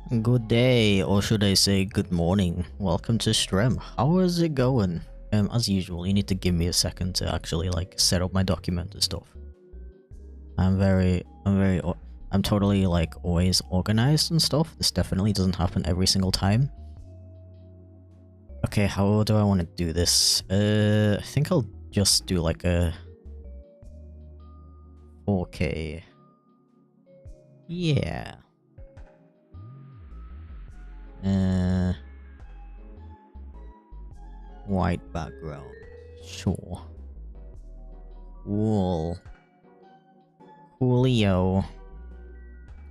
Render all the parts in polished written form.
Good day, or should I say good morning. Welcome to stream. How is it going? As usual, you need to give me a second to actually like set up my document and stuff. I'm totally like always organized and stuff. This definitely doesn't happen every single time. Okay, how do I want to do this? I think I'll just do like a 4K. Yeah. White background. Sure. Cool. Coolio.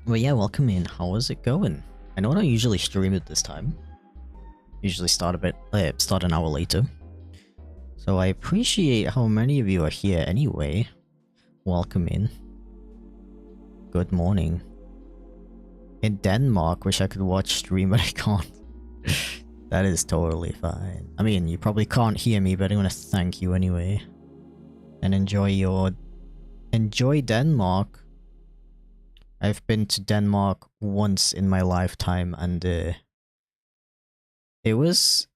Well, yeah, welcome in. How is it going? I know I don't usually stream at this time. Usually start an hour later. So I appreciate how many of you are here anyway. Welcome in. Good morning. In Denmark, wish I could watch stream, but I can't. That is totally fine. I mean, you probably can't hear me, but I want to thank you anyway. And enjoy Denmark. I've been to Denmark once in my lifetime, and it was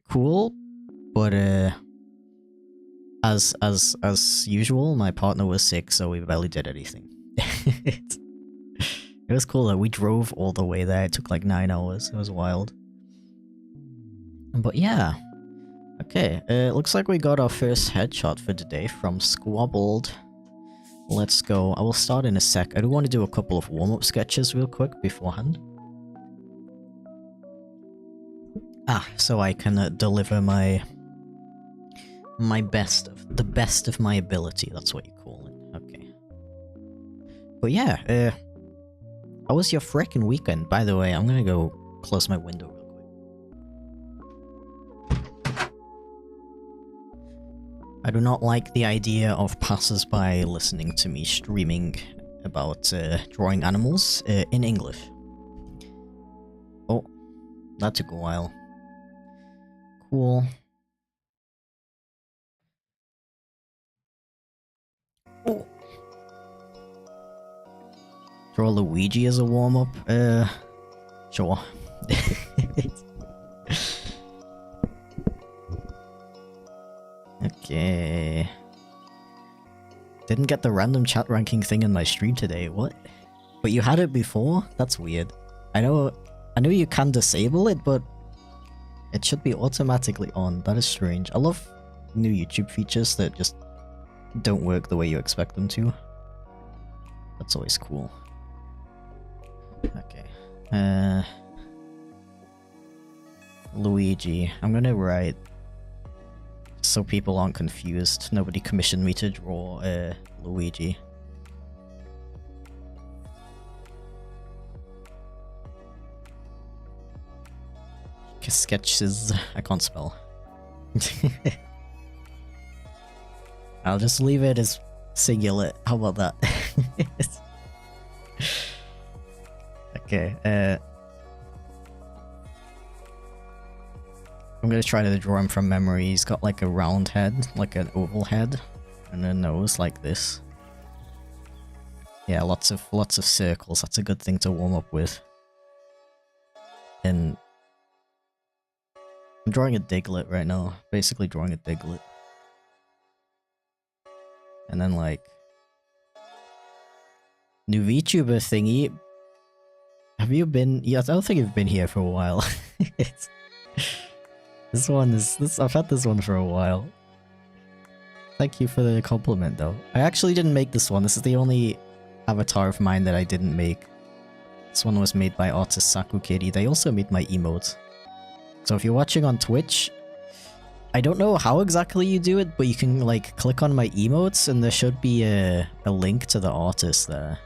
cool, but as usual, my partner was sick, so we barely did anything. It was cool though. We drove all the way there. It took like 9 hours. It was wild. But yeah. Okay, looks like we got our first headshot for today from Squabbled. Let's go. I will start in a sec. I do want to do a couple of warm-up sketches real quick beforehand. So I can deliver the best of my ability. That's what you call it. Okay. But yeah, how was your frickin' weekend? By the way, I'm gonna go close my window real quick. I do not like the idea of passers-by listening to me streaming about drawing animals in English. Oh, that took a while. Cool. Oh. Draw Luigi as a warm-up? Sure. Okay. Didn't get the random chat ranking thing in my stream today, what? But you had it before? That's weird. I know you can disable it, but it should be automatically on. That is strange. I love new YouTube features that just don't work the way you expect them to. That's always cool. Okay. Luigi. I'm gonna write so people aren't confused. Nobody commissioned me to draw Luigi. Sketches. I can't spell. I'll just leave it as singular. How about that? Okay, I'm gonna try to draw him from memory. He's got like a round head, like an oval head, and a nose like this. Yeah, lots of circles. That's a good thing to warm up with. And I'm drawing a Diglett right now. Basically drawing a Diglett. And then like new VTuber thingy. Have you been? Yeah, I don't think you've been here for a while. I've had this one for a while. Thank you for the compliment though. I actually didn't make this one. This is the only avatar of mine that I didn't make. This one was made by artist Sakukiri. They also made my emote. So if you're watching on Twitch, I don't know how exactly you do it, but you can like click on my emotes and there should be a link to the artist there.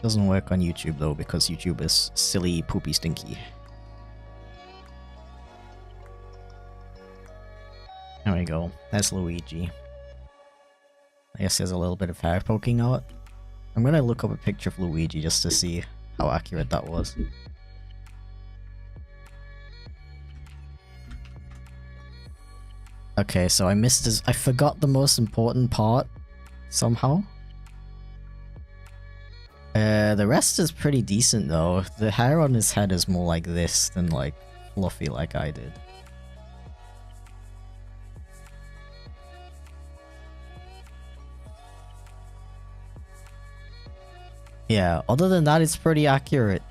Doesn't work on YouTube though, because YouTube is silly, poopy, stinky. There we go. That's Luigi. I guess there's a little bit of hair poking out. I'm gonna look up a picture of Luigi just to see how accurate that was. Okay, so I forgot the most important part somehow. The rest is pretty decent though. The hair on his head is more like this than like fluffy like I did. Yeah, other than that, it's pretty accurate.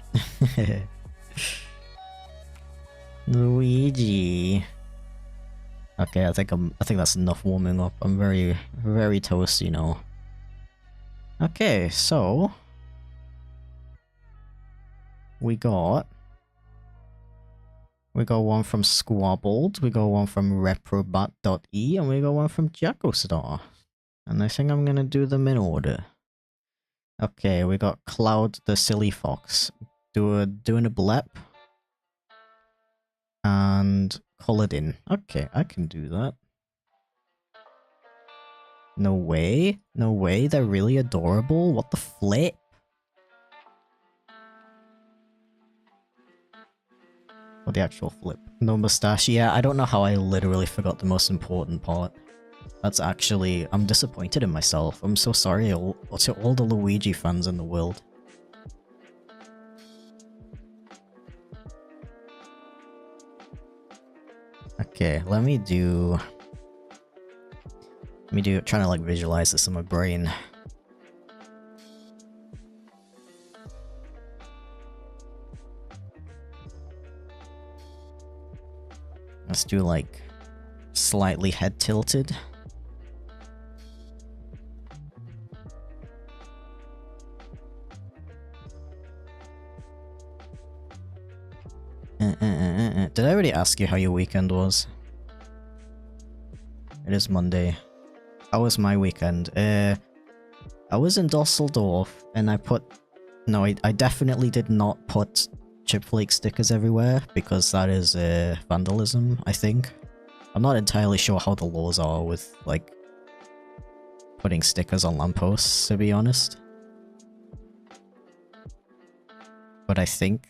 Luigi. Okay, I think that's enough warming up. I'm very toasty now. Okay, so we got one from Squabbled, we got one from reprobat.e, and we got one from Jackostar. And I think I'm gonna do them in order. Okay, we got Cloud the Silly Fox doing a blep. And colored in. Okay, I can do that. No way. No way, they're really adorable. What the flip? Or the actual flip. No mustache. Yeah, I don't know how I literally forgot the most important part. That's actually... I'm disappointed in myself. I'm so sorry to all the Luigi fans in the world. Okay, let me do... trying to like visualize this in my brain. Let's do like slightly head tilted. Did I already ask you how your weekend was? It is Monday. How was my weekend? I was in Dusseldorf and I put... No, I definitely did not put chipflake stickers everywhere because that is vandalism, I think. I'm not entirely sure how the laws are with, like, putting stickers on lampposts, to be honest. But I think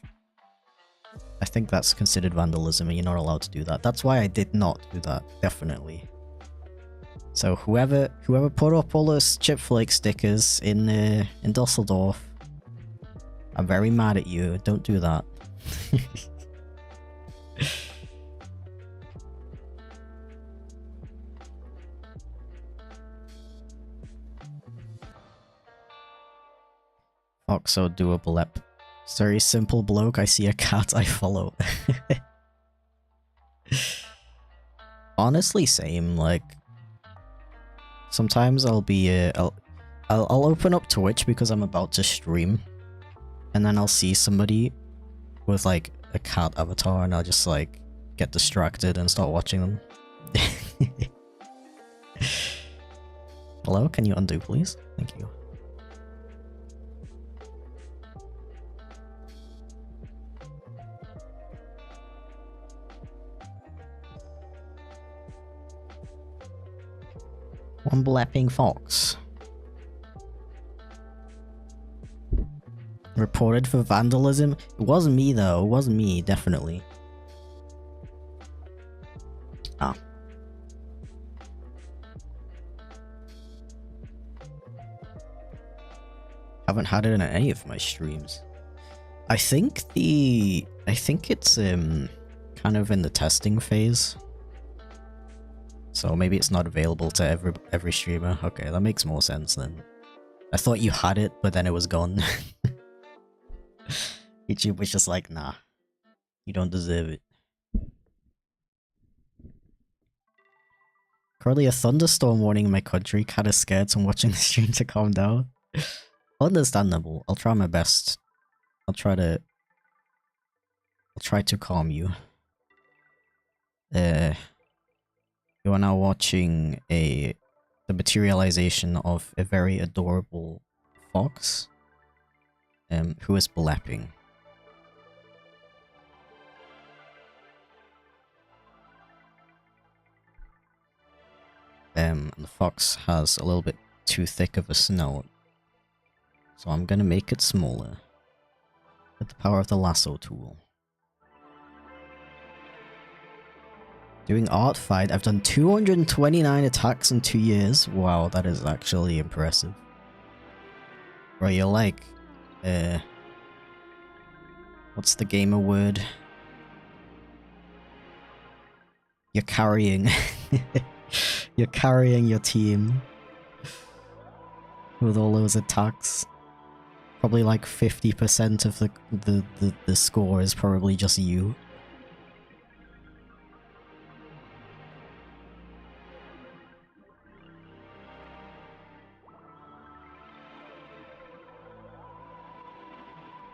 that's considered vandalism and you're not allowed to do that. That's why I did not do that, definitely. So whoever put up all those chipflake stickers in Dusseldorf, I'm very mad at you. Don't do that. Foxo doable ep. Very simple bloke, I see a cat, I follow. Honestly, same, like... Sometimes I'll be, I'll open up Twitch because I'm about to stream. And then I'll see somebody with, like, a cat avatar and I'll just, like, get distracted and start watching them. Hello, can you undo, please? Thank you. One blapping fox. Reported for vandalism? It wasn't me though, it wasn't me, definitely. Ah. Haven't had it in any of my streams. I think it's kind of in the testing phase. So maybe it's not available to every streamer. Okay, that makes more sense then. I thought you had it, but then it was gone. YouTube was just like, nah, you don't deserve it. Currently a thunderstorm warning in my country, kinda scared, so I'm watching the stream to calm down. Understandable. I'll try my best. I'll try to calm you. You are now watching the materialization of a very adorable fox, who is blapping. The fox has a little bit too thick of a snout, so I'm gonna make it smaller with the power of the lasso tool. Doing art fight, I've done 229 attacks in 2 years. Wow, that is actually impressive. Bro, you're like what's the gamer word? You're carrying. You're carrying your team with all those attacks. Probably like 50% of the score is probably just you.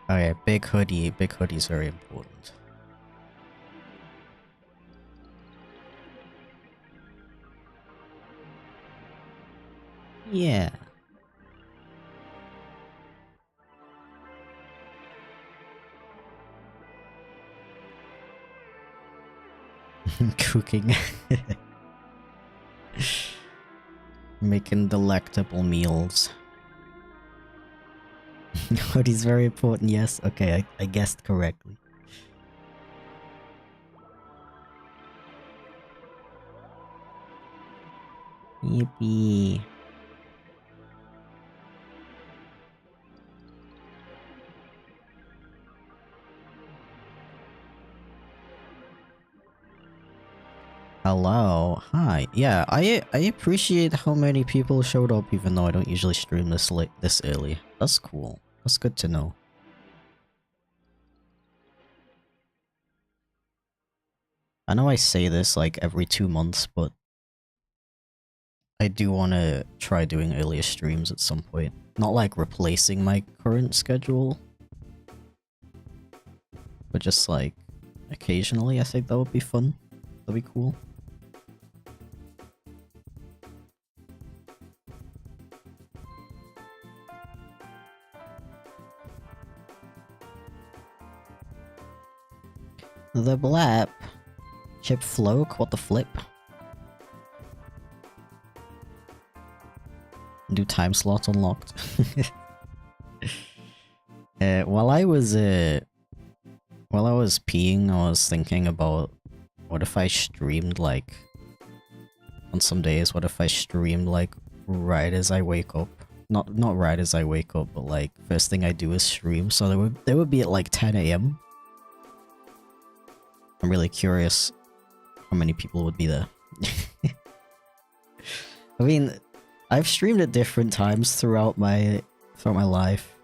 Oh yeah, big hoodie. Big hoodie is very important. Yeah. Cooking. Making delectable meals. Hoodie's very important, yes. Okay, I guessed correctly. Yippee. Hello, hi. Yeah, I appreciate how many people showed up even though I don't usually stream this early. That's cool. That's good to know. I know I say this like every 2 months, but I do want to try doing earlier streams at some point. Not like replacing my current schedule, but just like occasionally. I think that would be fun. That'd be cool. The blap. Chipflake, what the flip? New time slot unlocked. While I was peeing, I was thinking about what if I streamed like on some days, what if I streamed like right as I wake up? Not right as I wake up, but like first thing I do is stream, so they would be at like 10 AM. I'm really curious how many people would be there. I mean, I've streamed at different times throughout my life.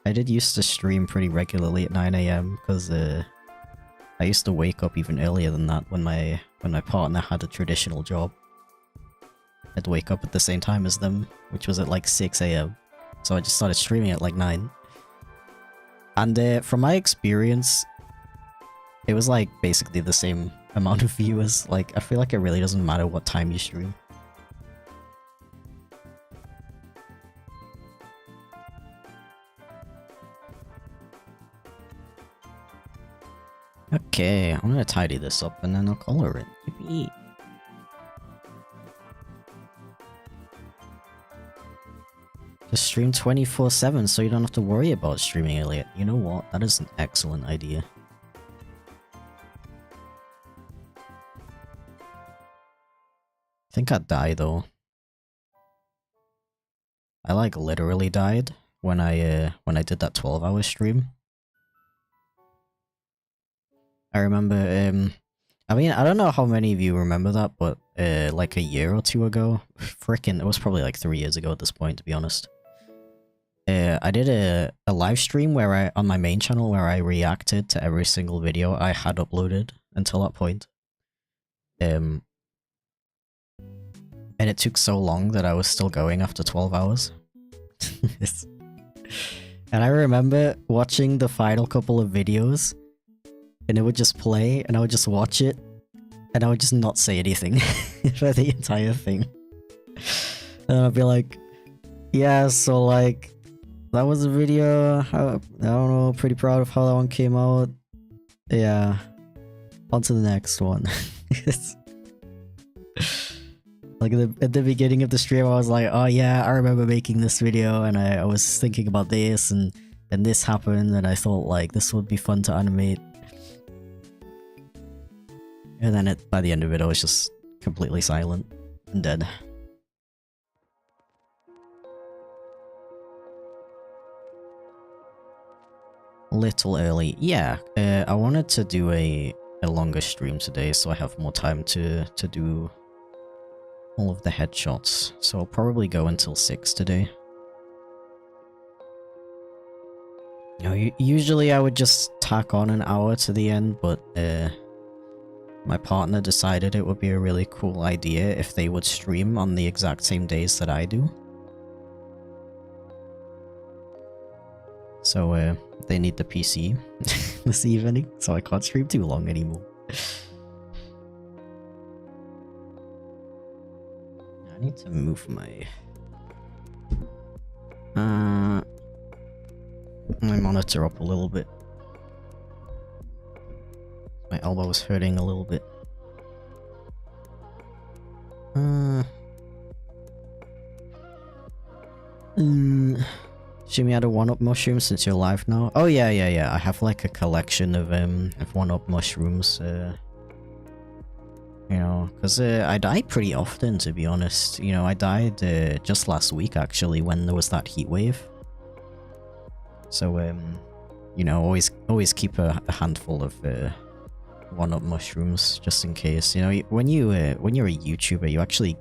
I did used to stream pretty regularly at 9 AM because I used to wake up even earlier than that when my partner had a traditional job. I'd wake up at the same time as them, which was at like 6 AM. So I just started streaming at like 9. And from my experience, it was like basically the same amount of viewers. Like, I feel like it really doesn't matter what time you stream. Okay, I'm gonna tidy this up and then I'll color it. Yippee. Just stream 24/7 so you don't have to worry about streaming earlier. You know what? That is an excellent idea. I think I'd die though. I like literally died when I did that 12-hour stream. I remember I mean, I don't know how many of you remember that, but like a year or two ago, frickin', it was probably like 3 years ago at this point, to be honest. I did a live stream where on my main channel where I reacted to every single video I had uploaded until that point. And it took so long that I was still going after 12 hours. And I remember watching the final couple of videos, and it would just play, and I would just watch it, and I would just not say anything for the entire thing. And I'd be like, yeah, so like, that was a video, I don't know, pretty proud of how that one came out. Yeah, on to the next one. Like at the beginning of the stream, I was like, oh yeah, I remember making this video, and I was thinking about this, and this happened, and I thought like this would be fun to animate. And then by the end of it, I was just completely silent and dead. little early. Yeah, I wanted to do a longer stream today, so I have more time to do all of the headshots. So I'll probably go until 6 today. You know, usually I would just tack on an hour to the end, but my partner decided it would be a really cool idea if they would stream on the exact same days that I do. So they need the PC this evening, so I can't stream too long anymore. I need to move my monitor up a little bit. My elbow is hurting a little bit. Jimmy had a 1-up mushroom since you're live now. Oh yeah. I have like a collection of 1-up mushrooms. You know, because I die pretty often, to be honest. You know, I died just last week actually when there was that heat wave. So you know, always keep a handful of 1-up mushrooms just in case. You know, when you're a YouTuber, you actually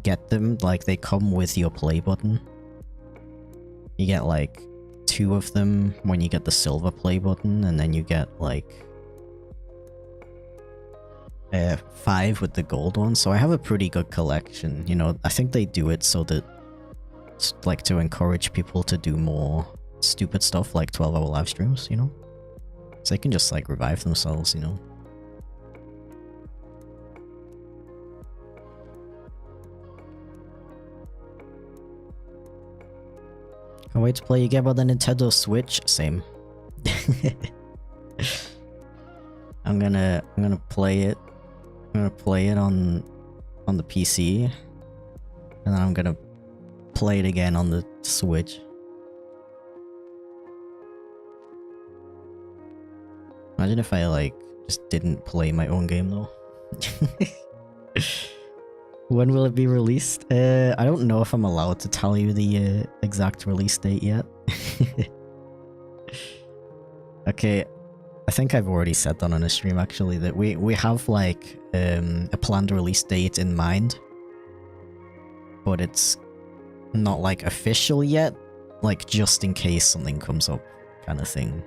get them, like they come with your play button. You get like 2 of them when you get the silver play button, and then you get like 5 with the gold one. So I have a pretty good collection. You know, I think they do it so that it's like to encourage people to do more stupid stuff like 12-hour live streams, you know? So they can just like revive themselves, you know? Can't wait to play again on the Nintendo Switch. Same. I'm gonna play it. I'm gonna play it on the PC, and then I'm gonna play it again on the Switch. Imagine if I like just didn't play my own game though. When will it be released? I don't know if I'm allowed to tell you the exact release date yet. Okay, I think I've already said that on a stream actually, that we have like a planned release date in mind, but it's not like official yet, like just in case something comes up kind of thing.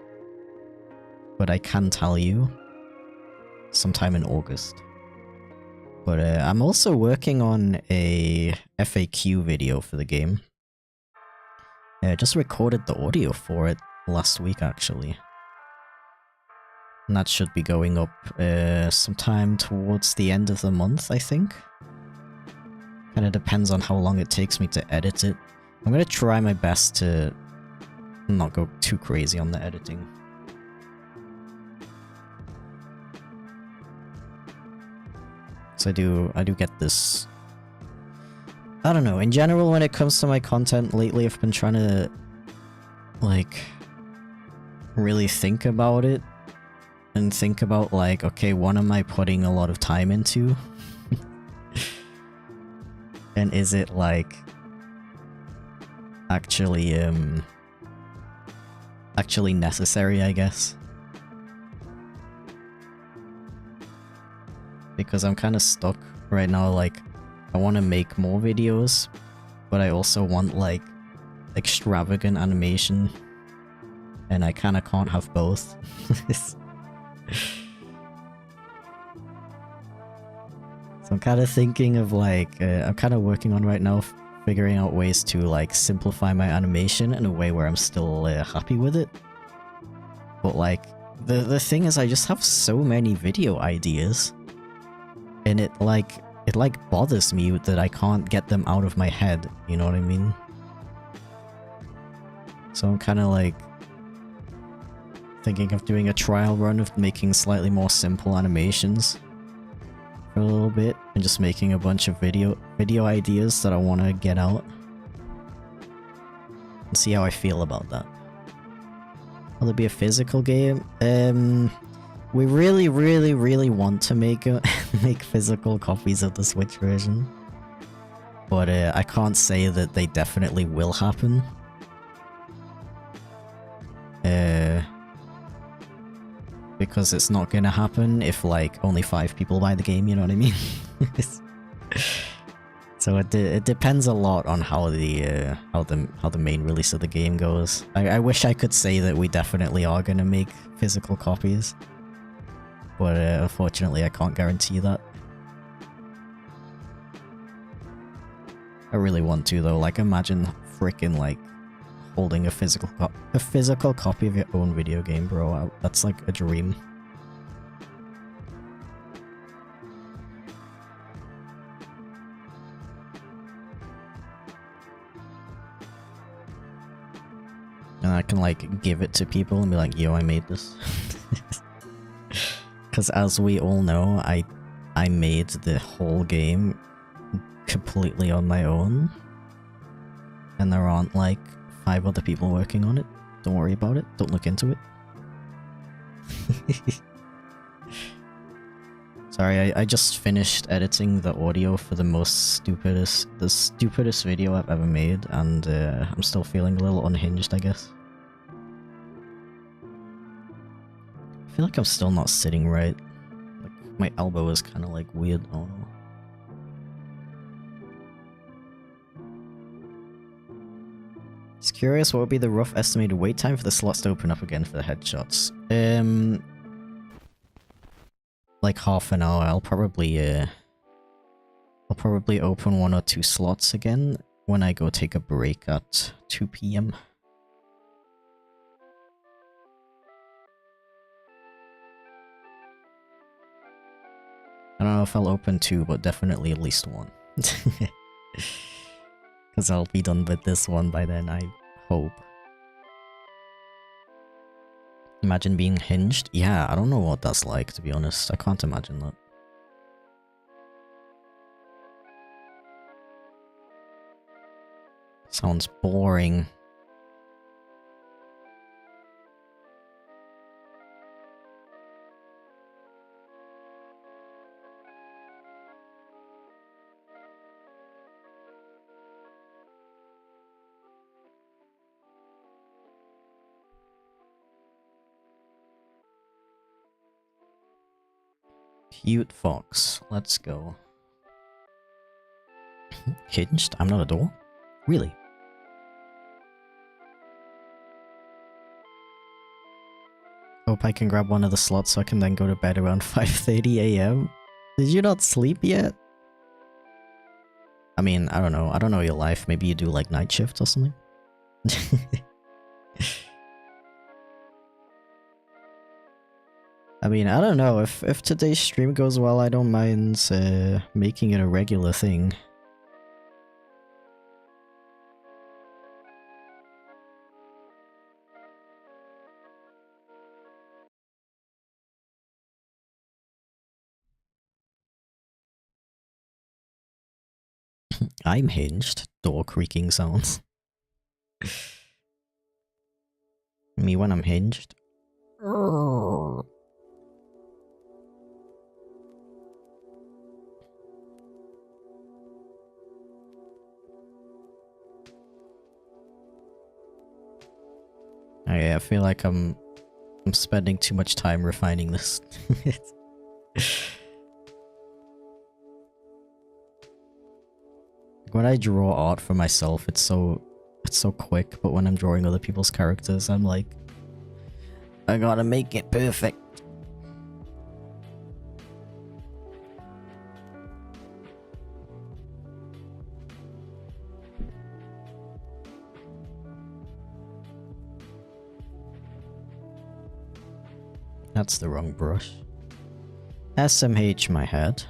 But I can tell you sometime in August. But I'm also working on a FAQ video for the game. I just recorded the audio for it last week actually. And that should be going up sometime towards the end of the month, I think. Kinda depends on how long it takes me to edit it. I'm gonna try my best to not go too crazy on the editing. So I do get this. I don't know, in general when it comes to my content lately I've been trying to like really think about it and think about like, okay, what am I putting a lot of time into? And is it like actually necessary, I guess? Because I'm kind of stuck right now, like, I want to make more videos, but I also want, like, extravagant animation, and I kind of can't have both. So I'm kind of thinking of, like, I'm kind of working on right now, figuring out ways to, like, simplify my animation in a way where I'm still happy with it. But, like, the thing is, I just have so many video ideas. And it bothers me that I can't get them out of my head, you know what I mean? So I'm kind of like thinking of doing a trial run of making slightly more simple animations for a little bit, and just making a bunch of video ideas that I want to get out. And see how I feel about that. Will it be a physical game? We really want to make physical copies of the Switch version, but I can't say that they definitely will happen. because it's not gonna happen if like only 5 people buy the game, you know what I mean? So it depends a lot on how the main release of the game goes. I wish I could say that we definitely are gonna make physical copies, but unfortunately I can't guarantee that. I really want to though. Like, imagine freaking like holding a physical copy of your own video game, bro. That's like a dream. And I can like give it to people and be like, yo, I made this. Because as we all know, I made the whole game completely on my own. And there aren't like 5 other people working on it. Don't worry about it. Don't look into it. Sorry, I just finished editing the audio for the stupidest video I've ever made, and I'm still feeling a little unhinged, I guess. I feel like I'm still not sitting right. Like, my elbow is kind of like weird. I don't know. Just curious, what would be the rough estimated wait time for the slots to open up again for the headshots? Like half an hour. I'll probably open 1 or 2 slots again when I go take a break at 2 PM. I don't know if I'll open 2, but definitely at least 1. Because I'll be done with this one by then, I hope. Imagine being hinged? Yeah, I don't know what that's like, to be honest. I can't imagine that. Sounds boring. Cute fox. Let's go. Hinged? I'm not a door? Really? Hope I can grab one of the slots so I can then go to bed around 5:30 AM. Did you not sleep yet? I mean, I don't know. I don't know your life. Maybe you do like night shift or something? I mean, I don't know. If today's stream goes well, I don't mind making it a regular thing. I'm hinged. Door creaking sounds. Me when I'm hinged. I feel like I'm spending too much time refining this. When I draw art for myself, it's so quick, but when I'm drawing other people's characters, I'm like, I gotta make it perfect. That's the wrong brush. SMH my head.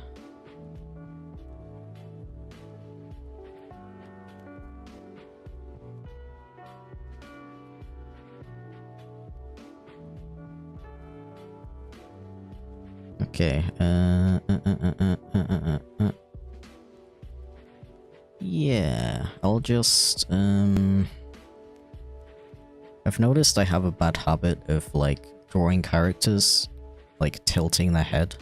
Okay, yeah, I'll just, I've noticed I have a bad habit of, like, drawing characters, like, tilting their head.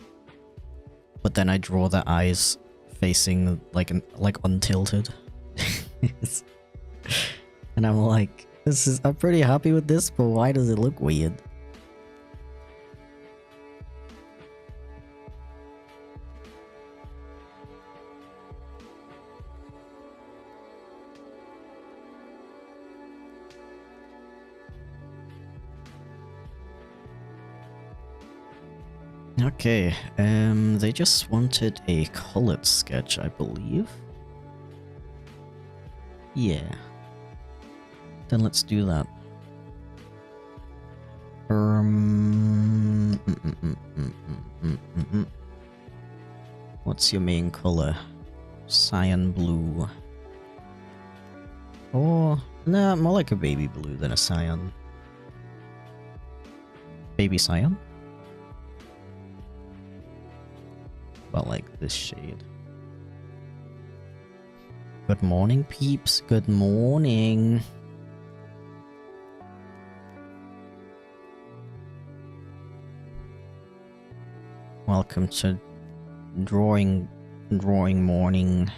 But then I draw their eyes facing, like, untilted. And I'm like, I'm pretty happy with this, but why does it look weird? Okay, they just wanted a colored sketch, I believe. Yeah. Then let's do that. What's your main color? Cyan blue. Or, nah, more like a baby blue than a cyan. Baby cyan? About like this shade. Good morning, peeps. Good morning. Welcome to drawing morning.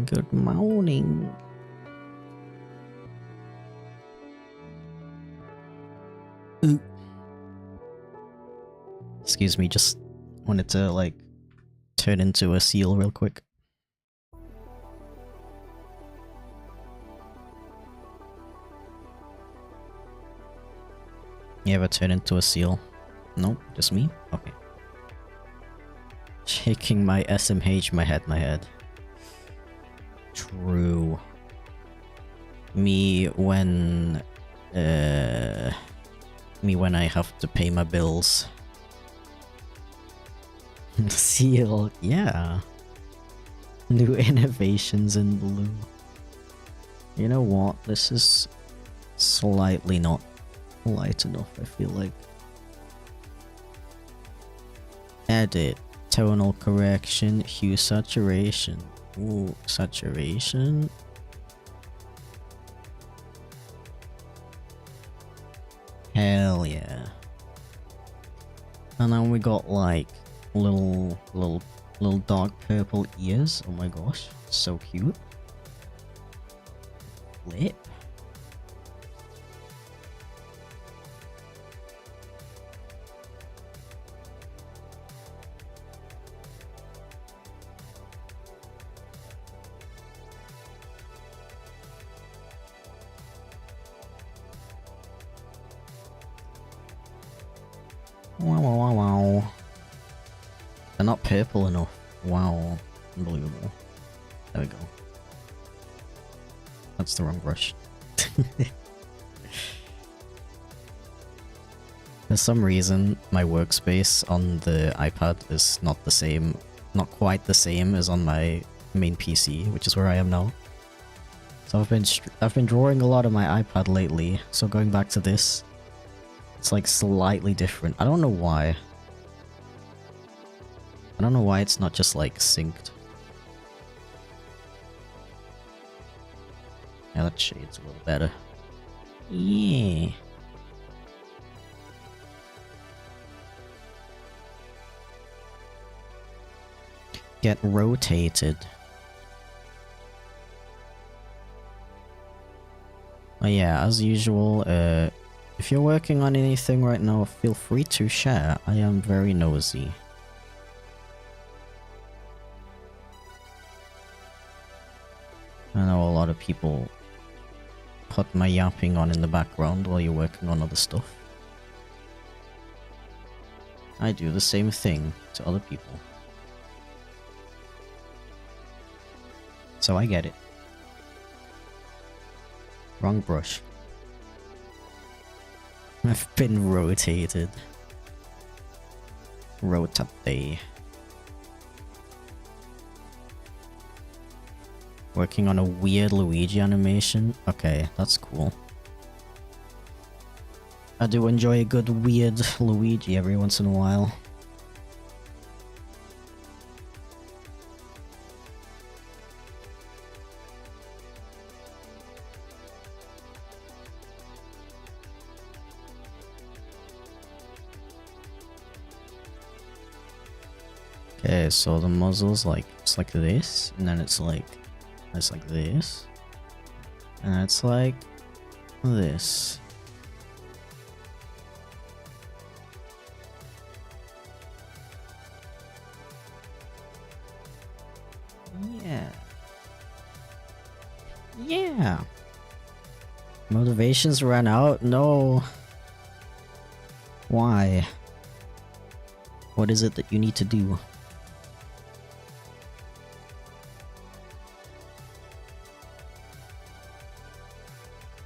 Good morning. Ooh. Excuse me, just wanted to like turn into a seal real quick. You ever turn into a seal? Nope, just me? Okay. Shaking my SMH, my head. True. Me when I have to pay my bills. Seal, yeah. New innovations in blue. You know what? This is slightly not light enough, I feel like. Edit. Tonal correction. Hue saturation. Ooh, saturation. Hell yeah. And then we got like little dark purple ears. Oh my gosh, so cute. Lip. Wow. They're not purple enough. Wow. Unbelievable. There we go. That's the wrong brush. For some reason, my workspace on the iPad is not quite the same as on my main PC, which is where I am now. So I've been drawing a lot on my iPad lately, so going back to this, it's like slightly different. I don't know why. I don't know why it's not just like synced. Yeah, that shade's a little better. Yeah. Get rotated. Oh yeah, as usual, if you're working on anything right now, feel free to share. I am very nosy. I know a lot of people put my yapping on in the background while you're working on other stuff. I do the same thing to other people. So I get it. Wrong brush. I've been rotated. Rotate. Working on a weird Luigi animation? Okay, that's cool. I do enjoy a good weird Luigi every once in a while. Okay, so the muzzle's like, it's like this, and then it's like this, and it's like this. Yeah. Yeah. Motivations ran out? No. Why? What is it that you need to do?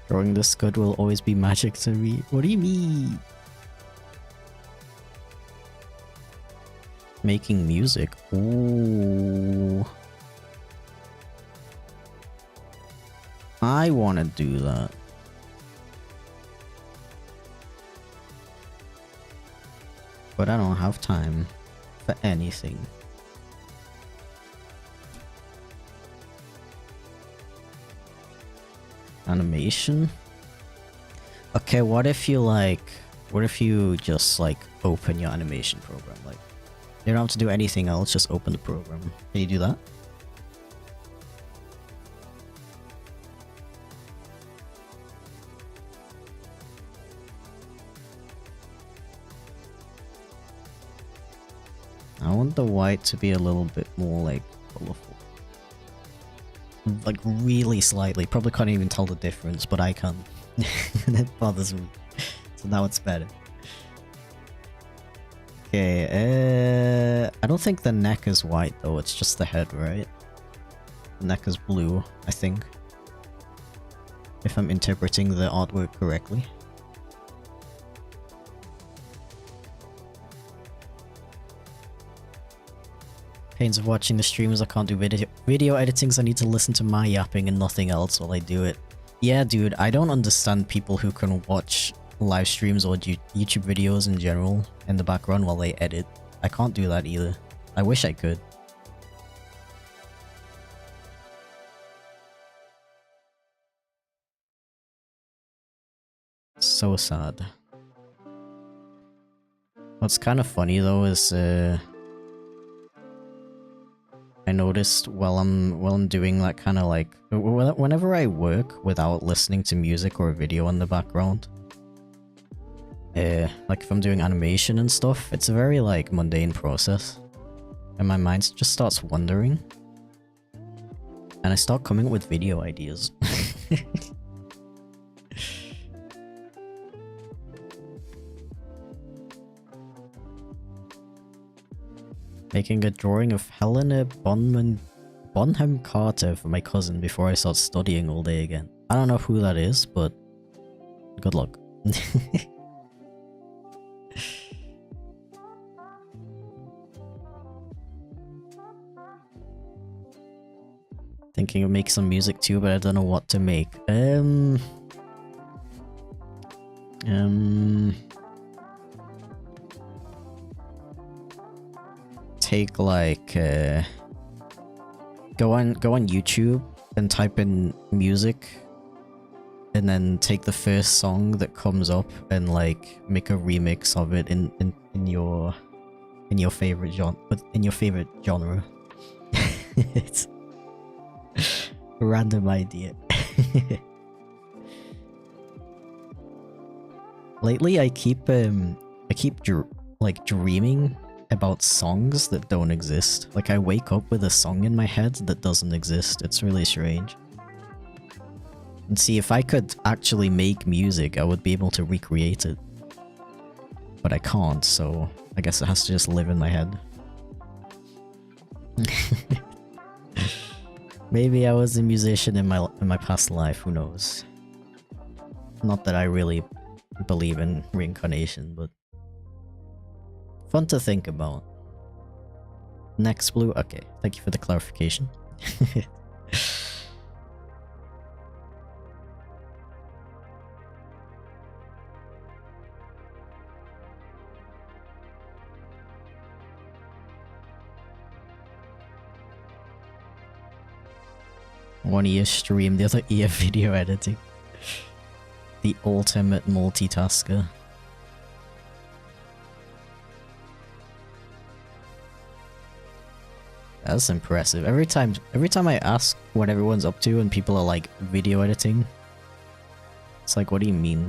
Drawing this good will always be magic to me. What do you mean? Making music. Ooh. I want to do that. But I don't have time for anything. Animation? Okay, what if you just like open your animation program? Like, you don't have to do anything else, just open the program. Can you do that? I want the white to be a little bit more like colorful. Like really slightly. Probably can't even tell the difference, but I can. And it bothers me. So now it's better. Okay, I don't think the neck is white though, it's just the head, right? The neck is blue, I think. If I'm interpreting the artwork correctly. Pains of watching the streams, I can't do video editing, so I need to listen to my yapping and nothing else while I do it. Yeah, dude, I don't understand people who can watch live streams or YouTube videos in general in the background while they edit. I can't do that either. I wish I could. So sad. What's kind of funny though is I noticed while I'm doing that kind of like whenever I work without listening to music or a video in the background, like if I'm doing animation and stuff, it's a very like mundane process, and my mind just starts wandering, and I start coming up with video ideas. Making a drawing of Helena Bonham Carter for my cousin before I start studying all day again. I don't know who that is, but good luck. Thinking of making some music too, but I don't know what to make. Take like go on YouTube and type in music, and then take the first song that comes up and like make a remix of it in your favorite genre. It's a random idea. Lately I keep dreaming about songs that don't exist. Like I wake up with a song in my head that doesn't exist. It's really strange. And see, if I could actually make music, I would be able to recreate it. But I can't, so I guess it has to just live in my head. Maybe I was a musician in my past life, who knows? Not that I really believe in reincarnation, but fun to think about. Next blue? Okay, thank you for the clarification. One ear stream, the other ear video editing. The ultimate multitasker. That's impressive. Every time I ask what everyone's up to and people are like video editing, it's like, what do you mean?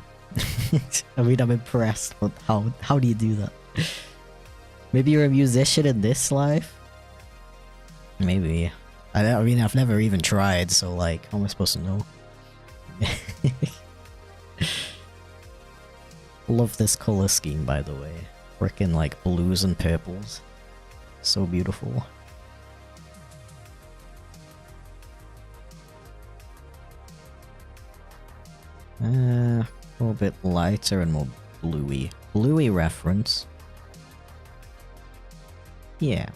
I mean, I'm impressed, but how do you do that? Maybe you're a musician in this life? Maybe. I mean, I've never even tried, so like, how am I supposed to know? Love this color scheme, by the way. Frickin' like blues and purples. So beautiful. A little bit lighter and more bluey. Bluey reference. Yeah.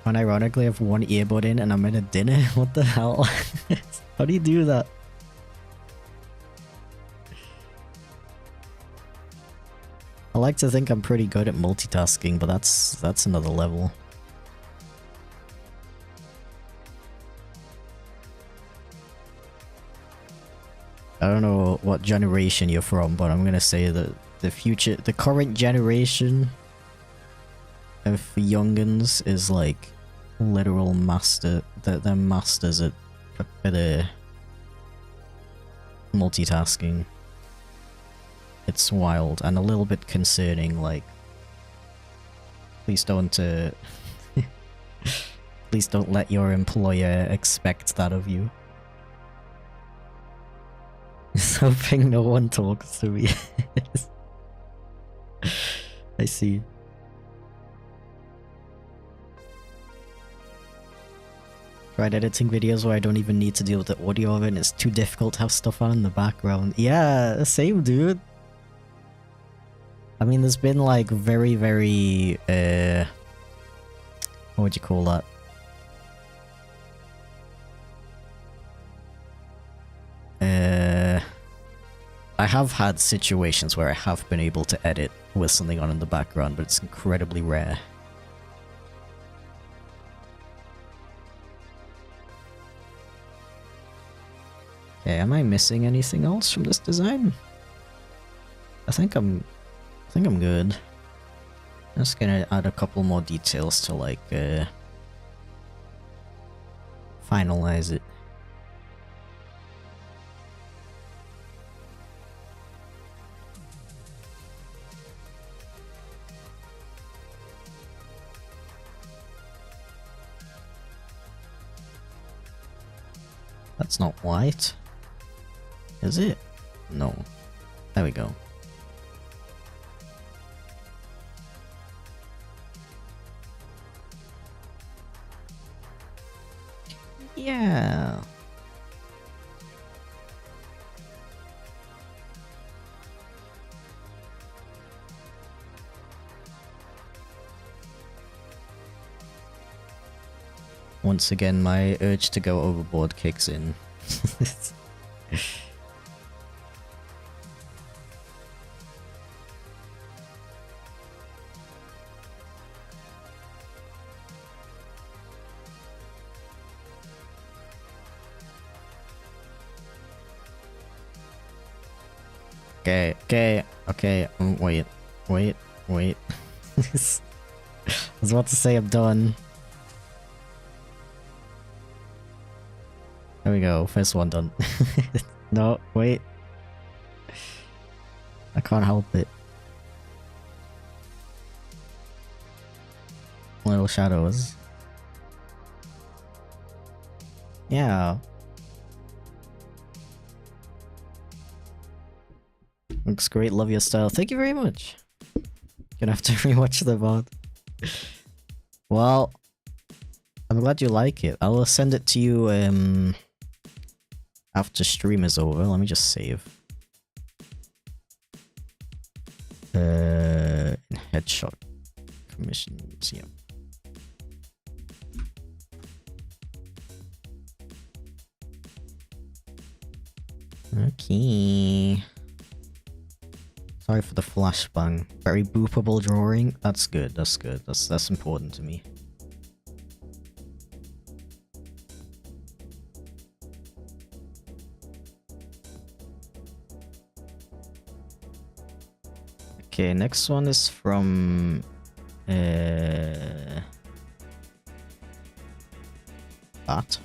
Unironically, I have one earbud in and I'm in a dinner? What the hell? How do you do that? I like to think I'm pretty good at multitasking, but that's another level. I don't know what generation you're from, but I'm gonna say that the current generation of young'uns is like literal master, they're masters at multitasking. It's wild and a little bit concerning, like, please don't please don't let your employer expect that of you. Just hoping no one talks to me. I see. Tried editing videos where I don't even need to deal with the audio of it and it's too difficult to have stuff on in the background. Yeah, same dude. I mean, there's been like very, what would you call that? I have had situations where I have been able to edit with something on in the background, but it's incredibly rare. Okay, am I missing anything else from this design? I think I'm good. I'm just gonna add a couple more details to like finalize it. That's not white. Is it? No. There we go. Yeah. Once again, my urge to go overboard kicks in. Okay, wait. I was about to say I'm done. There we go, first one done. No, wait. I can't help it. Little shadows. Yeah. Looks great, love your style. Thank you very much. Gonna have to rewatch the VOD. Well, I'm glad you like it. I'll send it to you after stream is over. Let me just save. Headshot commissions, yeah. Okay. Sorry for the flashbang. Very boopable drawing. That's good. That's good. That's important to me. Okay, next one is from that.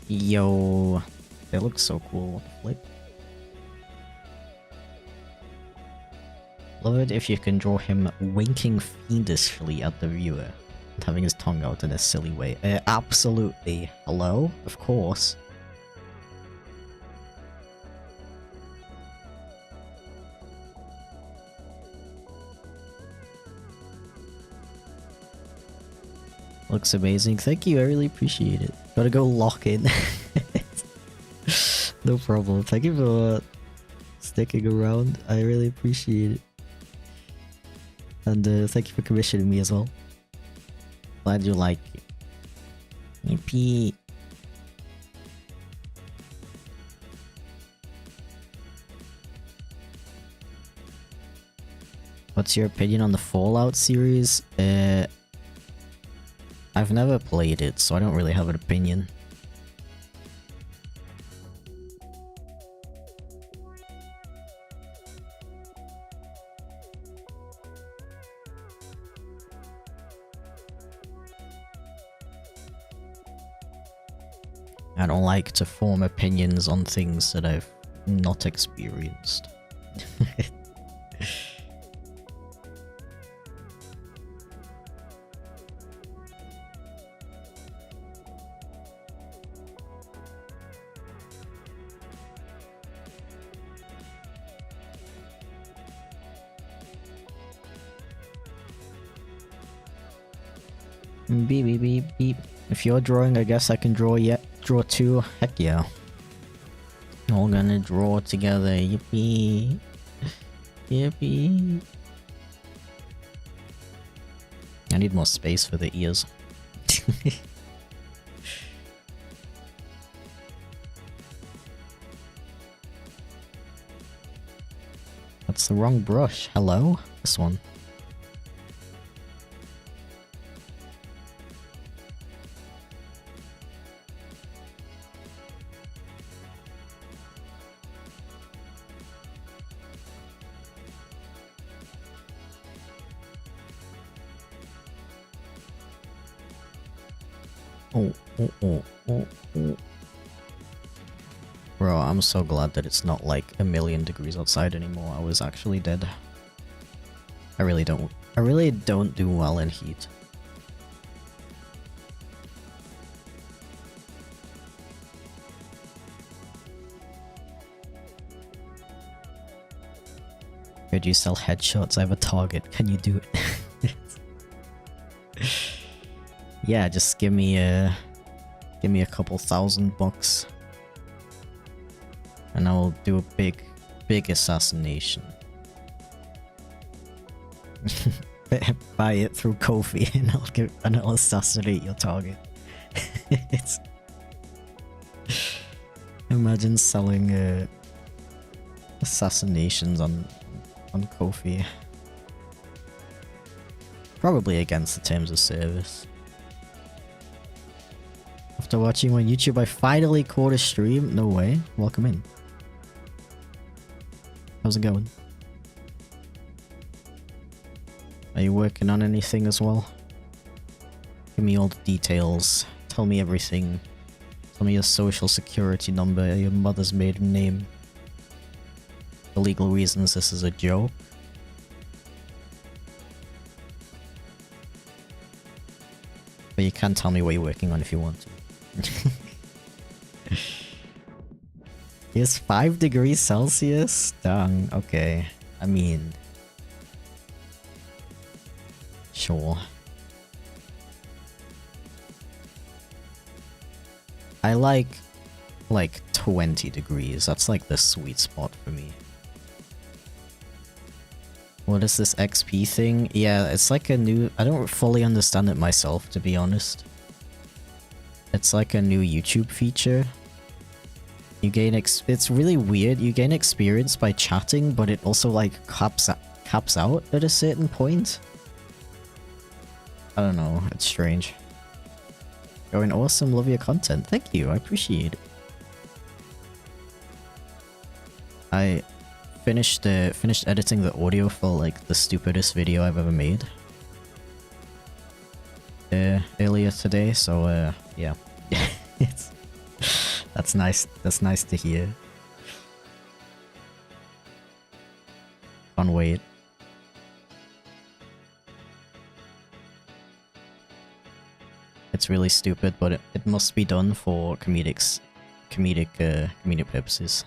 Yo, they look so cool. What the flip? Love it if you can draw him winking fiendishly at the viewer and having his tongue out in a silly way. Absolutely. Hello? Of course. Looks amazing. Thank you, I really appreciate it. Gotta go lock in. No problem. Thank you for sticking around. I really appreciate it. And thank you for commissioning me as well. Glad you like it. Yippee. What's your opinion on the Fallout series? I've never played it, so I don't really have an opinion. I don't like to form opinions on things that I've not experienced. Beep beep beep beep. If you're drawing, I guess I can draw yet. Draw too. Heck yeah. All gonna draw together. Yippee. Yippee. I need more space for the ears. That's the wrong brush. Hello? This one. Oh. Bro, I'm so glad that it's not like 1,000,000 degrees outside anymore. I was actually dead. I really don't do well in heat. Could you sell headshots? I have a target. Can you do it? Yeah, just give me a couple $1,000 and I will do a big assassination. Buy it through Ko-fi and I'll assassinate your target. Imagine selling assassinations on Ko-fi. Probably against the terms of service. After watching on YouTube, I finally caught a stream. No way. Welcome in. How's it going? Are you working on anything as well? Give me all the details. Tell me everything. Tell me your social security number, your mother's maiden name. For legal reasons, this is a joke. But you can tell me what you're working on if you want to. It's 5 degrees Celsius? Dang, okay. I mean... Sure. I like 20 degrees. That's like the sweet spot for me. What is this XP thing? Yeah, it's like a new... I don't fully understand it myself, to be honest. It's like a new YouTube feature. You gain it's really weird. You gain experience by chatting, but it also like caps out at a certain point. I don't know. It's strange. Going awesome. Love your content. Thank you. I appreciate it. I finished editing the audio for like the stupidest video I've ever made. Earlier today, so yeah. That's nice. That's nice to hear. Can't wait. It's really stupid, but it must be done for comedic purposes.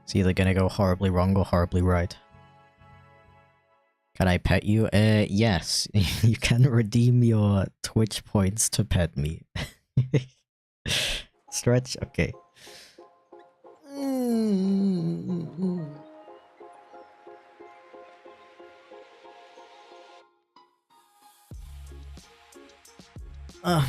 It's either gonna go horribly wrong or horribly right. Can I pet you? Yes. You can redeem your Twitch points to pet me. Stretch? Okay. Ah.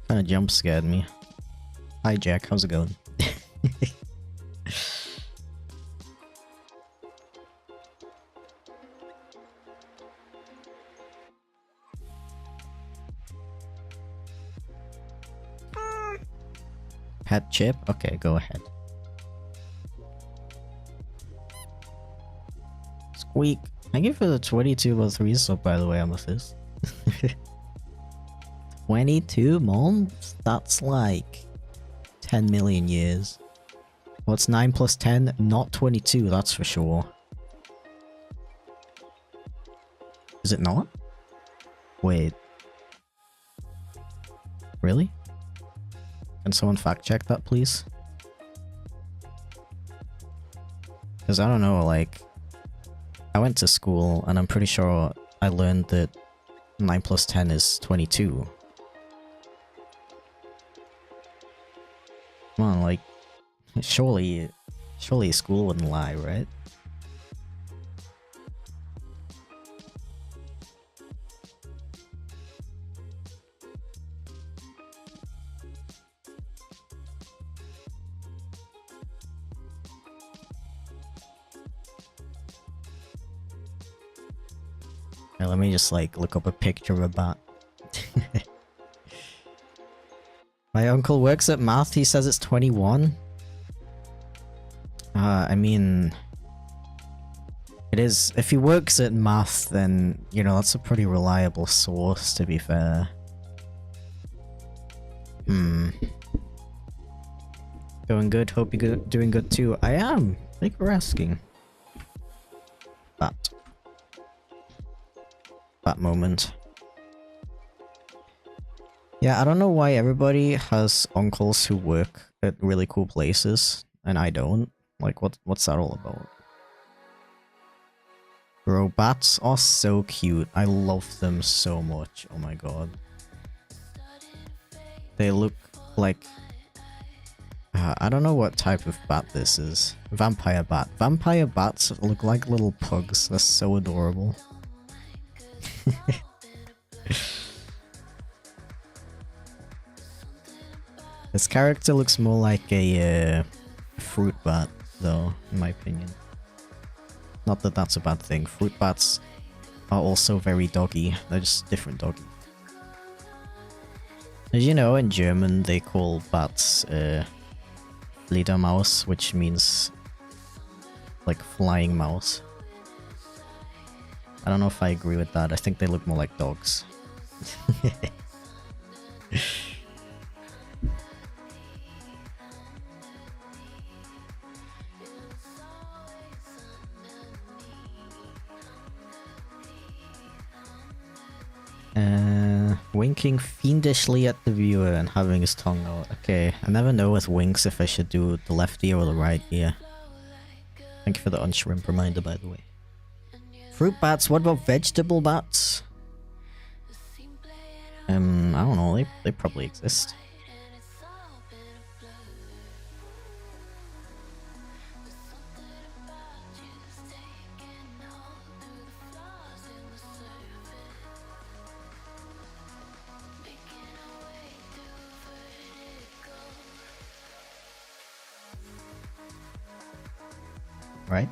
Kinda jump scared me. Hi Jack, how's it going? Pet chip? Okay, go ahead. Squeak. Thank you for the 2203 sub, by the way, Amethyst. 22 months? That's like 10 million years. What's 9 plus 10? Not 22, that's for sure. Is it not? Wait. Really? Can someone fact check that, please? Because I don't know, like... I went to school, and I'm pretty sure I learned that 9 plus 10 is 22. Come on, like... Surely school wouldn't lie, right? Now, let me just like look up a picture of a bat. My uncle works at math, he says it's 21. I mean... It is... If he works at math, then, you know, that's a pretty reliable source, to be fair. Going good, hope you're doing good too. I am! Thank you for asking. Bat moment. Yeah, I don't know why everybody has uncles who work at really cool places, and I don't. Like, what's that all about? Bro, bats are so cute. I love them so much. Oh my god. They look like... I don't know what type of bat this is. Vampire bat. Vampire bats look like little pugs. They're so adorable. This character looks more like a fruit bat, though, in my opinion. Not that that's a bad thing. Fruit bats are also very doggy. They're just different doggy. As you know, in German they call bats Fledermaus, which means like flying mouse. I don't know if I agree with that. I think they look more like dogs. Winking fiendishly at the viewer and having his tongue out. Okay, I never know with winks if I should do the left ear or the right ear. Thank you for the unshrimp reminder, by the way. Fruit bats, what about vegetable bats? I don't know, they probably exist. Right?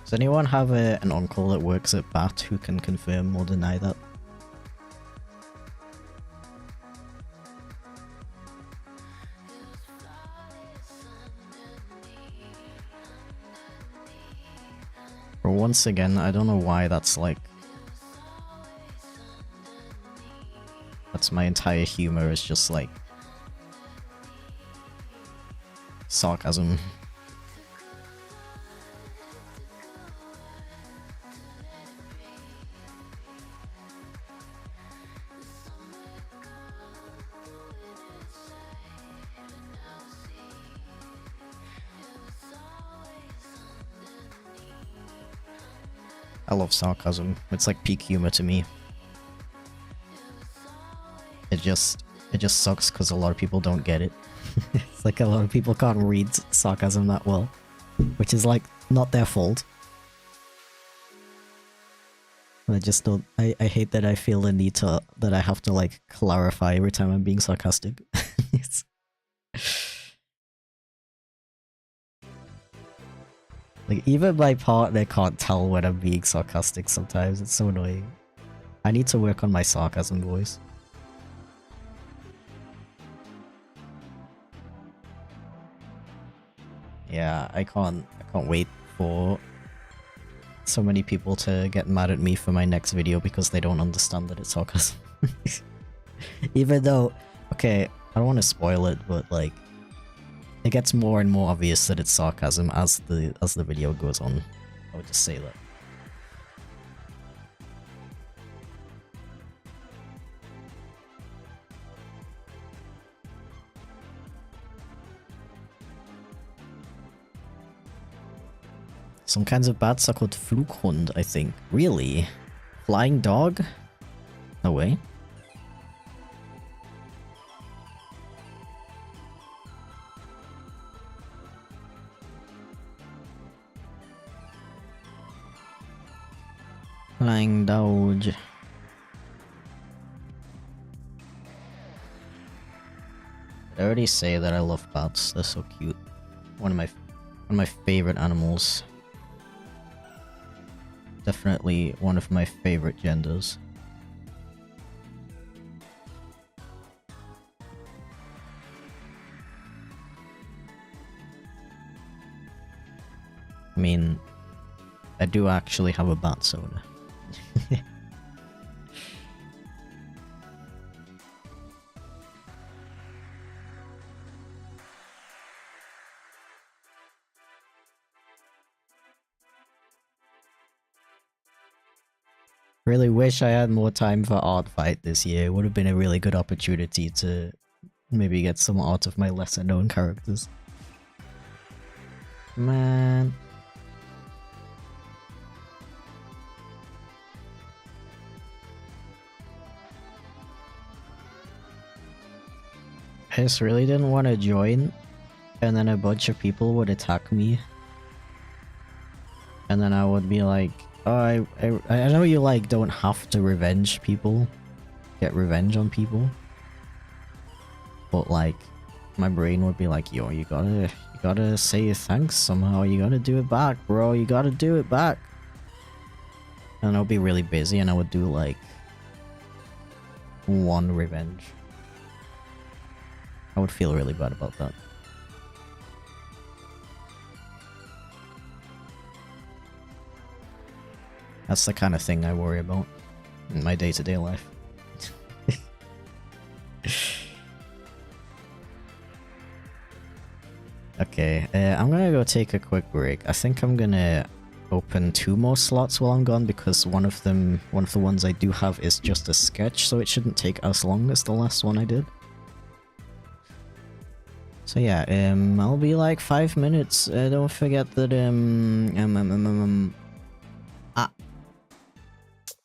Does anyone have an uncle that works at BAT who can confirm or deny that? But once again, I don't know why that's like... That's my entire humor, is just like... sarcasm. I love sarcasm. It's like peak humor to me. It just sucks because a lot of people don't get it. It's like a lot of people can't read sarcasm that well, which is like not their fault. I just don't. I hate that I feel the need to that I have to like clarify every time I'm being sarcastic. It's... Like, even my partner can't tell when I'm being sarcastic sometimes. It's so annoying. I need to work on my sarcasm voice. Yeah, I can't wait for so many people to get mad at me for my next video because they don't understand that it's sarcasm. Even though, okay, I don't want to spoil it, but like, it gets more and more obvious that it's sarcasm as the video goes on. I would just say that. Some kinds of bats are called Flughund, I think. Really? Flying dog? No way. Flying dog. I already say that I love bats. They're so cute. One of my favorite animals. Definitely one of my favorite genders. I mean, I do actually have a bat soda. Really wish I had more time for art fight this year. It would have been a really good opportunity to maybe get some art of my lesser known characters. Man. I just really didn't want to join, and then a bunch of people would attack me. And then I would be like, oh, I know you like don't have to revenge people, get revenge on people, but like my brain would be like, yo, you gotta say thanks somehow, you gotta do it back, bro, you gotta do it back. And I'll be really busy and I would do like one revenge. I would feel really bad about that. That's the kind of thing I worry about in my day-to-day life. Okay, I'm gonna go take a quick break. I think I'm gonna open 2 more slots while I'm gone because one of the ones I do have is just a sketch, so it shouldn't take as long as the last one I did. So yeah, I'll be like 5 minutes. Don't forget that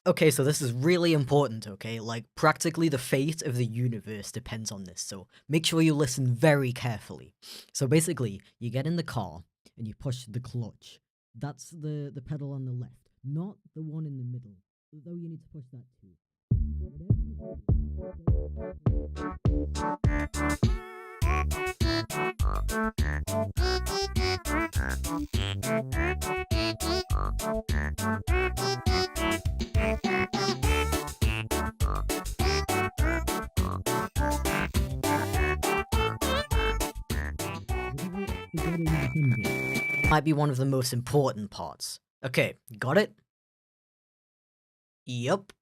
Okay, so this is really important, okay? Like, practically the fate of the universe depends on this, so make sure you listen very carefully. So basically, you get in the car, and you push the clutch. That's the pedal on the left, not the one in the middle, though you need to push that too. Might be one of the most important parts. Okay, got it? Yup.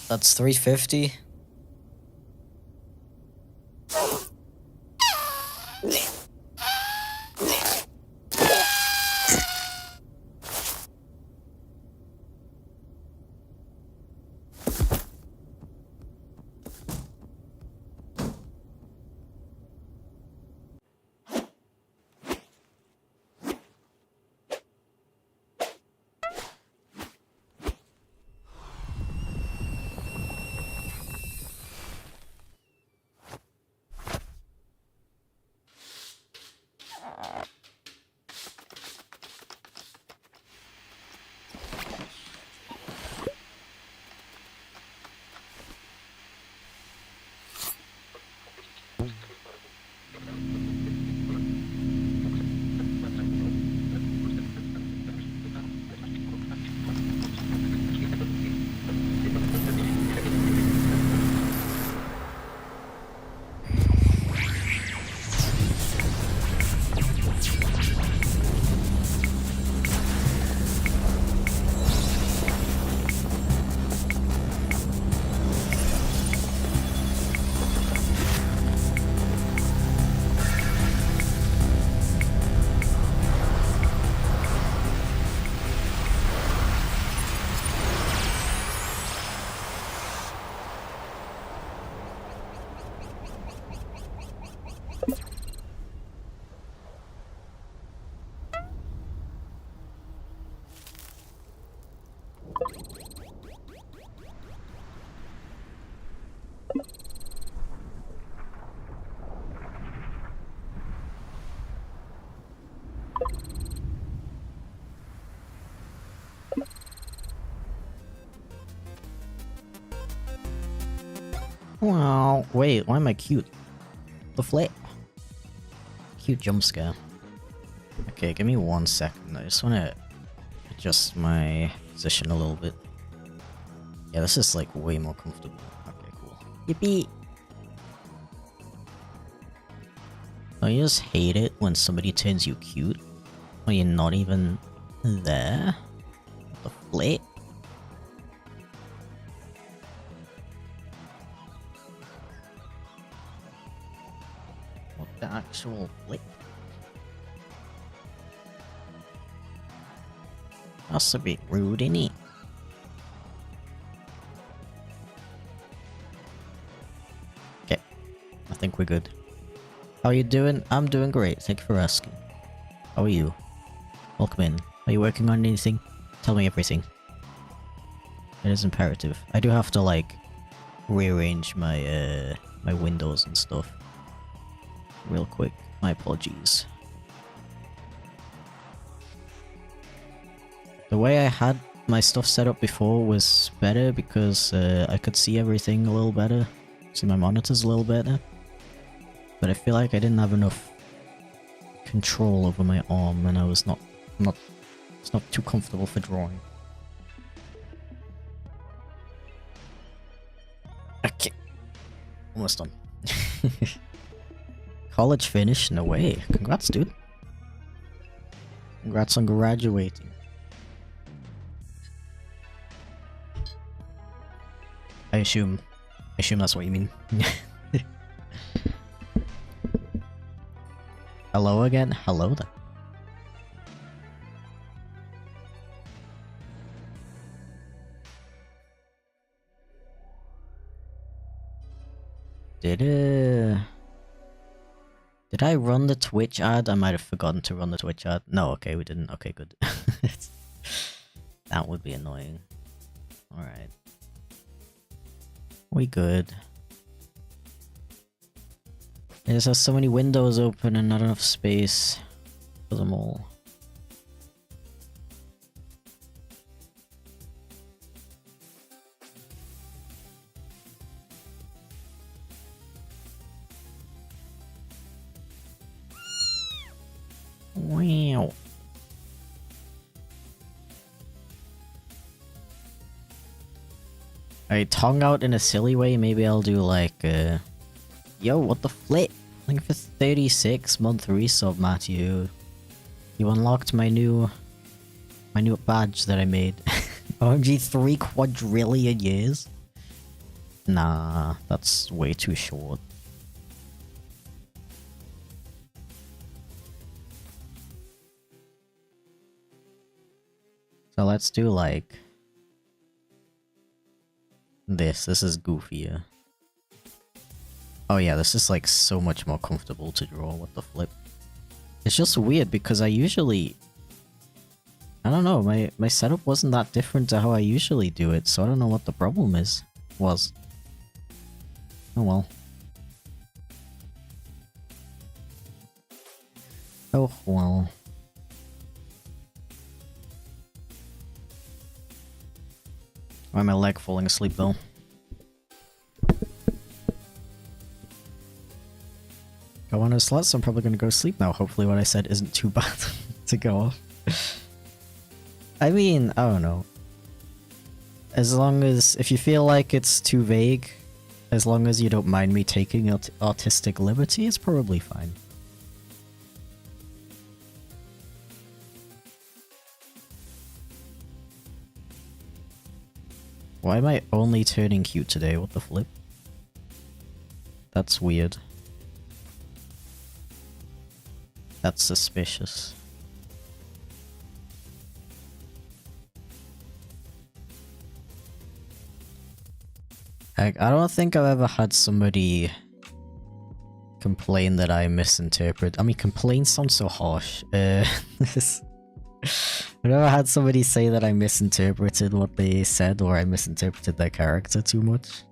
That's 350. Wow, wait, why am I cute? The flip. Cute jump scare. Okay, give me 1 second. I just wanna adjust my position a little bit. Yeah, this is like way more comfortable. Okay, cool. Yippee! I just hate it when somebody turns you cute when you're not even there. The flip. What the actual flip? That's a bit rude, innit? think we're good. How are you doing? I'm doing great, thank you for asking. How are you? Welcome in. Are you working on anything? Tell me everything. It is imperative. I do have to, like, rearrange my, my windows and stuff. Real quick. My apologies. The way I had my stuff set up before was better because I could see everything a little better. See my monitors a little better. But I feel like I didn't have enough control over my arm and I was it's not too comfortable for drawing. Okay. Almost done. College finish? No way. Congrats, dude. Congrats on graduating. I assume that's what you mean. Hello again? Hello there. Did I run the Twitch ad? I might have forgotten to run the Twitch ad. No, okay, we didn't. Okay, good. That would be annoying. Alright. We good. It just has so many windows open and not enough space for them all. Wow. I tongue out in a silly way, maybe I'll do like, yo, what the flip? Thank you for 36 month resub, Matthew. You unlocked my new badge that I made. OMG, 3 quadrillion years? Nah, that's way too short. So let's do like this. This is goofier. Oh yeah, this is like so much more comfortable to draw. What the flip? It's just weird because I don't know, my setup wasn't that different to how I usually do it, so I don't know what the problem was. Oh well. Oh well. Why am I leg falling asleep though? Go on a slut, so I'm probably gonna go to sleep now. Hopefully what I said isn't too bad to go off. I mean, I don't know. As long as, if you feel like it's too vague, as long as you don't mind me taking artistic liberty, it's probably fine. Why am I only turning cute today? What the flip? That's weird. That's suspicious. I don't think I've ever had somebody complain that I misinterpret. I mean, complain sounds so harsh. I've never had somebody say that I misinterpreted what they said or I misinterpreted their character too much.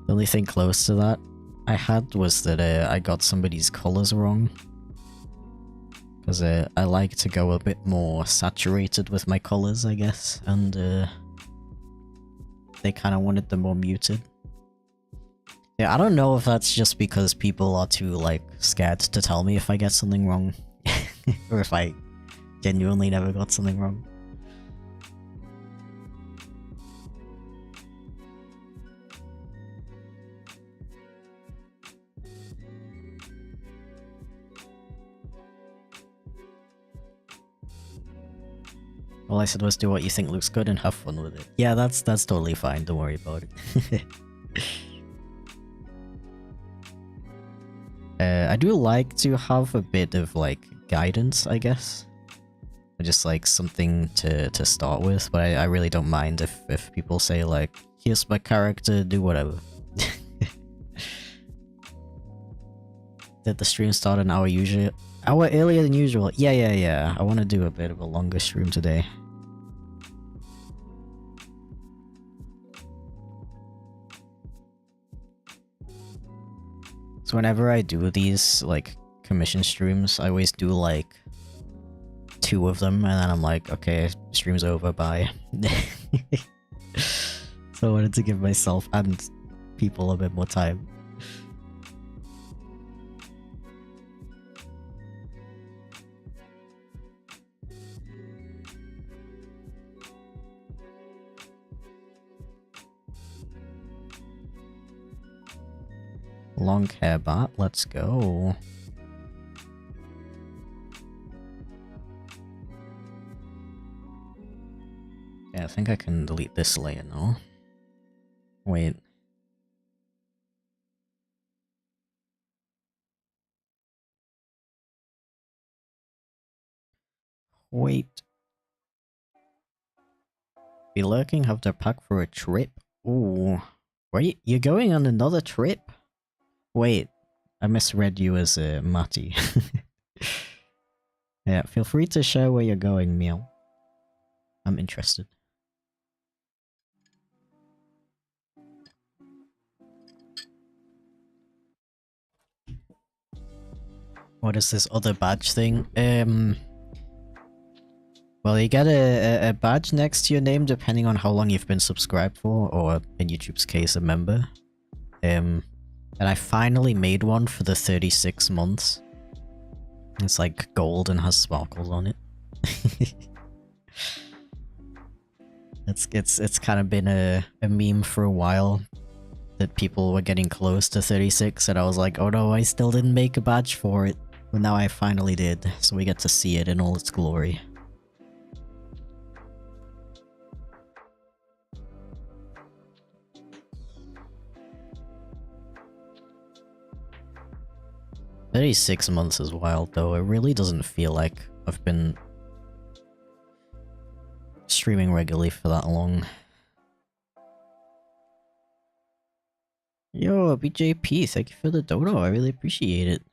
The only thing close to that I had was that I got somebody's colors wrong. Because I like to go a bit more saturated with my colors, I guess, and they kind of wanted them more muted. Yeah, I don't know if that's just because people are too, like, scared to tell me if I get something wrong. Or if I genuinely never got something wrong. All I said was do what you think looks good and have fun with it. Yeah, that's totally fine, don't worry about it. I do like to have a bit of, like, guidance, I guess. Just, like, something to start with, but I really don't mind if people say, like, here's my character, do whatever. Did the stream start an hour earlier than usual? Yeah. I want to do a bit of a longer stream today. So whenever I do these, like, commission streams, I always do, like, 2 of them, and then I'm like, okay, stream's over, bye. So I wanted to give myself and people a bit more time. Long hair bot, let's go. Yeah, I think I can delete this layer now. Wait. Wait. Be lurking, have to pack for a trip? Ooh. Wait, you're going on another trip? Wait, I misread you as Matty. Yeah, feel free to share where you're going, Meow. I'm interested. What is this other badge thing? Well, you get a badge next to your name depending on how long you've been subscribed for, or in YouTube's case, a member. And I finally made one for the 36 months. It's like gold and has sparkles on it. It's kind of been a meme for a while that people were getting close to 36, and I was like, oh no, I still didn't make a badge for it. But now I finally did, so we get to see it in all its glory. "36 months is wild though, it really doesn't feel like I've been streaming regularly for that long." Yo, BJP, thank you for the dono, I really appreciate it.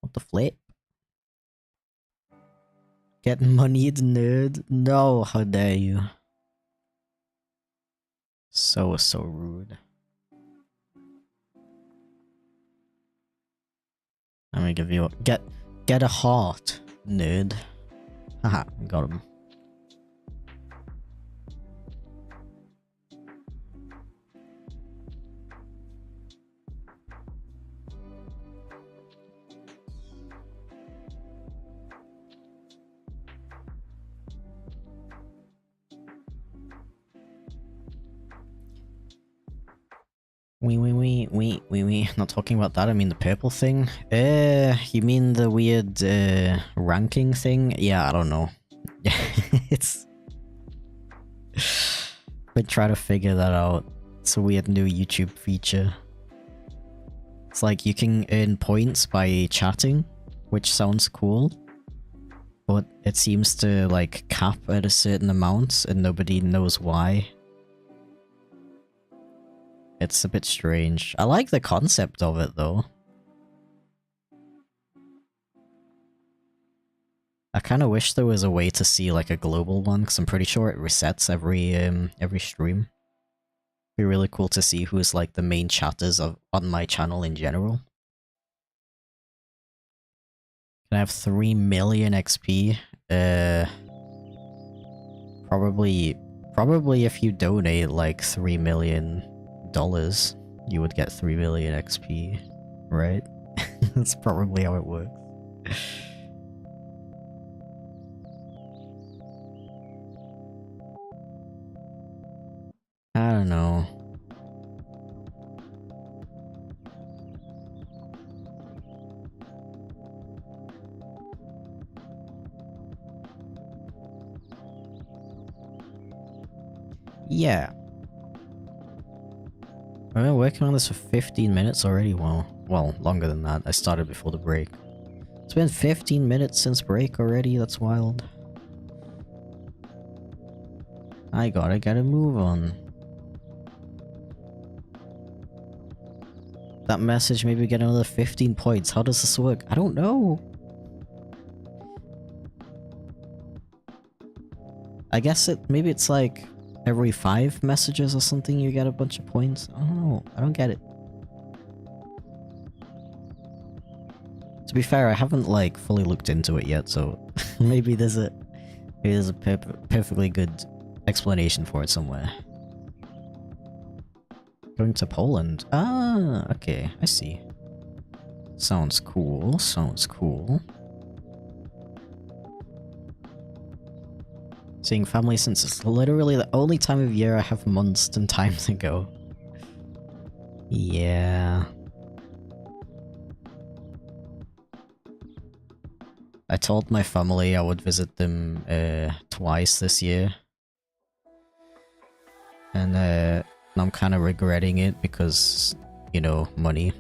What the flip? Getting moneyed, nerd? No, how dare you. So rude. I'm gonna give you a- Get a heart, nerd. Haha, got him. We. Not talking about that, I mean the purple thing. You mean the weird, ranking thing? Yeah, I don't know. It's... Been trying to figure that out. It's a weird new YouTube feature. It's like you can earn points by chatting, which sounds cool. But it seems to, like, cap at a certain amount, and nobody knows why. It's a bit strange. I like the concept of it, though. I kind of wish there was a way to see, like, a global one, because I'm pretty sure it resets every stream. Be really cool to see who's, like, the main chatters on my channel in general. Can I have 3 million XP? Probably if you donate, like, $3 million, you would get 3 million XP, right? That's probably how it works. I don't know. Yeah. I've been working on this for 15 minutes already, well, longer than that. I started before the break. It's been 15 minutes since break already, that's wild. I gotta get a move on. that message, maybe get another 15 points. How does this work? I don't know. I guess maybe it's like every 5 messages or something you get a bunch of points. I don't know. I don't get it. To be fair, I haven't like fully looked into it yet, so maybe there's a perfectly good explanation for it somewhere. Going to Poland. Ah, okay, I see. Sounds cool, sounds cool. Seeing family since it's literally the only time of year I have months and time to go. Yeah. I told my family I would visit them twice this year. And I'm kind of regretting it because, you know, money.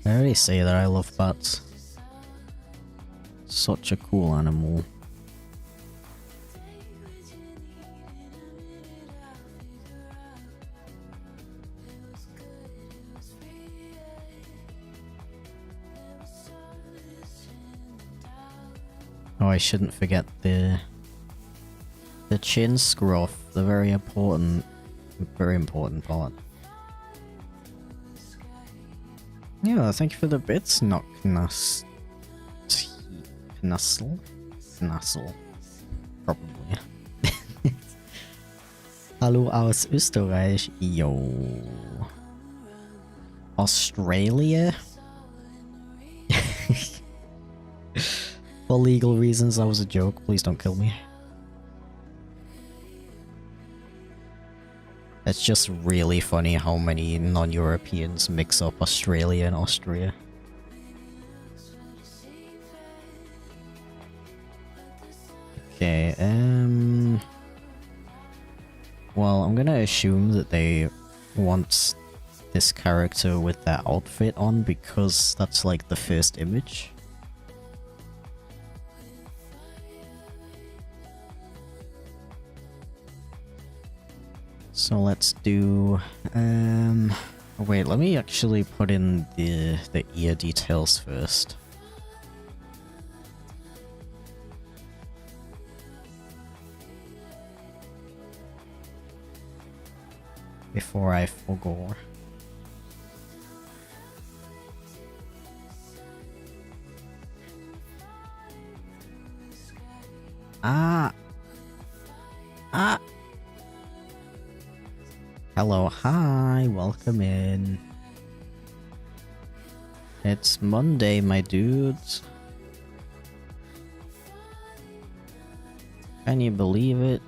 I already say that I love bats. Such a cool animal. Oh, I shouldn't forget the chin scruff, the very important part. Yeah, thank you for the bits, Knocknuss. Knussel? Knussel. Probably. Hallo aus Österreich. Yo. Australia? For legal reasons, that was a joke. Please don't kill me. It's just really funny how many non-Europeans mix up Australia and Austria. Okay, well, I'm gonna assume that they want this character with that outfit on because that's like the first image. So let's do, wait, let me actually put in the ear details first. Before I forgo. Hello, hi, welcome in. It's Monday, my dudes. Can you believe it?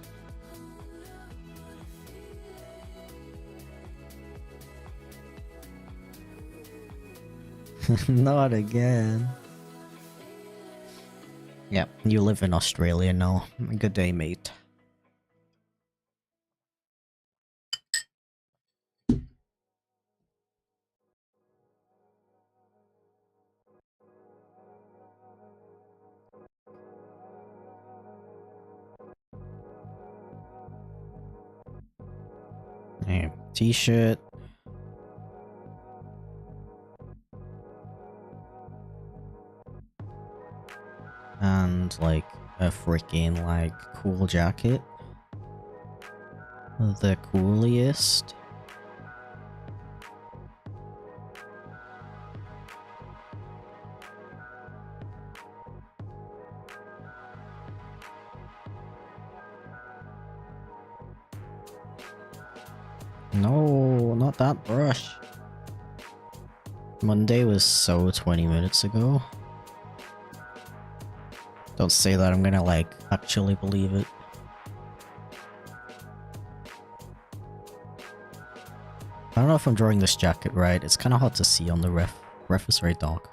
Not again. Yeah, you live in Australia now. Good day, mate. Hey, t-shirt. And like a freaking like cool jacket. The coolest. No, not that brush. Monday was so 20 minutes ago. Don't say that, I'm gonna like actually believe it. I don't know if I'm drawing this jacket right, it's kind of hard to see on the ref. Ref is very dark.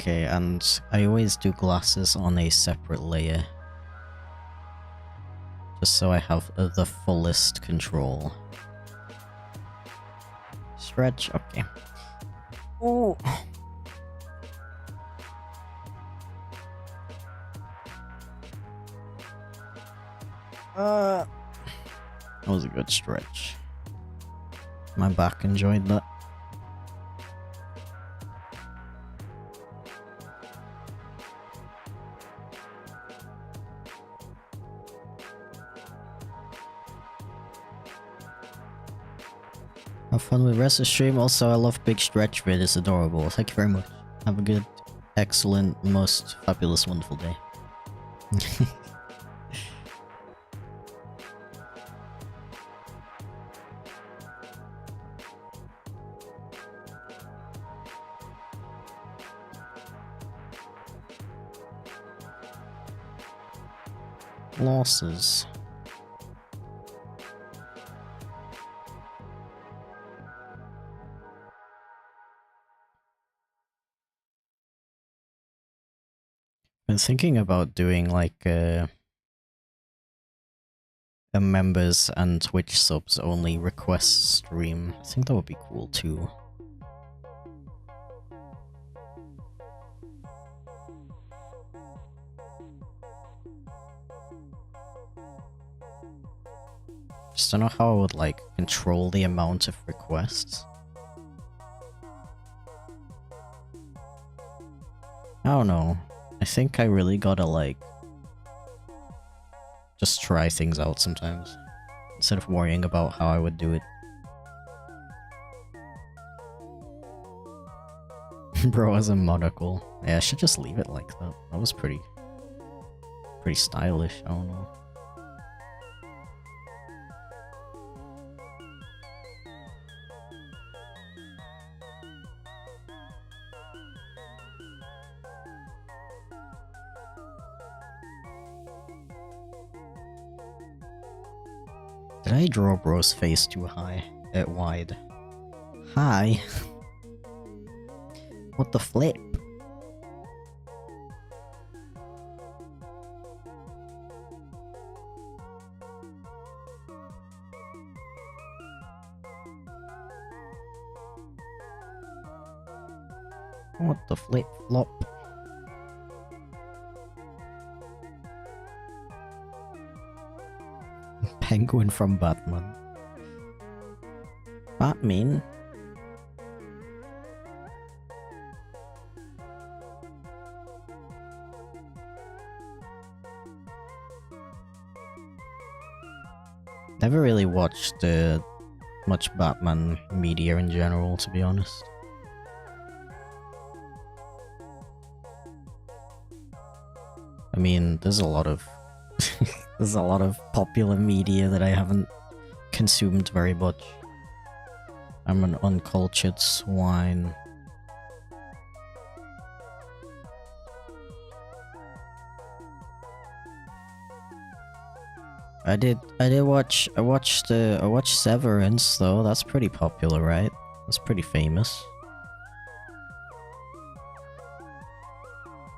Okay, and I always do glasses on a separate layer. Just so I have the fullest control. Stretch, okay. Ooh. That was a good stretch. My back enjoyed that. Have fun with the rest of the stream. Also, I love Big Stretch Vid. It's adorable. Thank you very much. Have a good, excellent, most fabulous, wonderful day. Losses. Been thinking about doing like a members and Twitch subs only request stream. I think that would be cool too. Just don't know how I would like control the amount of requests. I don't know. I think I really gotta like just try things out sometimes instead of worrying about how I would do it. Bro has a monocle. Yeah, I should just leave it like that. That was pretty stylish. I don't know. Did I draw bro's face too high? Wide. Hi. What the flip? What the flip flop? Penguin from Batman. Batman? Never really watched much Batman media in general, to be honest. I mean, there's a lot of there's a lot of popular media that I haven't consumed very much. I'm an uncultured swine. I watched Severance though. That's pretty popular, right? That's pretty famous.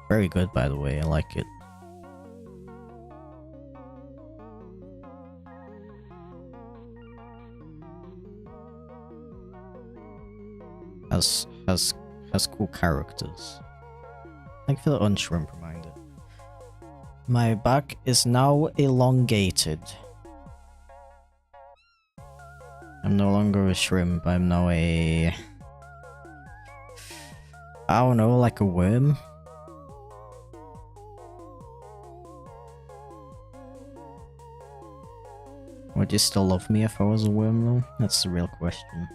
Very good, by the way. I like it. Has cool characters. Thank you for the unshrimp reminder. My back is now elongated. I'm no longer a shrimp, I'm now a... I don't know, like a worm? Would you still love me if I was a worm though? That's the real question.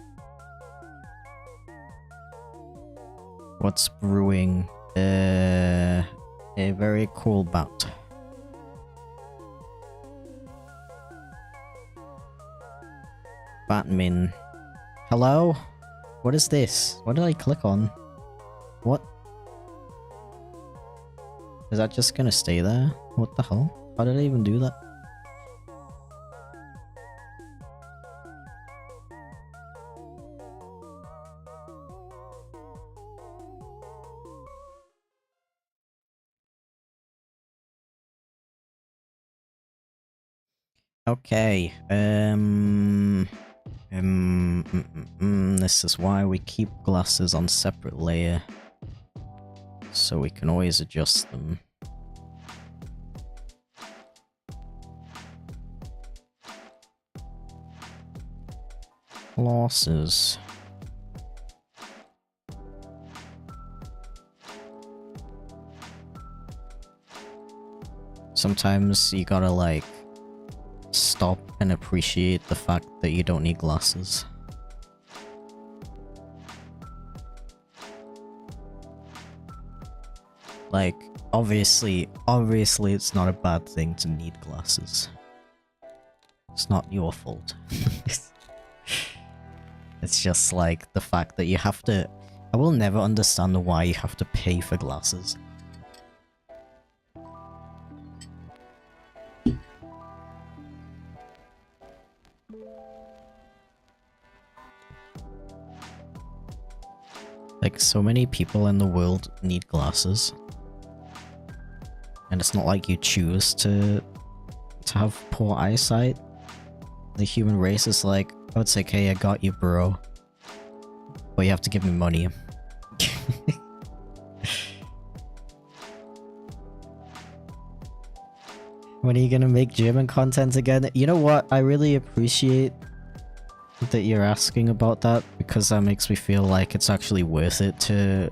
What's brewing? A very cool bat. Batman. Hello? What is this? What did I click on? What? Is that just gonna stay there? What the hell? How did I even do that? Okay, this is why we keep glasses on separate layer, so we can always adjust them. Glasses. Sometimes you gotta like stop and appreciate the fact that you don't need glasses. Like, obviously it's not a bad thing to need glasses. It's not your fault. It's just like the fact that you have to... I will never understand why you have to pay for glasses. Like, so many people in the world need glasses. And it's not like you choose to have poor eyesight. The human race is like, oh, it's okay, I got you, bro. But you have to give me money. When are you gonna make German content again? You know what? I really appreciate that you're asking about that, because that makes me feel like it's actually worth it to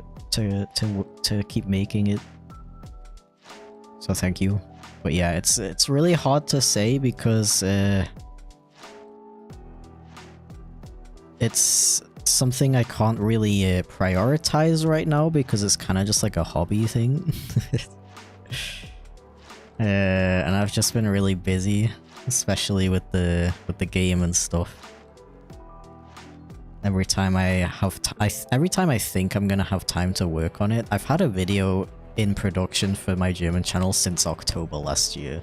keep making it. So thank you. But yeah, it's really hard to say because it's something I can't really prioritize right now because it's kind of just like a hobby thing. And I've just been really busy, especially with the game and stuff. Every time I think I'm gonna have time to work on it. I've had a video in production for my German channel since October last year.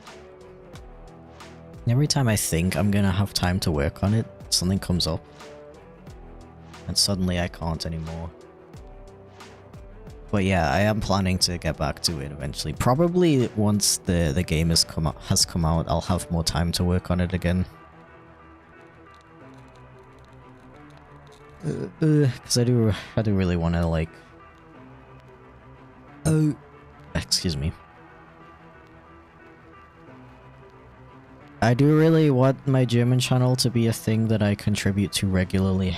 Every time I think I'm gonna have time to work on it, something comes up. And suddenly I can't anymore. But yeah, I am planning to get back to it eventually. Probably once the game has come out, I'll have more time to work on it again. Because I do really want to like... Oh, excuse me. I do really want my German channel to be a thing that I contribute to regularly.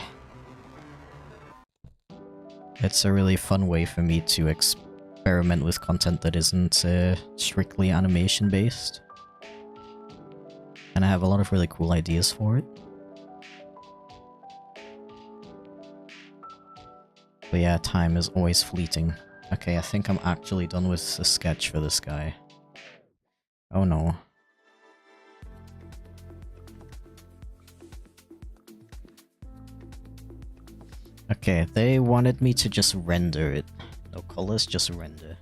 It's a really fun way for me to experiment with content that isn't strictly animation based. And I have a lot of really cool ideas for it. But yeah, time is always fleeting. Okay, I think I'm actually done with the sketch for this guy. Oh no. Okay, they wanted me to just render it. No colors, just render.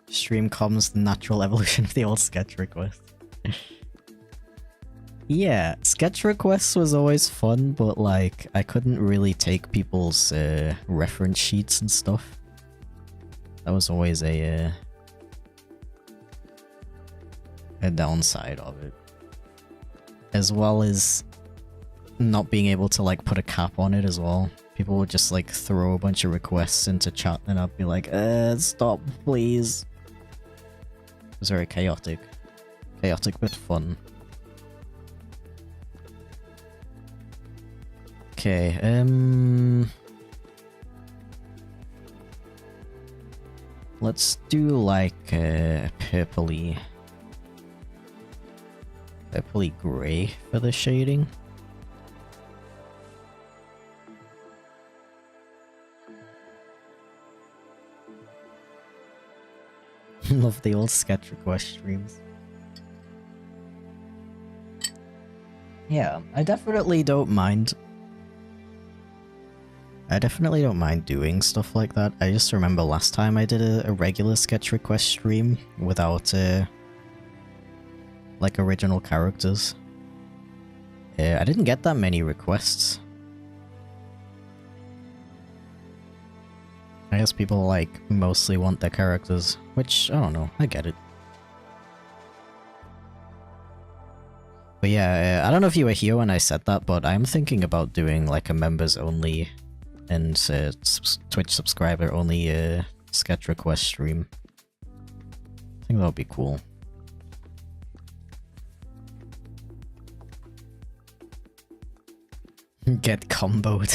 Stream comes the natural evolution of the old sketch request. Yeah, sketch requests was always fun, but like, I couldn't really take people's reference sheets and stuff. That was always a downside of it. As well as not being able to like put a cap on it as well. People would just like throw a bunch of requests into chat and I'd be like, stop, please. It was very chaotic. Chaotic but fun. Okay, let's do like purpley grey for the shading. Love the old sketch request streams. Yeah, I definitely don't mind. I definitely don't mind doing stuff like that. I just remember last time I did a regular sketch request stream without like original characters. I didn't get that many requests. I guess people like mostly want their characters, which I don't know, I get it. But yeah, I don't know if you were here when I said that, but I'm thinking about doing like a members only and Twitch subscriber only sketch request stream. I think that would be cool. Get comboed.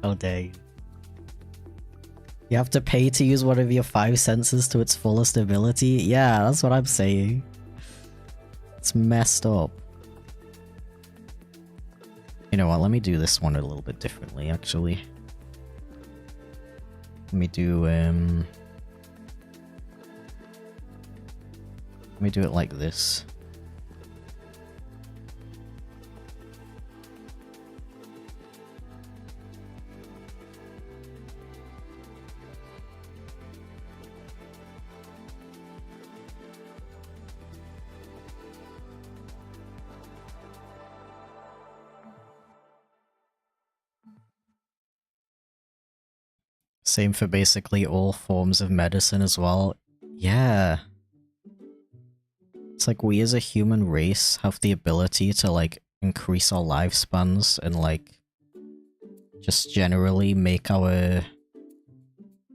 How dare you. You have to pay to use one of your 5 senses to its fullest ability? Yeah, that's what I'm saying. It's messed up. You know what, let me do this one a little bit differently, actually. Let me do it like this. Same for basically all forms of medicine as well. Yeah. It's like we as a human race have the ability to like increase our lifespans and like just generally make our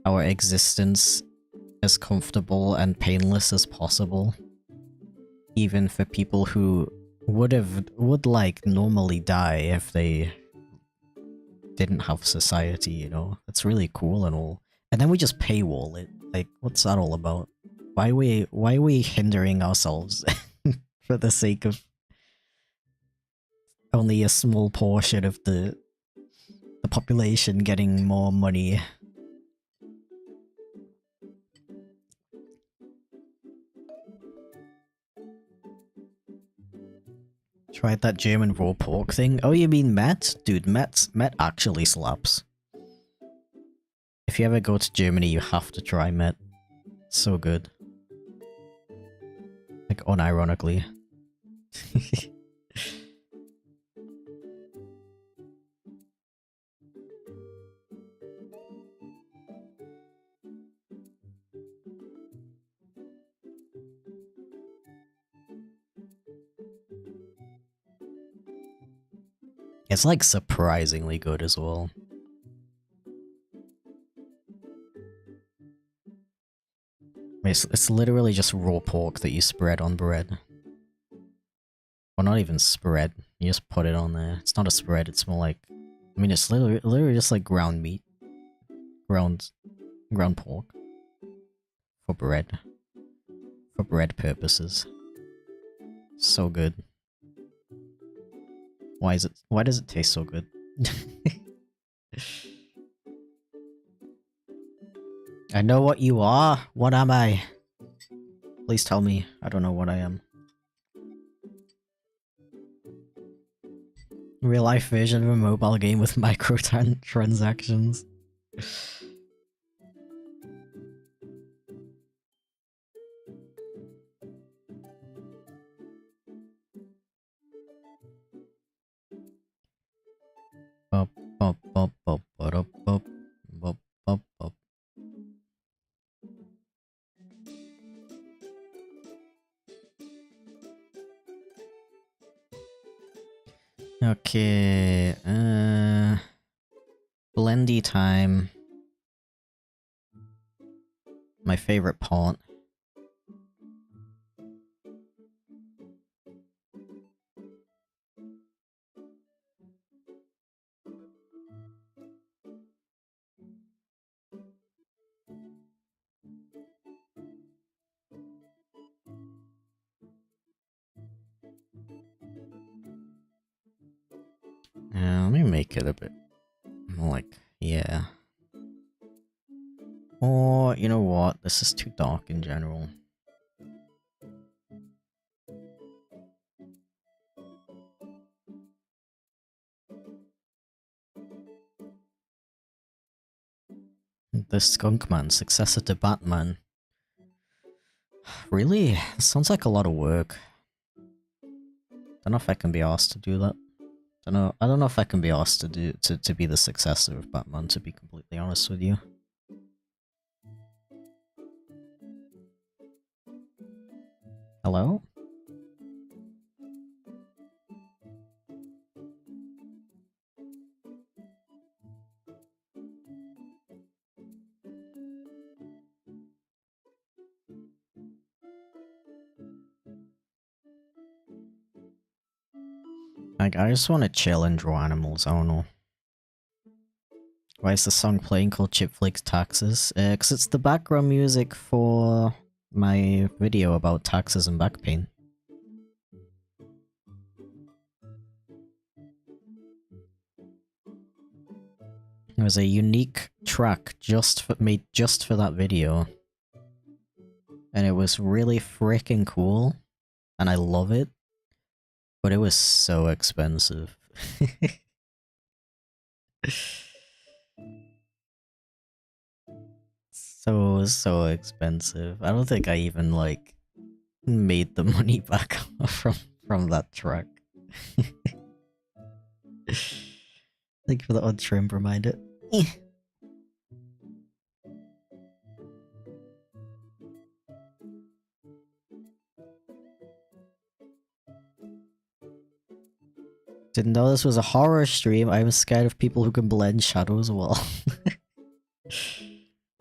existence as comfortable and painless as possible. Even for people who would like normally die if they didn't have society, you know? That's really cool and all. And then we just paywall it. Like, what's that all about? Why are we hindering ourselves for the sake of only a small portion of the population getting more money? Tried that German raw pork thing? Oh, you mean Met? Dude, Met actually slaps. If you ever go to Germany, you have to try Met. It's so good. Like, unironically. It's like surprisingly good as well. It's literally just raw pork that you spread on bread. Well, not even spread. You just put it on there. It's not a spread, it's more like... I mean, it's literally just like ground meat. Ground pork. For bread. For bread purposes. So good. Why does it taste so good? I know what you are. What am I? Please tell me. I don't know what I am. Real life version of a mobile game with microtransactions. Okay, blendy time. My favorite part. Let me make it a bit more like, yeah. Or, you know what? This is too dark in general. The Skunkman, successor to Batman. Really? This sounds like a lot of work. Don't know if I can be asked to do that. I don't know if I can be asked to be the successor of Batman, to be completely honest with you. Hello? Like, I just want to chill and draw animals, I don't know. Why is the song playing called Chipflake's Taxes? Because it's the background music for my video about taxes and back pain. It was a unique track made just for that video. And it was really freaking cool. And I love it. But it was so expensive. So expensive. I don't think I even, like, made the money back from that track. Thank you for the odd trim reminder. Didn't know this was a horror stream. I'm scared of people who can blend shadows well.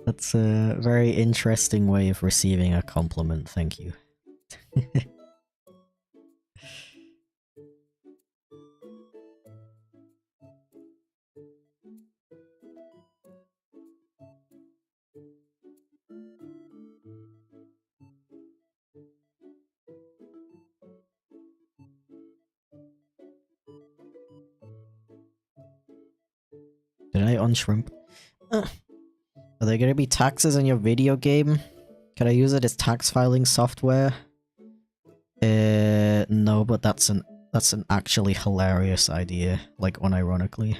That's a very interesting way of receiving a compliment, thank you. Did I unshrimp? Are there gonna be taxes in your video game? Can I use it as tax filing software? No, but that's an actually hilarious idea, like unironically.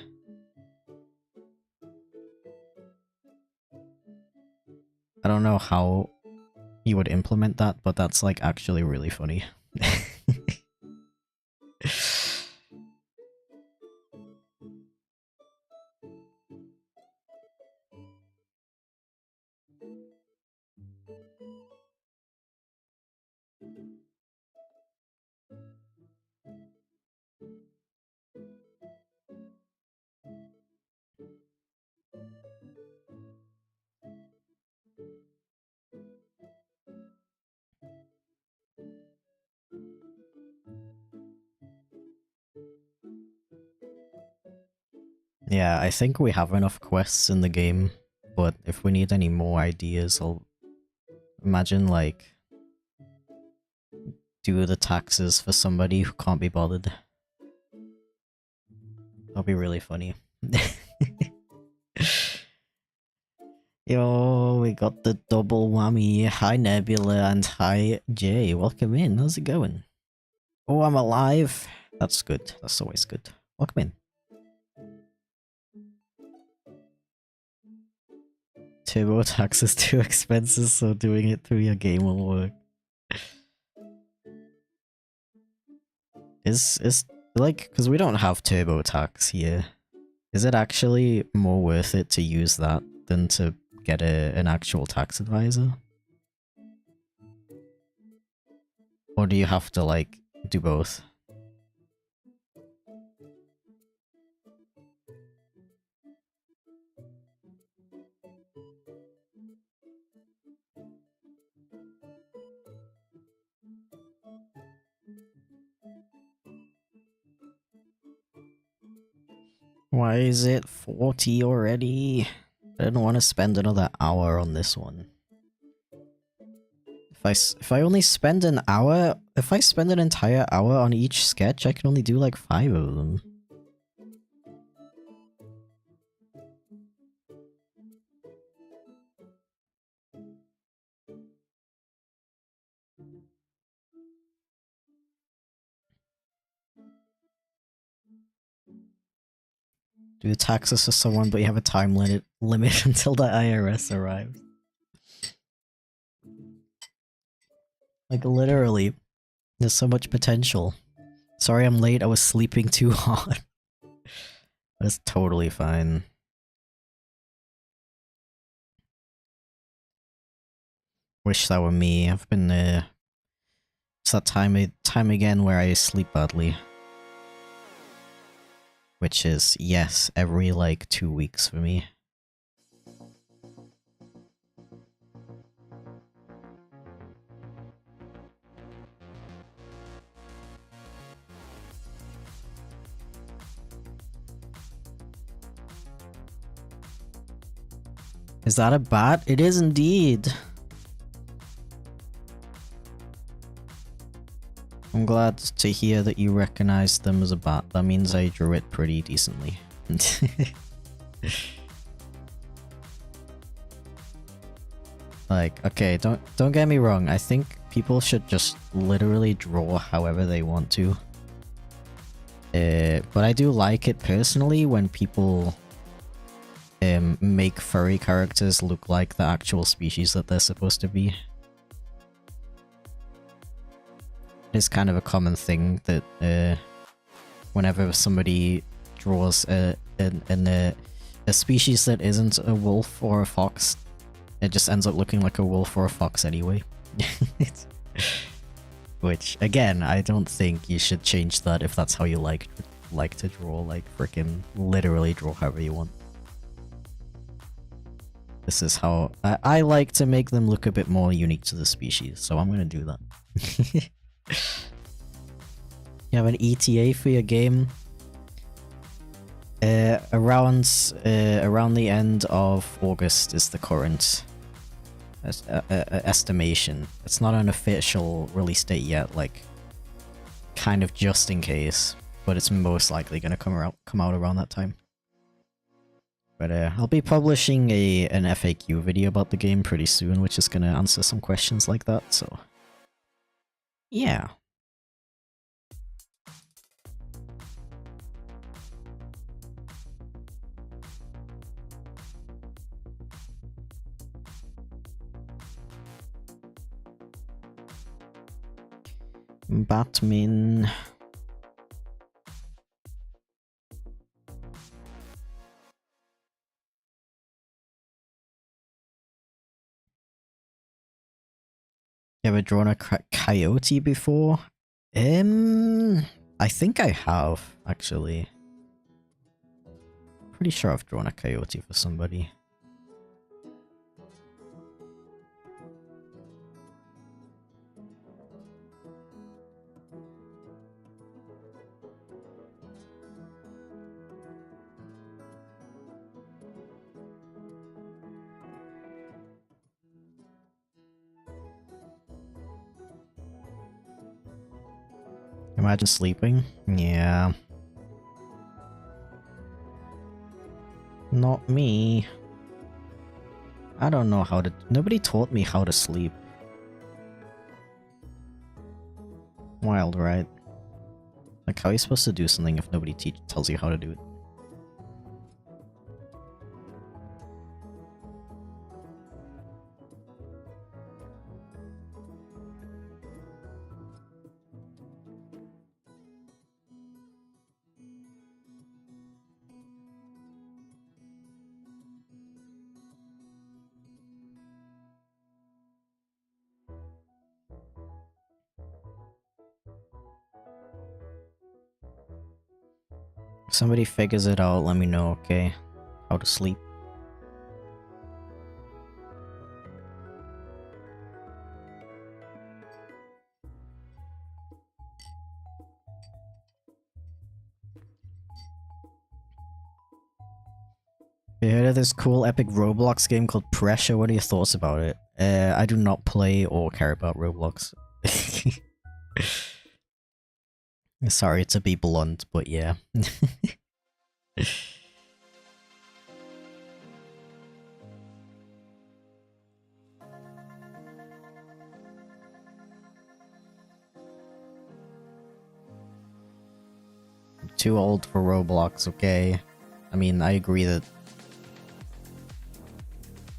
I don't know how you would implement that, but that's like actually really funny. Yeah, I think we have enough quests in the game, but if we need any more ideas, I'll imagine, like, do the taxes for somebody who can't be bothered. That'll be really funny. Yo, we got the double whammy. Hi Nebula and hi Jay, welcome in, how's it going? Oh, I'm alive! That's good, that's always good. Welcome in. TurboTax is too expensive, so doing it through your game will work. Is like, because we don't have TurboTax here, is it actually more worth it to use that than to get an actual tax advisor? Or do you have to, like, do both? Why is it 40 already? I don't want to spend another hour on this one. If I only spend an hour, if I spend an entire hour on each sketch, I can only do like 5 of them. Do taxes for someone, but you have a time limit until the IRS arrives. Like, literally, there's so much potential. Sorry I'm late, I was sleeping too hard. That's totally fine. Wish that were me. I've been, it's that time again where I sleep badly. Which is, yes, every, like, 2 weeks for me. Is that a bat? It is indeed. I'm glad to hear that you recognize them as a bat. That means I drew it pretty decently. Like, okay, don't get me wrong. I think people should just literally draw however they want to. But I do like it personally when people make furry characters look like the actual species that they're supposed to be. It's kind of a common thing that whenever somebody draws a species that isn't a wolf or a fox, it just ends up looking like a wolf or a fox anyway. Which, again, I don't think you should change that if that's how you like to draw. Like, freaking literally draw however you want. This is how I like to make them look a bit more unique to the species, so I'm gonna do that. You have an ETA for your game? Around the end of August is the current estimation. It's not an official release date yet, like, kind of just in case, but it's most likely gonna come out around that time. But I'll be publishing an FAQ video about the game pretty soon, which is gonna answer some questions like that, so yeah. Batman. You ever drawn a coyote before? I think I have, actually. Pretty sure I've drawn a coyote for somebody. Imagine sleeping? Yeah. Not me. I don't know how to... Nobody taught me how to sleep. Wild, right? Like, how are you supposed to do something if nobody tells you how to do it? If somebody figures it out, let me know, okay? How to sleep. You heard of this cool epic Roblox game called Pressure? What are your thoughts about it? I do not play or care about Roblox. Sorry to be blunt, but yeah. I'm too old for Roblox, okay? I mean, I agree that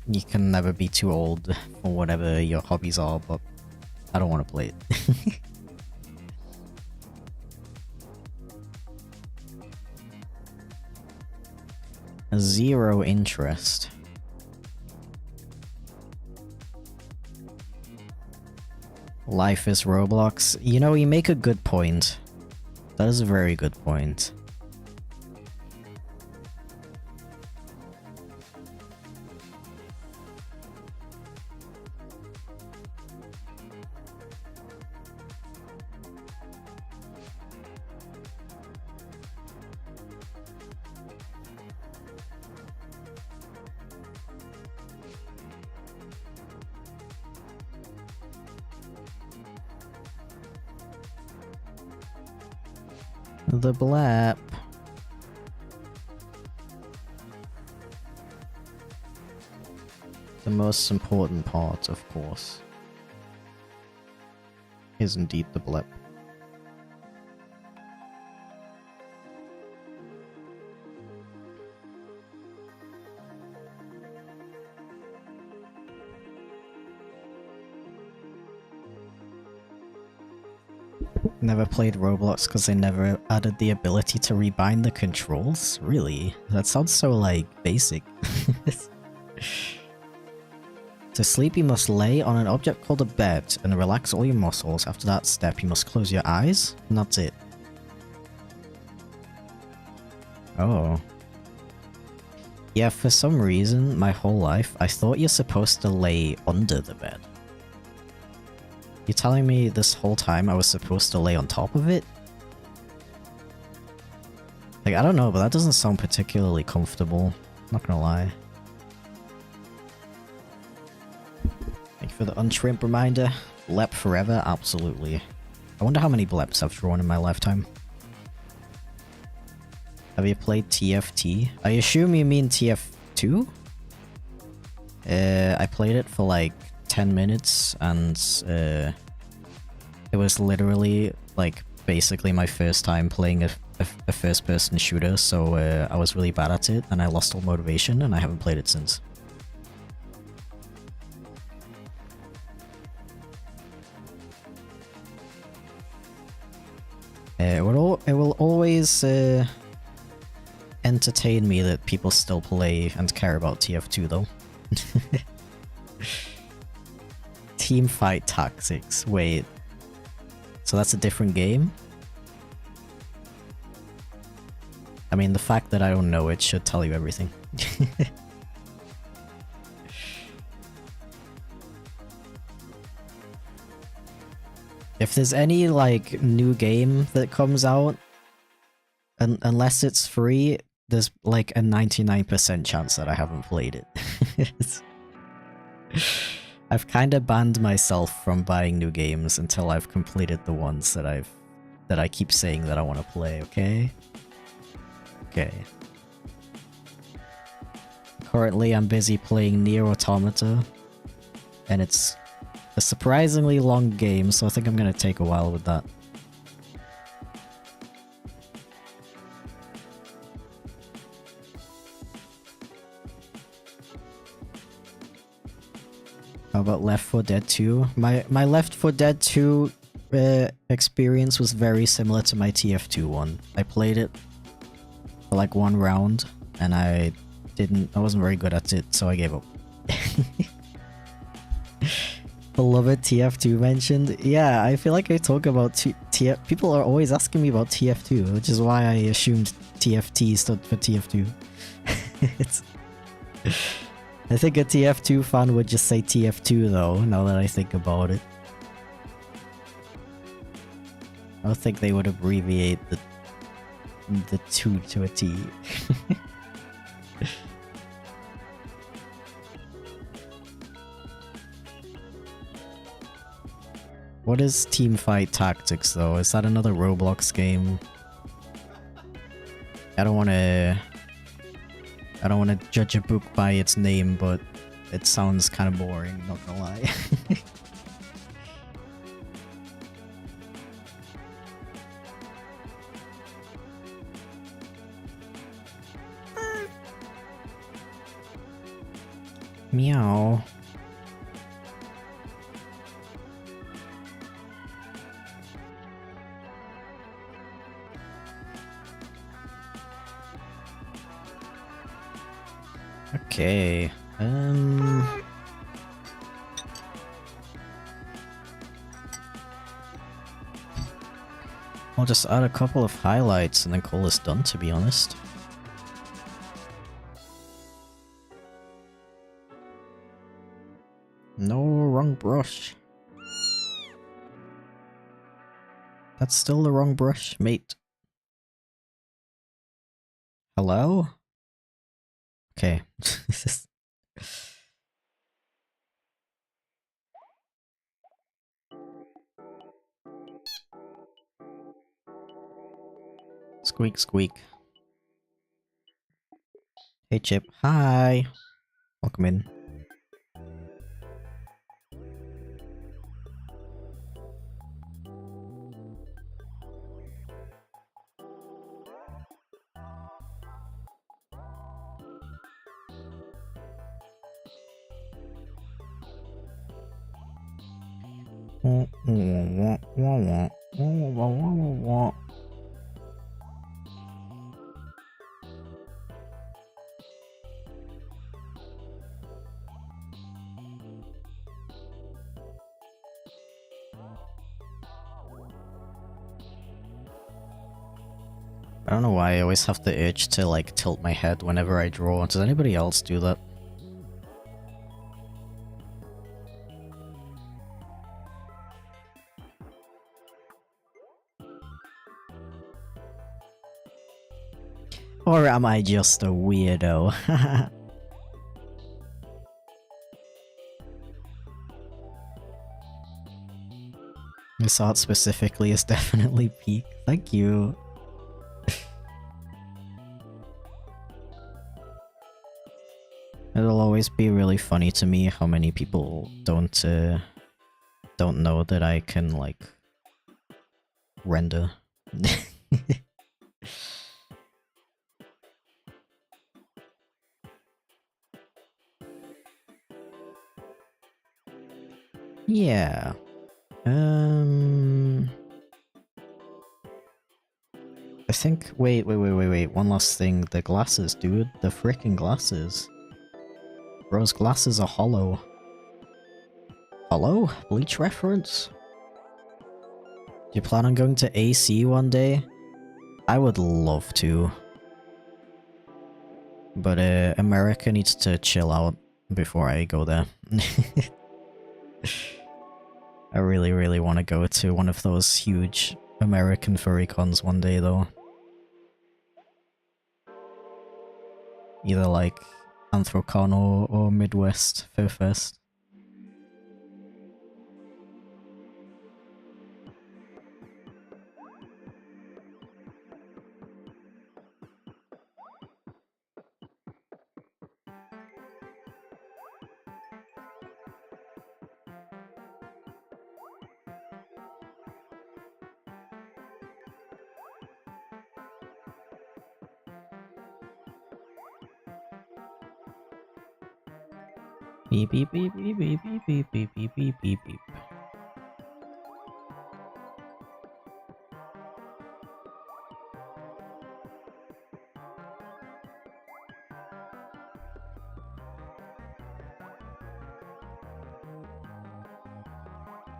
you can never be too old for whatever your hobbies are, but I don't want to play it. Zero interest. Life is Roblox. You know, you make a good point. That is a very good point. The blap. The most important part, of course, is indeed the blip. Never played Roblox because they never added the ability to rebind the controls? Really? That sounds so, like, basic. To sleep, you must lay on an object called a bed and relax all your muscles. After that step, you must close your eyes, and that's it. Oh. Yeah, for some reason, my whole life, I thought you're supposed to lay under the bed. You're telling me this whole time I was supposed to lay on top of it? Like, I don't know, but that doesn't sound particularly comfortable. Not gonna lie. Thank you for the untrimmed reminder. Blep forever? Absolutely. I wonder how many bleps I've drawn in my lifetime. Have you played TFT? I assume you mean TF2? I played it for like 10 minutes and it was literally like basically my first time playing a first person shooter, so I was really bad at it and I lost all motivation and I haven't played it since. It will always entertain me that people still play and care about TF2 though. Teamfight Tactics. Wait. So that's a different game? I mean, the fact that I don't know it should tell you everything. If there's any, like, new game that comes out, unless it's free, there's, like, a 99% chance that I haven't played it. I've kinda banned myself from buying new games until I've completed the ones that I keep saying that I want to play, okay? Okay. Currently, I'm busy playing Nier Automata, and it's a surprisingly long game, so I think I'm gonna take a while with that. How about Left 4 Dead 2? My Left 4 Dead 2 experience was very similar to my TF2 one. I played it for like one round, and I wasn't very good at it, so I gave up. Beloved TF2 mentioned. Yeah, I feel like I talk about TF. People are always asking me about TF2, which is why I assumed TFT stood for TF2. I think a TF2 fan would just say TF2 though, now that I think about it. I don't think they would abbreviate the 2 to a T. What is Teamfight Tactics though? Is that another Roblox game? I don't wanna judge a book by its name, but it sounds kind of boring, not gonna lie. Meow. Okay, I'll just add a couple of highlights and then call this done, to be honest. No, wrong brush. That's still the wrong brush, mate. Hello? Okay. Squeak, squeak. Hey, Chip. Hi. Welcome in. I don't know why I always have the urge to like tilt my head whenever I draw. Does anybody else do that? Or am I just a weirdo? This art specifically is definitely peak. Thank you. It'll always be really funny to me how many people don't know that I can like render. Yeah. I think. Wait. One last thing. The glasses, dude. The freaking glasses. Bro's glasses are hollow. Hollow? Bleach reference? Do you plan on going to AC one day? I would love to. But America needs to chill out before I go there. I really, really want to go to one of those huge American furry cons one day though. Either like Anthrocon or Midwest Fur Fest. Beep beep beep beep beep beep beep beep beep beep beep beep.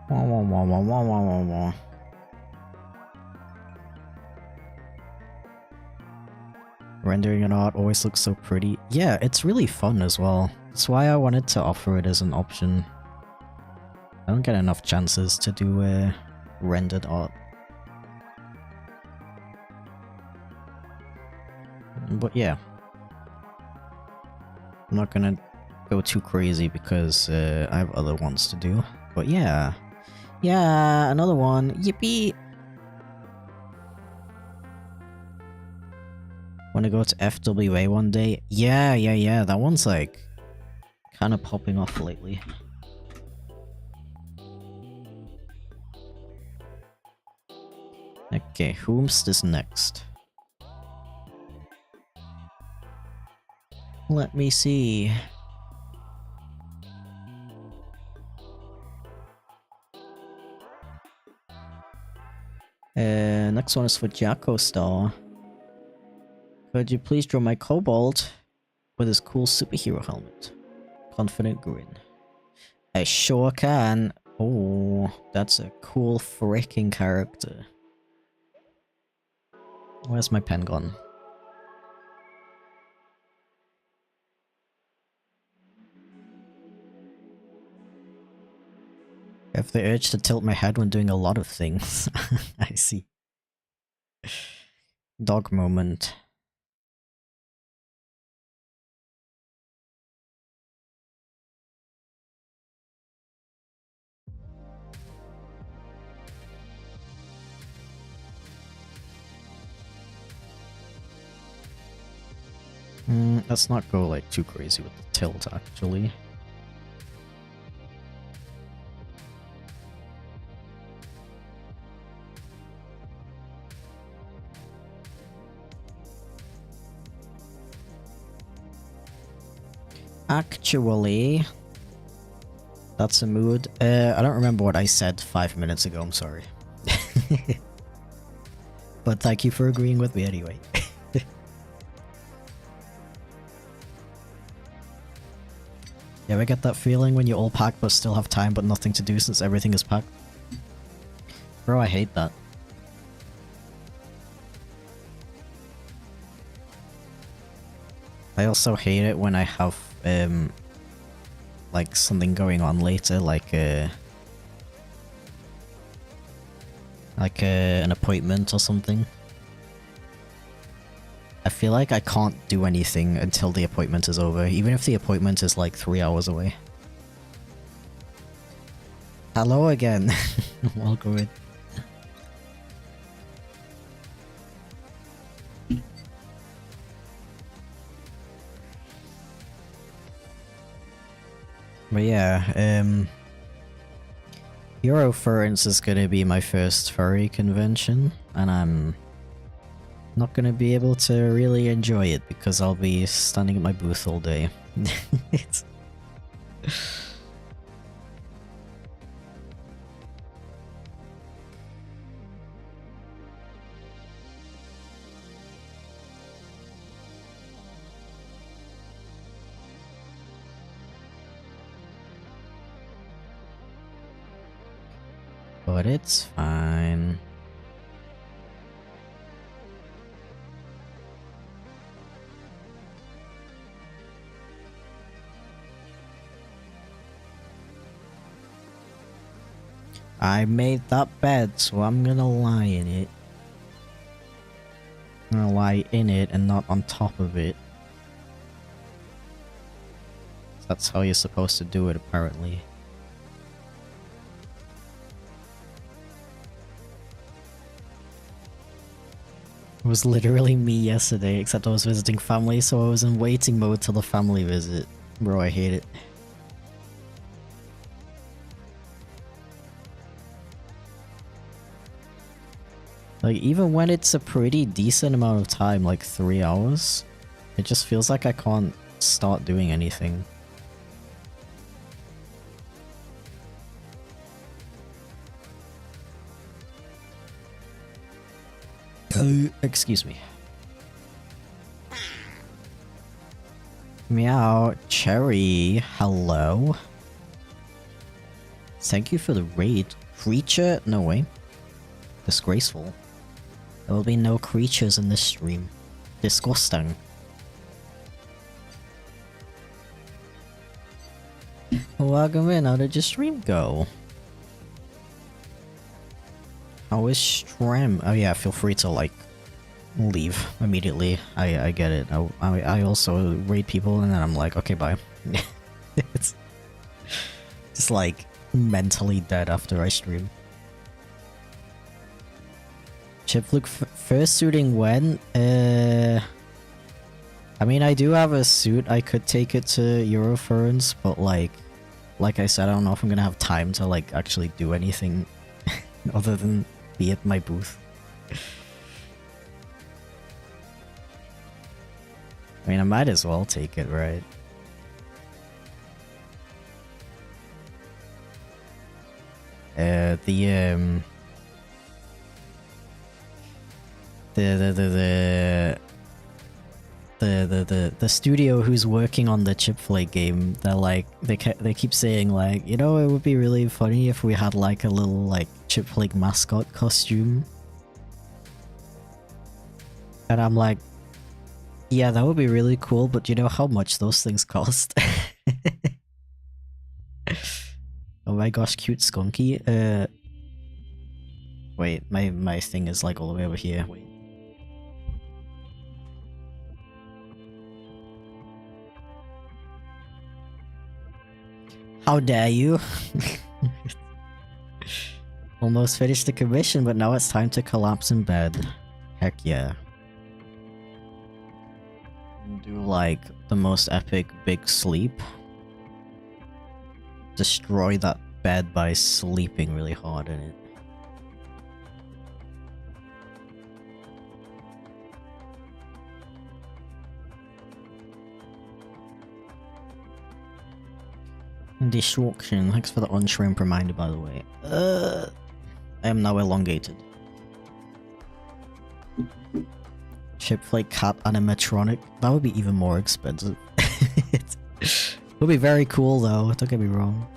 Wah, wah, wah, wah, wah, wah, wah, wah. Rendering an art always looks so pretty. Yeah, it's really fun as well. That's why I wanted to offer it as an option. I don't get enough chances to do rendered art. But yeah. I'm not gonna go too crazy because I have other ones to do. But yeah. Yeah, another one. Yippee! Wanna go to FWA one day? Yeah. That one's like kind of popping off lately. Okay, whom's this next? Let me see. Next one is for Jacko Star. Could you please draw my kobold with his cool superhero helmet? Confident grin. I sure can. Oh, that's a cool freaking character. Where's my pen gone? I have the urge to tilt my head when doing a lot of things. I see. Dog moment. Let's not go like too crazy with the tilt actually. Actually, that's a mood. I don't remember what I said 5 minutes ago, I'm sorry. But thank you for agreeing with me anyway. You ever get that feeling when you're all packed but still have time but nothing to do since everything is packed? Bro, I hate that. I also hate it when I have, like something going on later, like an appointment or something. I feel like I can't do anything until the appointment is over, even if the appointment is like 3 hours away. Hello again. Welcome in. But yeah, Eurofurence is gonna be my first furry convention, and I'm not gonna be able to really enjoy it because I'll be standing at my booth all day. But it's fine. I made that bed, so I'm gonna lie in it. I'm gonna lie in it and not on top of it. That's how you're supposed to do it, apparently. It was literally me yesterday, except I was visiting family, so I was in waiting mode till the family visit. Bro, I hate it. Like, even when it's a pretty decent amount of time, like 3 hours, it just feels like I can't start doing anything. Excuse me. Meow, Cherry, hello. Thank you for the raid. Creature? No way. Disgraceful. There will be no creatures in this stream. Disgusting. Welcome in, how did your stream go? How is stream? Oh yeah, feel free to like leave immediately. I get it. I also raid people and then I'm like, okay, bye. It's just like mentally dead after I stream. Chipflake first suiting when? I mean, I do have a suit. I could take it to Eurofurence, but like I said, I don't know if I'm gonna have time to like actually do anything other than be at my booth. I mean, I might as well take it, right? The studio who's working on the chipflake game, they're like, they keep saying like, you know, it would be really funny if we had like a little like chipflake mascot costume. And I'm like, yeah, that would be really cool, but you know how much those things cost? Oh my gosh, cute skunky. Wait, my thing is like all the way over here. Wait. How dare you? Almost finished the commission, but now it's time to collapse in bed. Heck yeah. Do like the most epic big sleep. Destroy that bed by sleeping really hard in it. Destruction. Thanks for the on-shrimp reminder, by the way. I am now elongated. Chipflake cat animatronic. That would be even more expensive. It would be very cool though, don't get me wrong.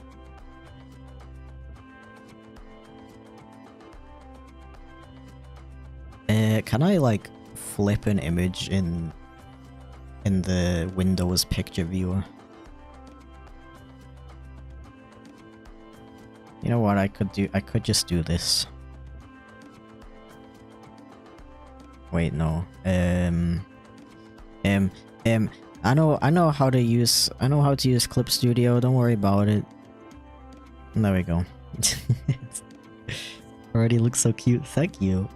Can I like flip an image in the Windows picture viewer? You know what I could do? I could just do this. Wait, no. I know how to use Clip Studio, don't worry about it. There we go. Already looks so cute, thank you.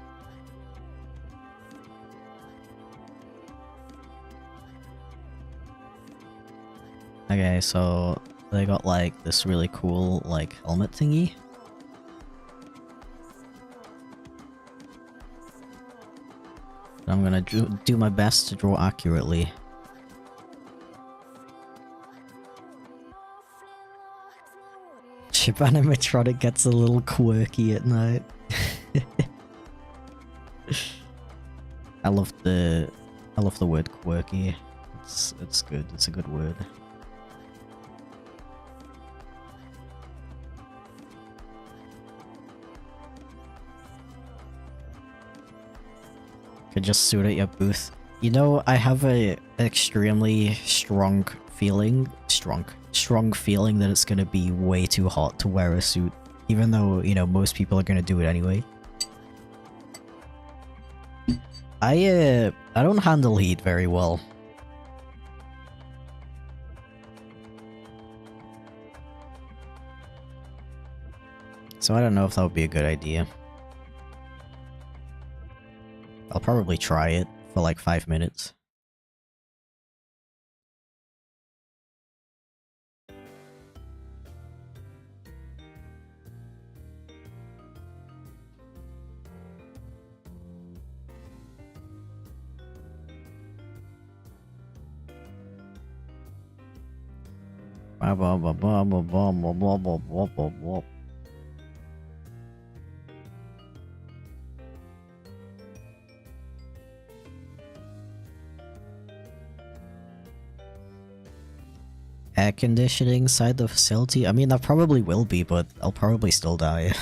Okay, so they got like this really cool like helmet thingy. I'm gonna do my best to draw accurately. Chip animatronic gets a little quirky at night. I love the word quirky. It's good. It's a good word. Could just suit at your booth. You know, I have a extremely strong feeling that it's gonna be way too hot to wear a suit, even though, you know, most people are gonna do it anyway. I don't handle heat very well. So I don't know if that would be a good idea. I'll probably try it for like 5 minutes. Air conditioning inside the facility? I mean, that probably will be, but I'll probably still die.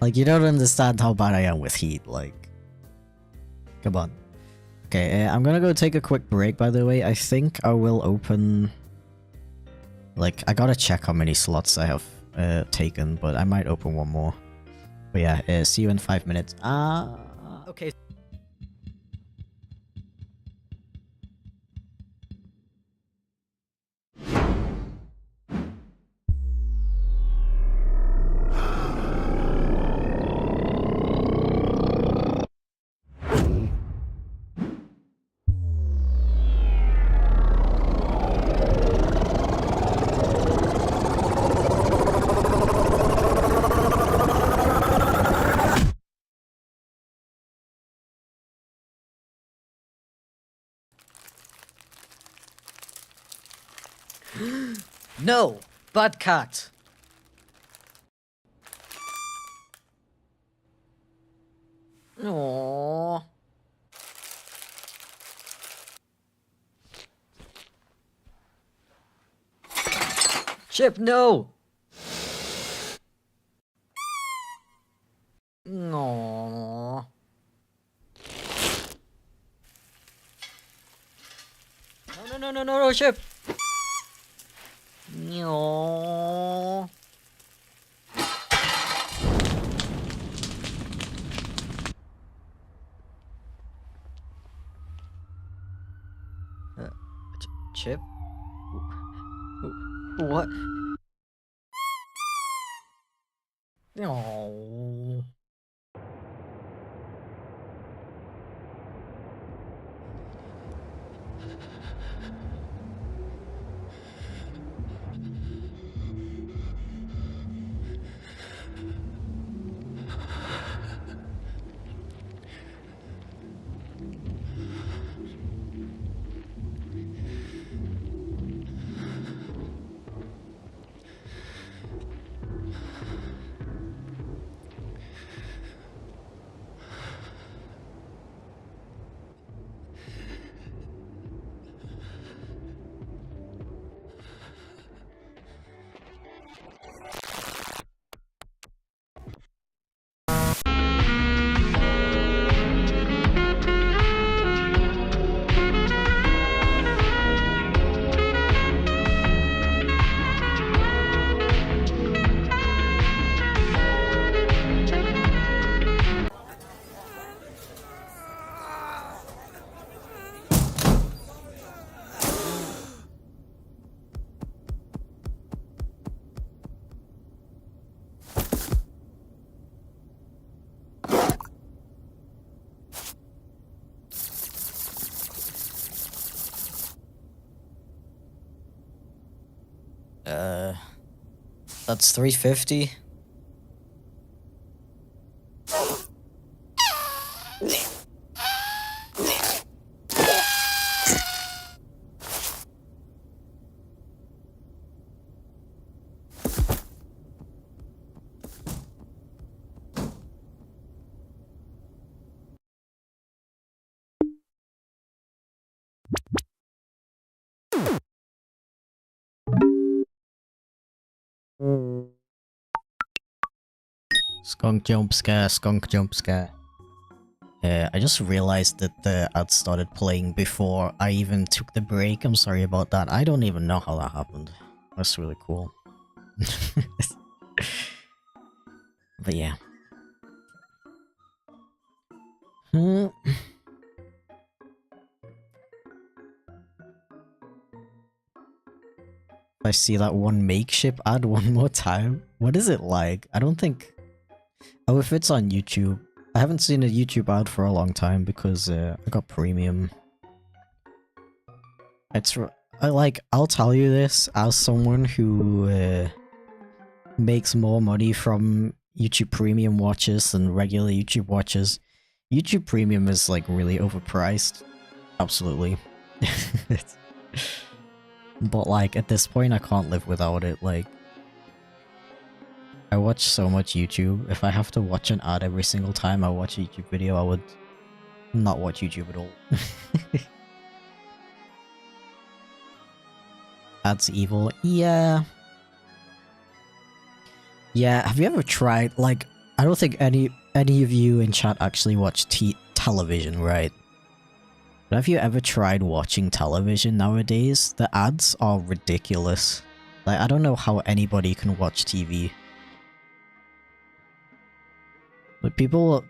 Like, you don't understand how bad I am with heat, like... Come on. Okay, I'm gonna go take a quick break, by the way. I think I will open... Like, I gotta check how many slots I have taken, but I might open one more. But yeah, see you in 5 minutes. Okay. No! Bad cat! Aww. Chip, no! No. No, Chip! No. Chip? What? No. That's 350. Skunk jump scare, skunk jump scare. I just realized that the ad started playing before I even took the break. I'm sorry about that. I don't even know how that happened. That's really cool. But yeah. If I see that one makeship ad one more time, what is it like? I don't think... Oh, if it's on YouTube. I haven't seen a YouTube ad for a long time because I got premium. I'll tell you this as someone who makes more money from YouTube Premium watches than regular YouTube watches. YouTube Premium is like really overpriced. Absolutely. But like at this point I can't live without it. Like I watch so much YouTube. If I have to watch an ad every single time I watch a YouTube video, I would not watch YouTube at all. Ads evil. Yeah. Yeah, have you ever tried, like, I don't think any of you in chat actually watch television, right? But have you ever tried watching television nowadays? The ads are ridiculous. Like, I don't know how anybody can watch TV. Like, people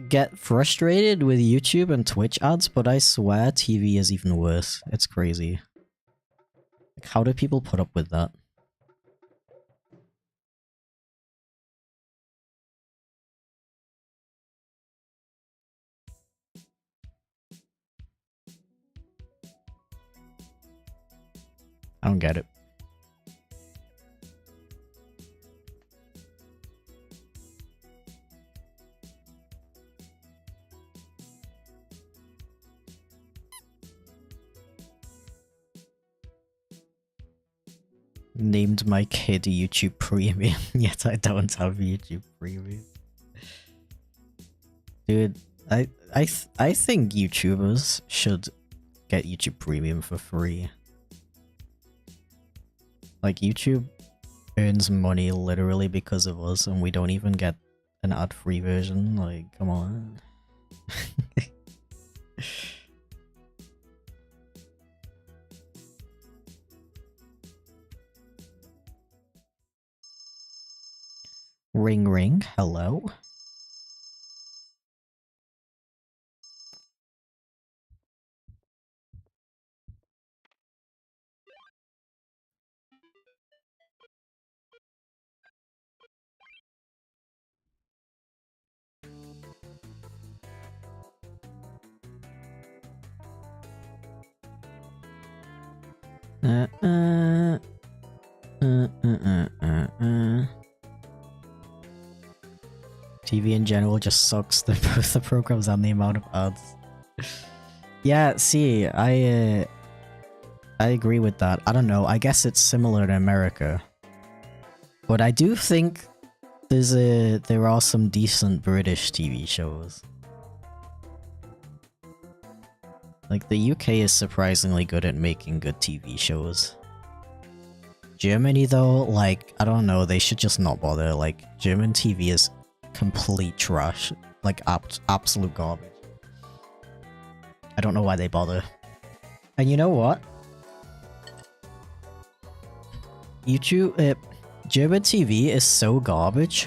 get frustrated with YouTube and Twitch ads, but I swear TV is even worse. It's crazy. Like, how do people put up with that? I don't get it. Named my kid YouTube Premium, yet I don't have YouTube Premium. Dude, I think YouTubers should get YouTube Premium for free. Like, YouTube earns money literally because of us, and we don't even get an ad-free version. Like, come on. Ring ring, hello? TV in general just sucks, both the programs and the amount of ads. Yeah, see, I agree with that. I don't know, I guess it's similar to America. But I do think there are some decent British TV shows. Like, the UK is surprisingly good at making good TV shows. Germany, though, like, I don't know, they should just not bother. Like, German TV is complete trash. Like, absolute garbage. I don't know why they bother. And you know what? YouTube, German TV is so garbage.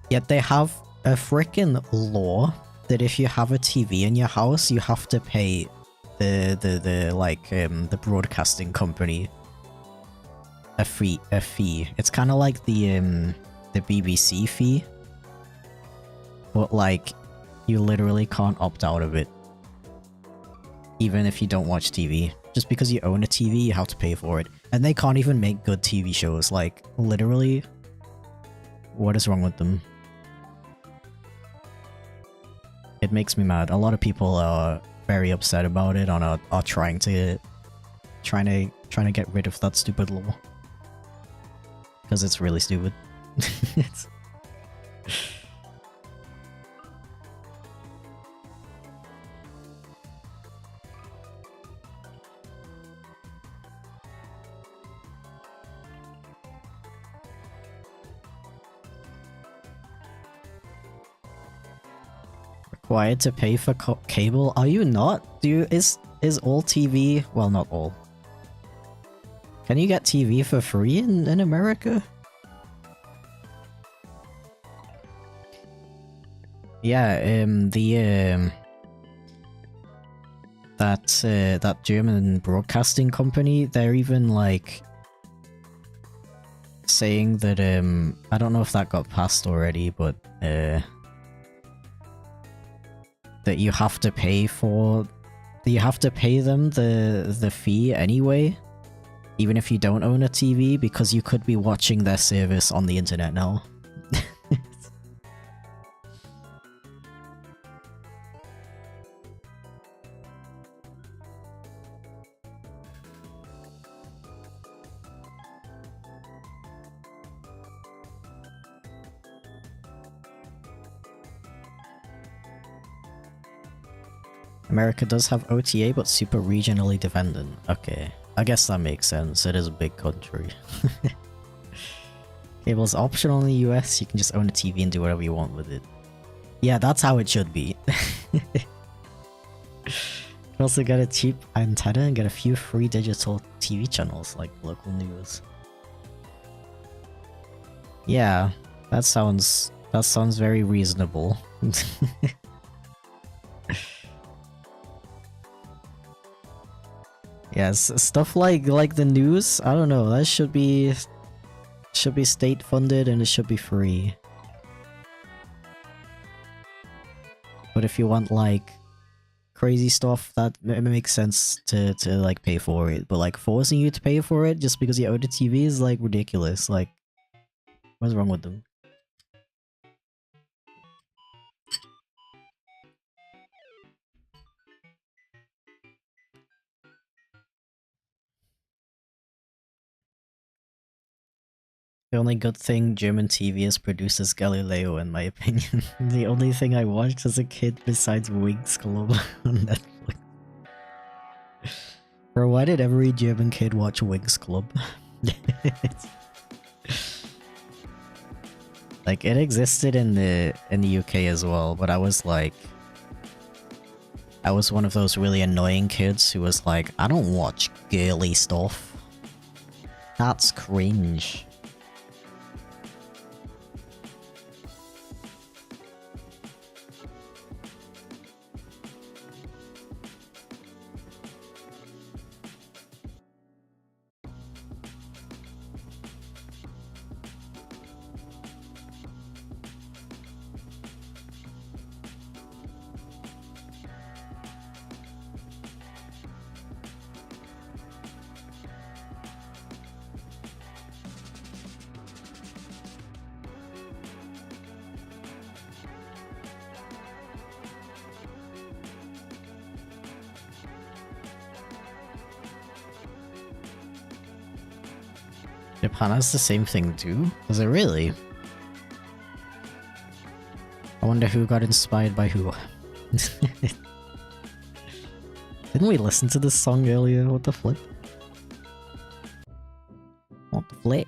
Yet they have a freaking law that if you have a TV in your house, you have to pay the broadcasting company a fee. It's kind of like the BBC fee, but like you literally can't opt out of it, even if you don't watch TV. Just because you own a TV, you have to pay for it. And they can't even make good TV shows, like, literally, what is wrong with them? It makes me mad. A lot of people are very upset about it and are trying to get rid of that stupid law. Because it's really stupid. It's... Required to pay for cable? Are you not? Is all TV... Well, not all. Can you get TV for free in America? Yeah, that German broadcasting company, they're even like saying that I don't know if that got passed already, but that you have to pay them the fee anyway, even if you don't own a TV, because you could be watching their service on the internet now. America does have OTA, but super regionally dependent. Okay, I guess that makes sense. It is a big country. Cable's optional in the US. You can just own a TV and do whatever you want with it. Yeah, that's how it should be. You can also get a cheap antenna and get a few free digital TV channels like local news. Yeah, that sounds very reasonable. Yes, stuff like the news, I don't know, that should be state funded and it should be free. But if you want like crazy stuff, that it makes sense to like pay for it. But like forcing you to pay for it just because you own a TV is like ridiculous. Like, what's wrong with them? The only good thing German TV has produced is Galileo, in my opinion. The only thing I watched as a kid besides Winx Club on Netflix. Bro, why did every German kid watch Winx Club? Like, it existed in the UK as well, but I was like... I was one of those really annoying kids who was like, I don't watch girly stuff. That's cringe. Japan has the same thing too? Does it really? I wonder who got inspired by who. Didn't we listen to this song earlier? What the flip? What the flip?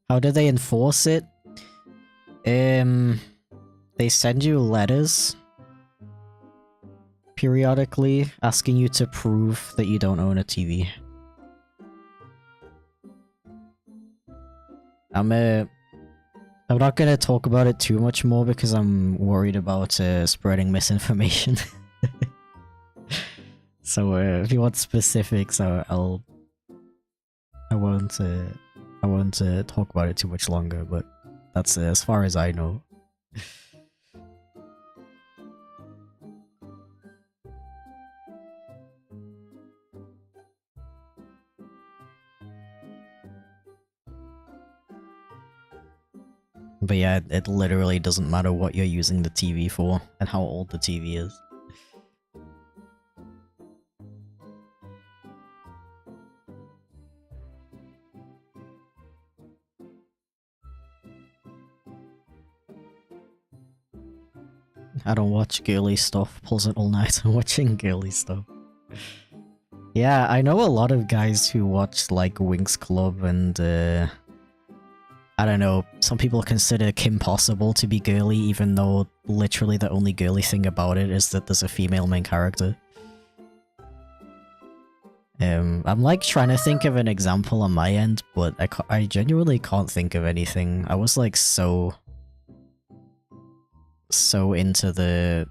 How do they enforce it? They send you letters periodically asking you to prove that you don't own a TV. I'm not gonna talk about it too much more because I'm worried about spreading misinformation. So if you want specifics, I won't talk about it too much longer. But that's as far as I know. But yeah, it literally doesn't matter what you're using the TV for and how old the TV is. I don't watch girly stuff, pulls it all night watching girly stuff. Yeah, I know a lot of guys who watch like Winx Club and I don't know, some people consider Kim Possible to be girly even though literally the only girly thing about it is that there's a female main character. I'm like trying to think of an example on my end, but I genuinely can't think of anything. I was like so into the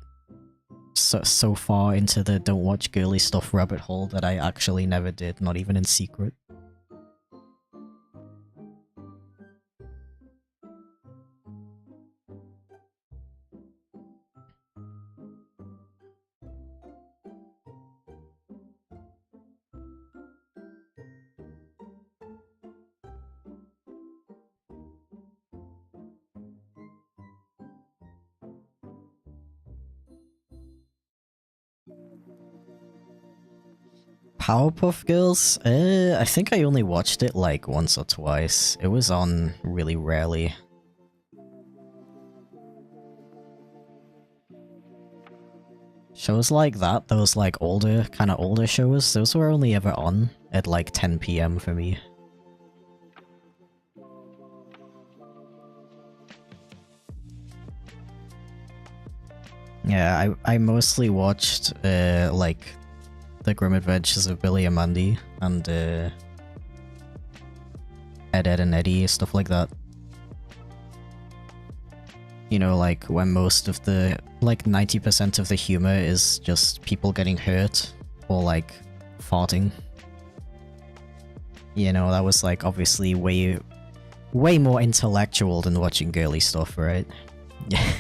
so far into the don't watch girly stuff rabbit hole that I actually never did, not even in secret. Powerpuff Girls? I think I only watched it like once or twice. It was on really rarely. Shows like that, those like older, kind of older shows, those were only ever on at like 10 PM for me. Yeah, I mostly watched like The Grim Adventures of Billy and Mandy and Ed, Ed and Eddie, stuff like that. You know, like when most of the, like 90% of the humor is just people getting hurt or like farting. You know, that was like obviously way more intellectual than watching girly stuff, right? Yeah.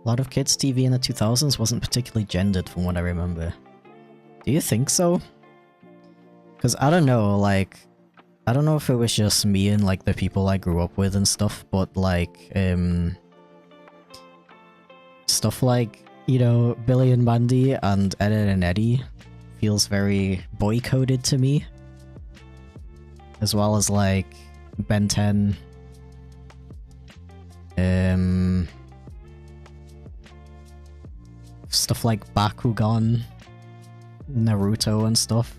A lot of kids' TV in the 2000s wasn't particularly gendered from what I remember. Do you think so? Because I don't know, like, I don't know if it was just me and like the people I grew up with and stuff, but like, stuff like, you know, Billy and Mandy and Ed, Ed and Eddie feels very boy-coded to me. As well as like Ben 10. Stuff like Bakugan, Naruto and stuff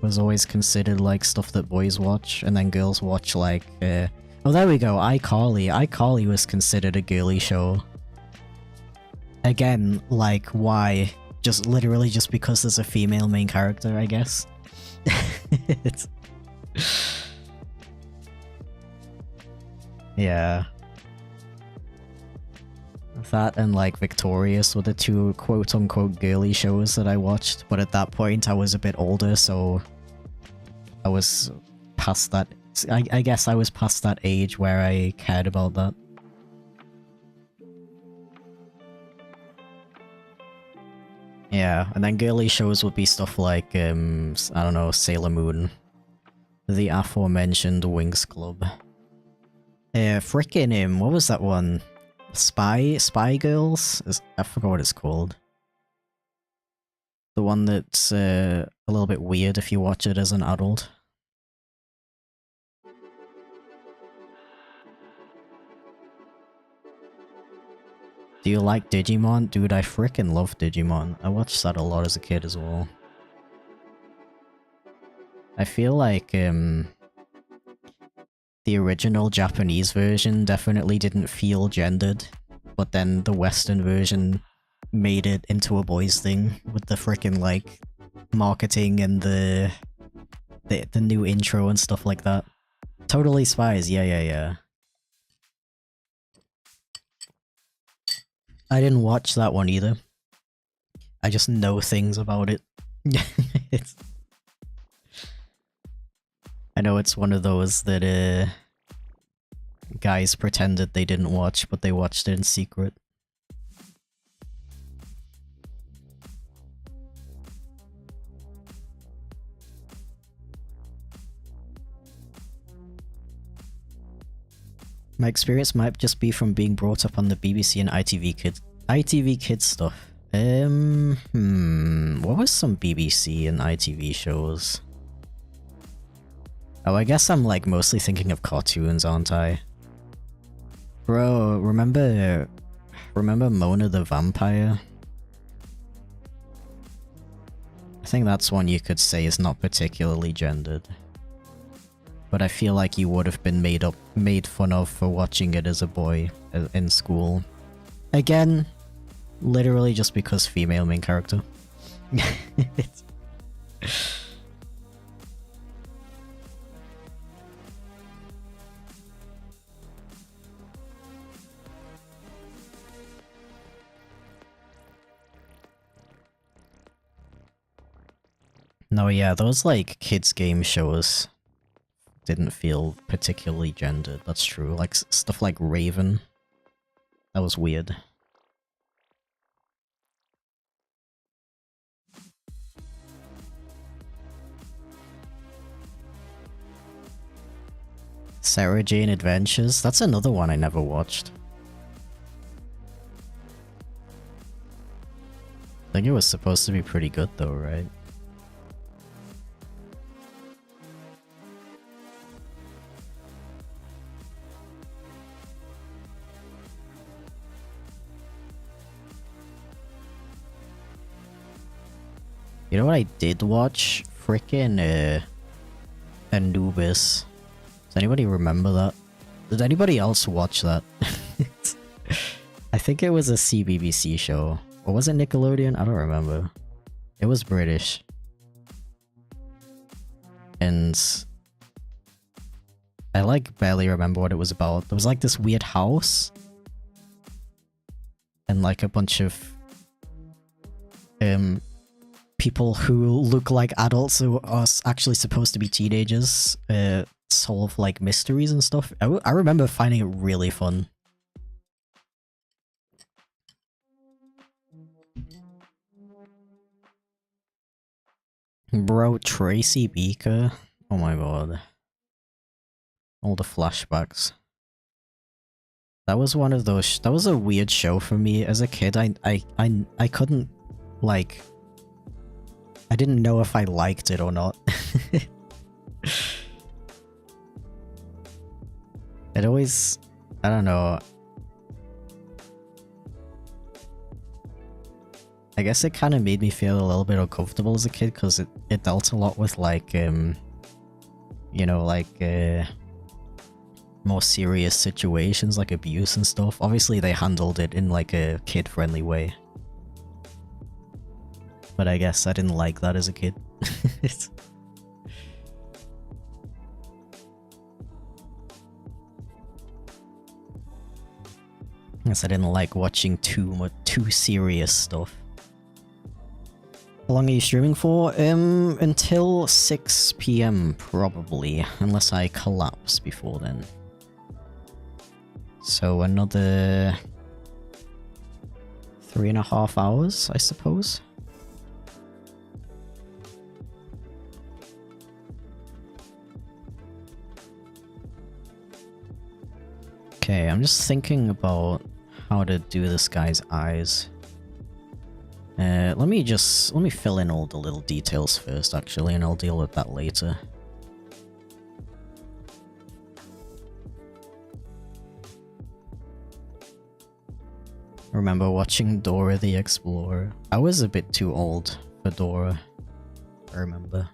was always considered like stuff that boys watch, and then girls watch like, oh there we go, iCarly. iCarly was considered a girly show. Again, like why? Just literally just because there's a female main character, I guess. Yeah. That and like Victorious were the two quote-unquote girly shows that I watched, but at that point I was a bit older, so I was past that. I guess I was past that age where I cared about that. Yeah, and then girly shows would be stuff like, I don't know, Sailor Moon, the aforementioned Winx Club. Frickin' what was that one? Spy Girls? I forgot what it's called. The one that's a little bit weird if you watch it as an adult. Do you like Digimon? Dude, I frickin' love Digimon. I watched that a lot as a kid as well. I feel like, the original Japanese version definitely didn't feel gendered, but then the Western version made it into a boys thing with the frickin' like marketing and the new intro and stuff like that. Totally Spies, yeah. I didn't watch that one either. I just know things about it. I know it's one of those that guys pretended they didn't watch, but they watched it in secret. My experience might just be from being brought up on the BBC and ITV Kids stuff. What was some BBC and ITV shows? Oh, I guess I'm like mostly thinking of cartoons, aren't I? Bro, remember Mona the Vampire? I think that's one you could say is not particularly gendered. But I feel like you would have been made fun of for watching it as a boy in school. Again, literally just because female main character. No, yeah, those like kids game shows didn't feel particularly gendered, that's true. Like stuff like Raven. That was weird. Sarah Jane Adventures? That's another one I never watched. I think it was supposed to be pretty good though, right? You know what I did watch? Frickin' Anubis. Does anybody remember that? Did anybody else watch that? I think it was a CBBC show. Or was it Nickelodeon? I don't remember. It was British. And I like barely remember what it was about. There was like this weird house. And like a bunch of people who look like adults who are actually supposed to be teenagers solve like mysteries and stuff. I remember finding it really fun. Bro, Tracy Beaker? Oh my god. All the flashbacks. That was one of those. That was a weird show for me as a kid. I couldn't like. I didn't know if I liked it or not. It always, I don't know. I guess it kind of made me feel a little bit uncomfortable as a kid because it dealt a lot with like, you know, like more serious situations like abuse and stuff. Obviously they handled it in like a kid-friendly way. But I guess I didn't like that as a kid. I guess I didn't like watching too serious stuff. How long are you streaming for? Until 6 PM probably, unless I collapse before then. So another 3.5 hours, I suppose. Okay, I'm just thinking about how to do this guy's eyes. Let me fill in all the little details first, actually, and I'll deal with that later. I remember watching Dora the Explorer. I was a bit too old for Dora, I remember.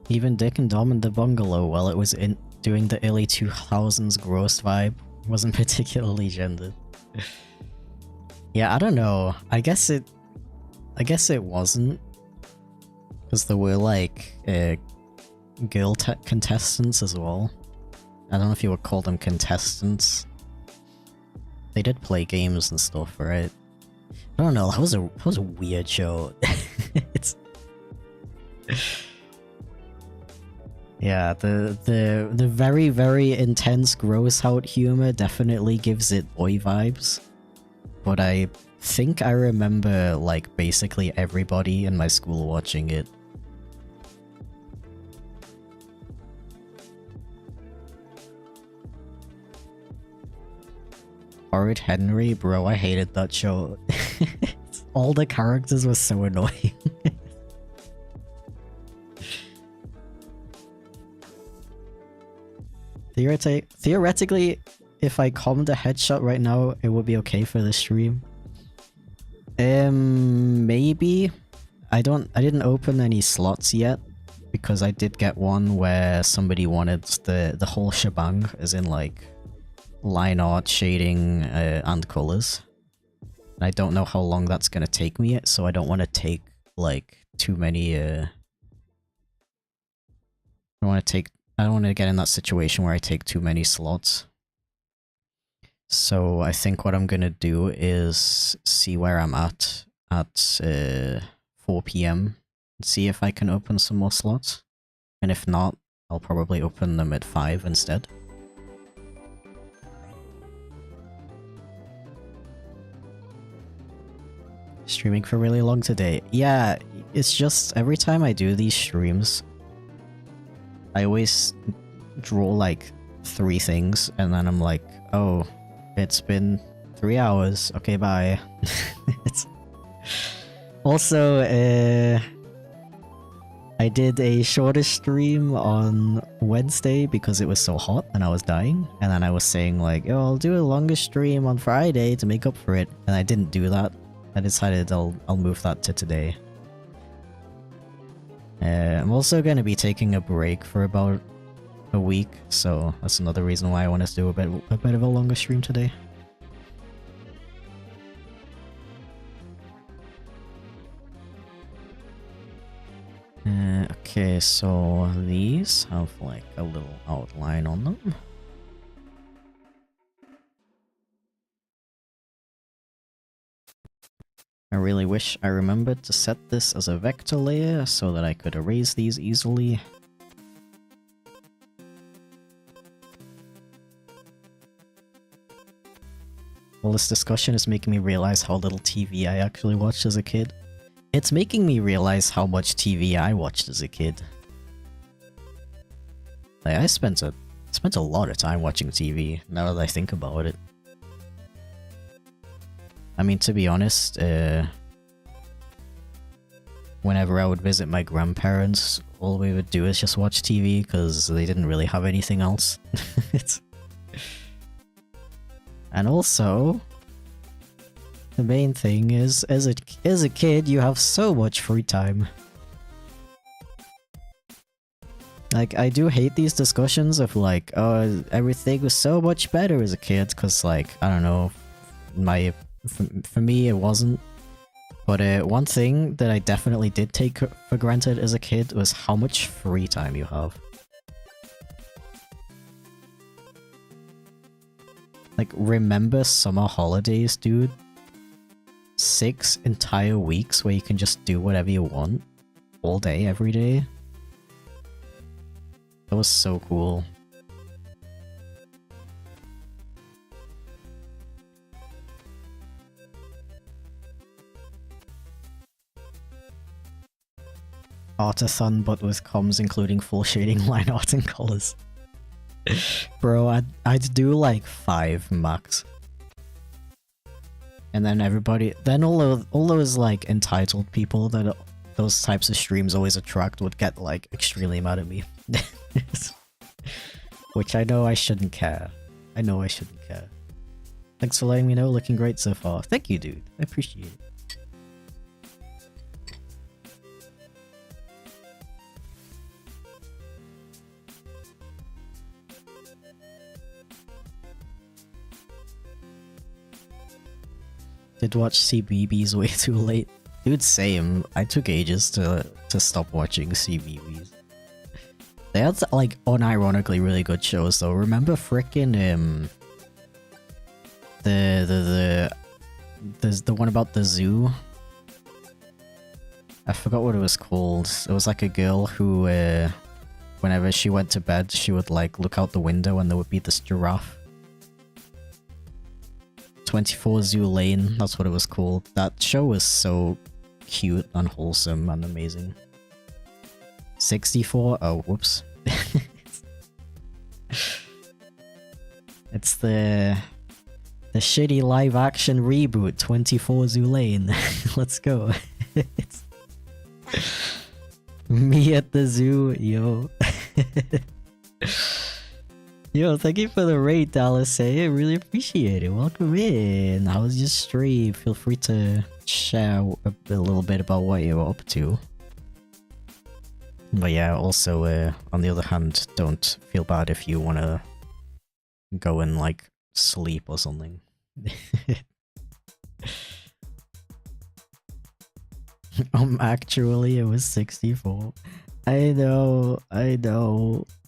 Even Dick and Dom in the Bungalow, while it was doing the early 2000s gross vibe, wasn't particularly gendered. Yeah, I don't know. I guess it wasn't. Because there were like girl contestants as well. I don't know if you would call them contestants. They did play games and stuff, right? I don't know, that was a weird show. It's yeah, the very, very intense gross out humor definitely gives it boy vibes. But I think I remember like basically everybody in my school watching it. Horrid Henry, bro, I hated that show. All the characters were so annoying. Theoretically, if I commed a headshot right now, it would be okay for the stream. Maybe. I didn't open any slots yet, because I did get one where somebody wanted the whole shebang, as in like line art, shading, and colors. And I don't know how long that's gonna take me, so I don't want to take like too many. I don't want to get in that situation where I take too many slots. So I think what I'm gonna do is see where I'm at 4 PM and see if I can open some more slots. And if not, I'll probably open them at 5 instead. Streaming for really long today. Yeah, it's just every time I do these streams, I always draw like 3 things and then I'm like, oh, it's been 3 hours. Okay, bye. It's also, I did a shorter stream on Wednesday because it was so hot and I was dying. And then I was saying like, oh, I'll do a longer stream on Friday to make up for it. And I didn't do that. I decided I'll move that to today. I'm also going to be taking a break for about a week, so that's another reason why I want to do a bit of a longer stream today. Okay, so these have like a little outline on them. I really wish I remembered to set this as a vector layer so that I could erase these easily. Well, this discussion is making me realize how little TV I actually watched as a kid. It's making me realize how much TV I watched as a kid. Like, I spent a lot of time watching TV, now that I think about it. I mean, to be honest, whenever I would visit my grandparents, all we would do is just watch TV, because they didn't really have anything else. And also, the main thing is, as a kid, you have so much free time. Like, I do hate these discussions of like, oh, everything was so much better as a kid, because like, I don't know, for me it wasn't. But one thing that I definitely did take for granted as a kid was how much free time you have. Like, remember summer holidays, dude? 6 entire weeks where you can just do whatever you want. All day, every day. That was so cool. Artathon, but with comms including full shading, line art, and colors. Bro, I'd do like 5 max. And then all those like entitled people that those types of streams always attract would get like extremely mad at me. Which I know I shouldn't care. I know I shouldn't care. Thanks for letting me know, looking great so far. Thank you, dude. I appreciate it. did watch CBeebies way too late. Dude, same. I took ages to stop watching CBeebies. They had, like, unironically really good shows, though. Remember frickin', the one about the zoo? I forgot what it was called. It was like a girl who, whenever she went to bed, she would, like, look out the window and there would be this giraffe. 24 Zoo Lane, that's what it was called. That show was so cute and wholesome and amazing. 64? Oh, whoops. It's the shitty live action reboot, 24 Zoo Lane. Let's go. It's me at the zoo, yo. Yo, thank you for the raid, Dallas. Hey, I really appreciate it. Welcome in. How was your stream? Feel free to share a little bit about what you're up to. But yeah, also, on the other hand, don't feel bad if you want to go and, like, sleep or something. Actually, it was 64. I know.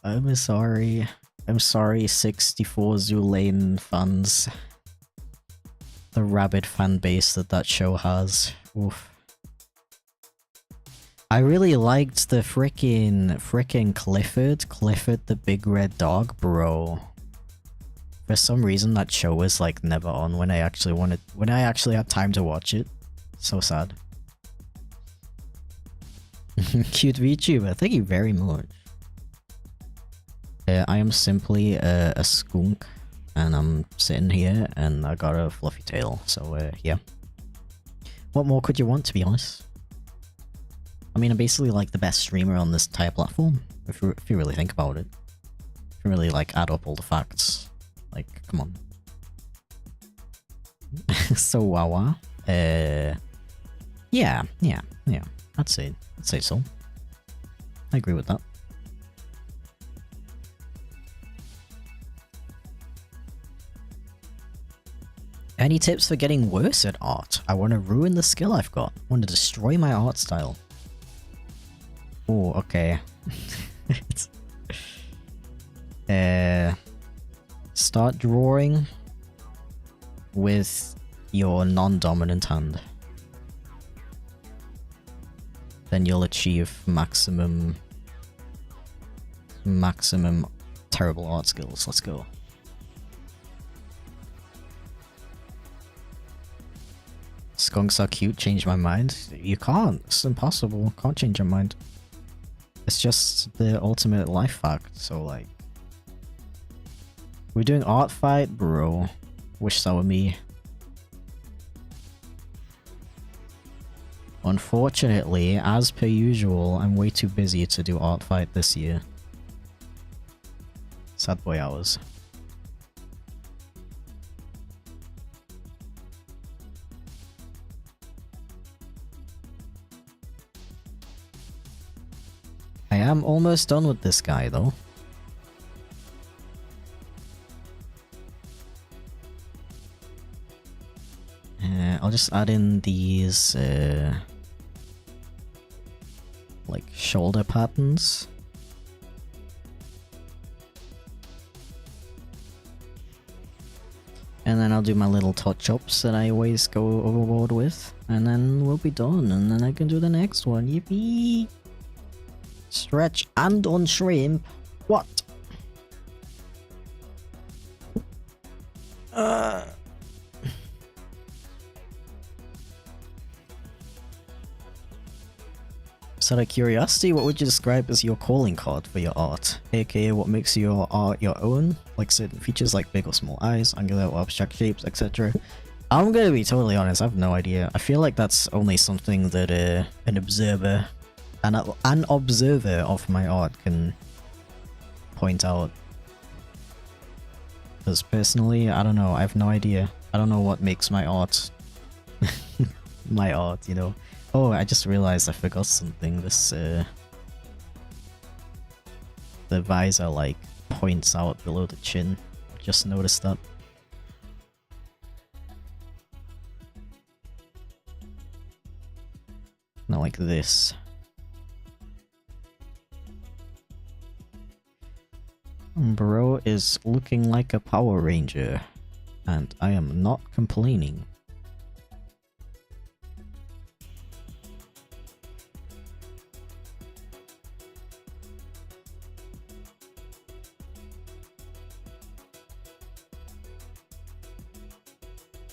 I'm sorry. I'm sorry, 64 Zoo Lane fans. The rabid fan base that show has. Oof. I really liked the frickin' Clifford the big red dog, bro. For some reason that show was like never on when I actually had time to watch it. So sad. Cute VTuber, thank you very much. I am simply a skunk, and I'm sitting here, and I got a fluffy tail, so yeah. What more could you want, to be honest? I mean, I'm basically like the best streamer on this entire platform, if you really think about it. If you really, like, add up all the facts. Like, come on. So, Wawa. Yeah. I'd say so. I agree with that. Any tips for getting worse at art? I want to ruin the skill I've got. I want to destroy my art style. Oh, okay. Start drawing with your non-dominant hand. Then you'll achieve maximum terrible art skills. Let's go. Skunks are cute, change my mind. You can't. It's impossible. Can't change your mind. It's just the ultimate life fact, so like... We're doing art fight? Bro. Wish that were me. Unfortunately, as per usual, I'm way too busy to do art fight this year. Sad boy hours. I am almost done with this guy, though. I'll just add in these, like, shoulder patterns. And then I'll do my little touch-ups that I always go overboard with. And then we'll be done, and then I can do the next one. Yippee! Stretch and on shrimp. What? Just out of curiosity, what would you describe as your calling card for your art? AKA what makes your art your own? Like certain features like big or small eyes, angular or abstract shapes, etc. I'm gonna be totally honest, I have no idea. I feel like that's only something that an observer of my art can point out. Because personally, I don't know, I have no idea. I don't know what makes my art my art, you know. Oh, I just realized I forgot something. This the visor like points out below the chin. Just noticed that. like this. Bro is looking like a Power Ranger, and I am not complaining.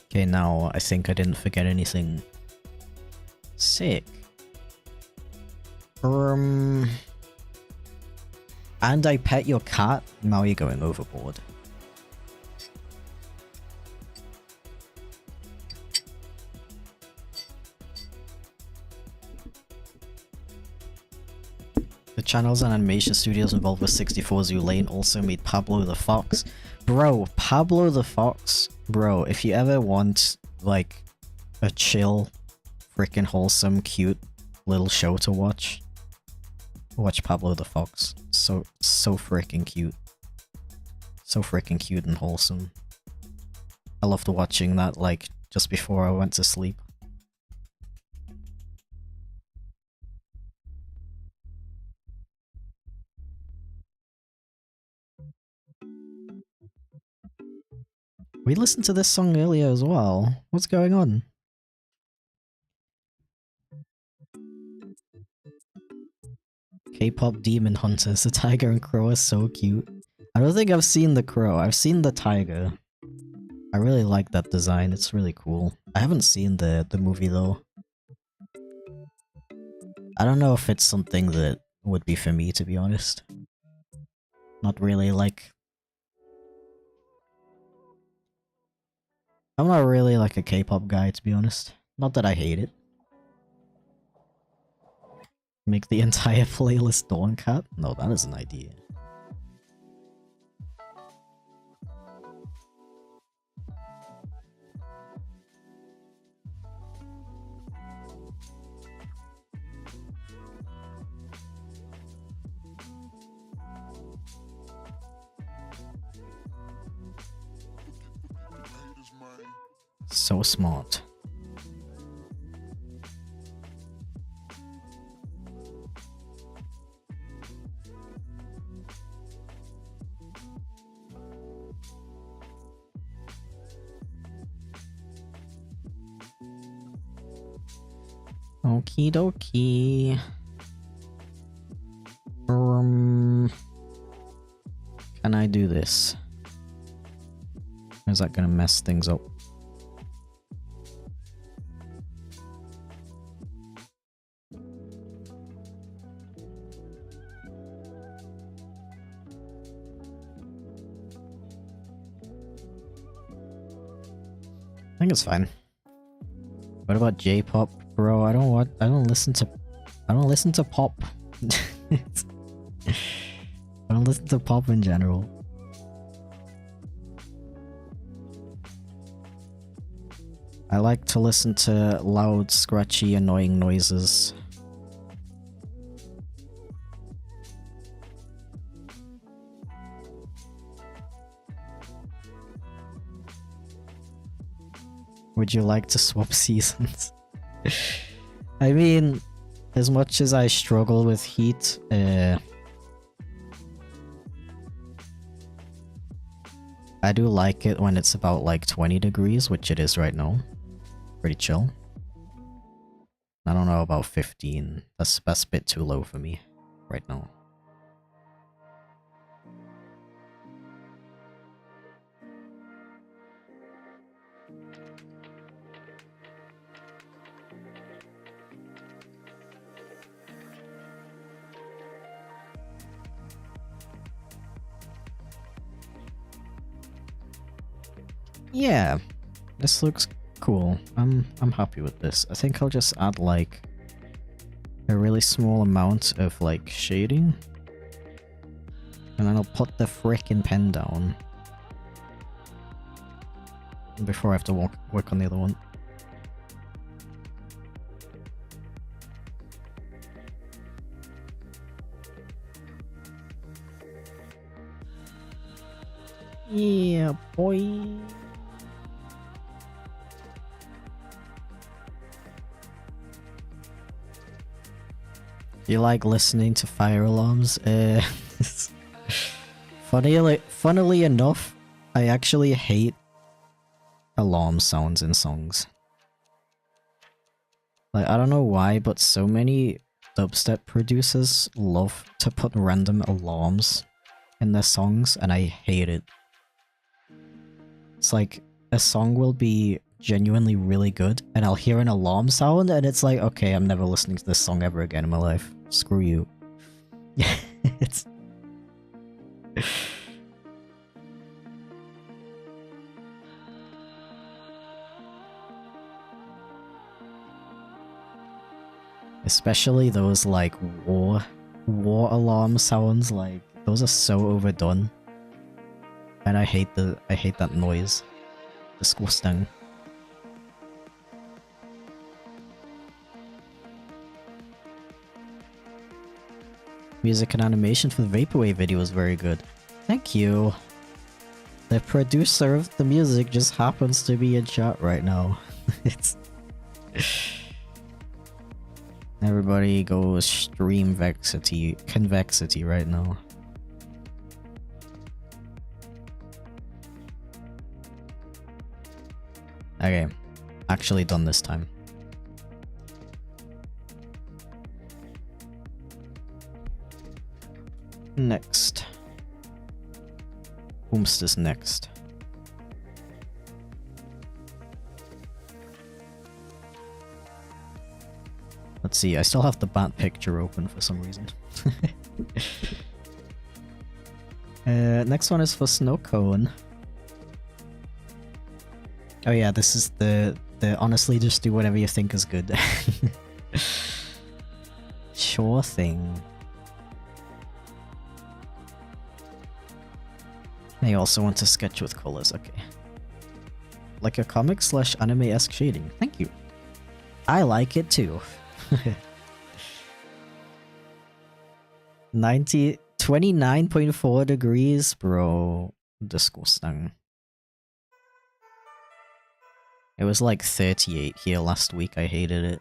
Okay, now I think I didn't forget anything. Sick. And I pet your cat? Now you're going overboard. The channels and animation studios involved with 64 Zoo Lane also made Pablo the Fox. Bro, Pablo the Fox. Bro, if you ever want, like, a chill, freaking wholesome, cute little show to watch, watch Pablo the Fox. So freaking cute. So freaking cute and wholesome. I loved watching that, like, just before I went to sleep. We listened to this song earlier as well. What's going on? K-pop Demon Hunters. The tiger and crow are so cute. I don't think I've seen the crow. I've seen the tiger. I really like that design. It's really cool. I haven't seen the movie though. I don't know if it's something that would be for me, to be honest. Not really like... I'm not really like a K-pop guy, to be honest. Not that I hate it. Make the entire playlist Dawn Cat? No, that is an idea. So smart. Okie dokie. Can I do this? Or is that gonna mess things up? I think it's fine. What about J-pop, bro? I don't listen to pop. I don't listen to pop in general. I like to listen to loud, scratchy, annoying noises. Would you like to swap seasons? I mean, as much as I struggle with heat, I do like it when it's about like 20 degrees, which it is right now. Pretty chill. I don't know about 15. That's a bit too low for me right now. Yeah, this looks cool. I'm happy with this. I think I'll just add like a really small amount of like shading, and then I'll put the frickin' pen down before I have to work on the other one. Yeah, boy. You like listening to fire alarms? Funnily enough, I actually hate alarm sounds in songs. Like, I don't know why, but so many dubstep producers love to put random alarms in their songs, and I hate it. It's like, a song will be genuinely really good, and I'll hear an alarm sound, and it's like, okay, I'm never listening to this song ever again in my life. Screw you. It's... Especially those, like, war alarm sounds, like, those are so overdone. And I hate that noise. Disgusting. Music and animation for the Vaporwave video was very good. Thank you. The producer of the music just happens to be in chat right now. It's... Everybody go stream Convexity right now. Okay, actually done this time. Next. Whomst next? Let's see, I still have the bat picture open for some reason. Next one is for Snow Cone. Oh yeah, this is the honestly just do whatever you think is good. Sure thing. I also want to sketch with colors, okay. Like a comic / anime-esque shading. Thank you. I like it too. 29.4 degrees, bro. Disgusting. It was like 38 here last week, I hated it.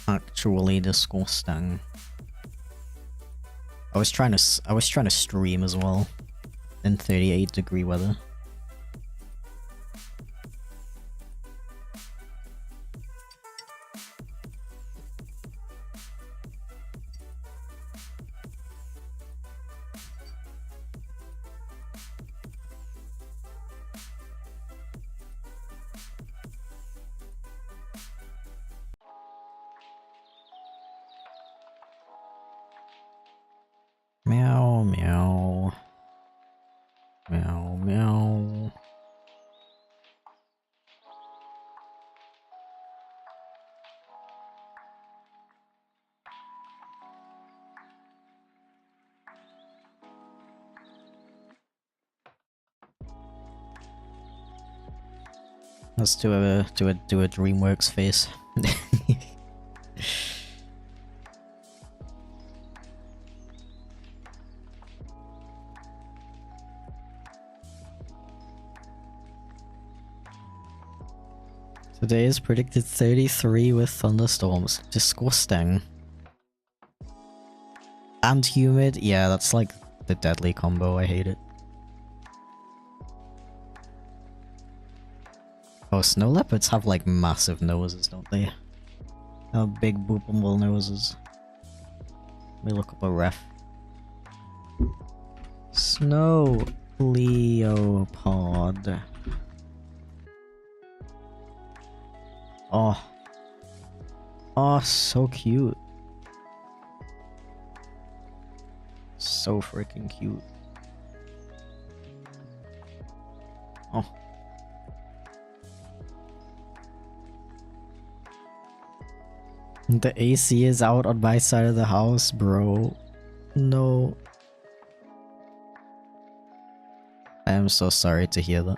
Actually disgusting. I was trying to stream as well in 38-degree weather. Meow, meow. Meow, meow. Let's do a DreamWorks face. Today is predicted 33 with thunderstorms. Disgusting. And humid? Yeah, that's like the deadly combo. I hate it. Oh, snow leopards have like massive noses, don't they? They have big boopable noses. Let me look up a ref. Snow leopard. Oh. Oh, so cute. So freaking cute. Oh. The AC is out on my side of the house, bro. No. I am so sorry to hear that.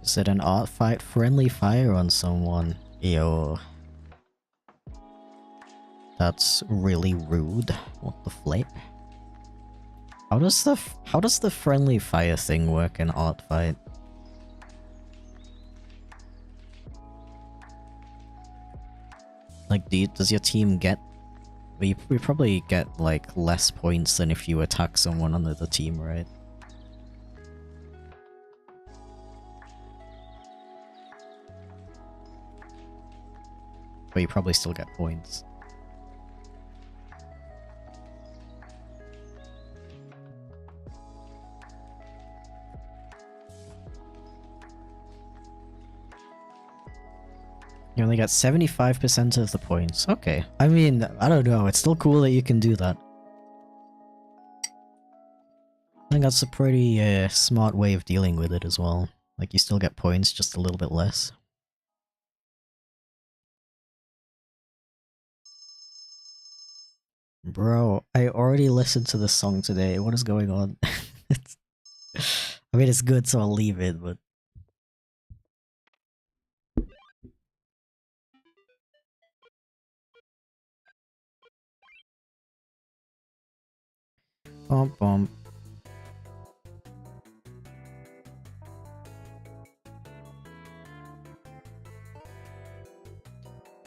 Is it an art fight? Friendly fire on someone? Ew. That's really rude. What the flip? How does the friendly fire thing work in art fight? Like, does your team get... We probably get, like, less points than if you attack someone on the team, right? But you probably still get points. You only got 75% of the points. Okay. I mean, I don't know. It's still cool that you can do that. I think that's a pretty smart way of dealing with it as well. Like, you still get points, just a little bit less. Bro, I already listened to the song today. What is going on? I mean, it's good, so I'll leave it, but... Bump bump.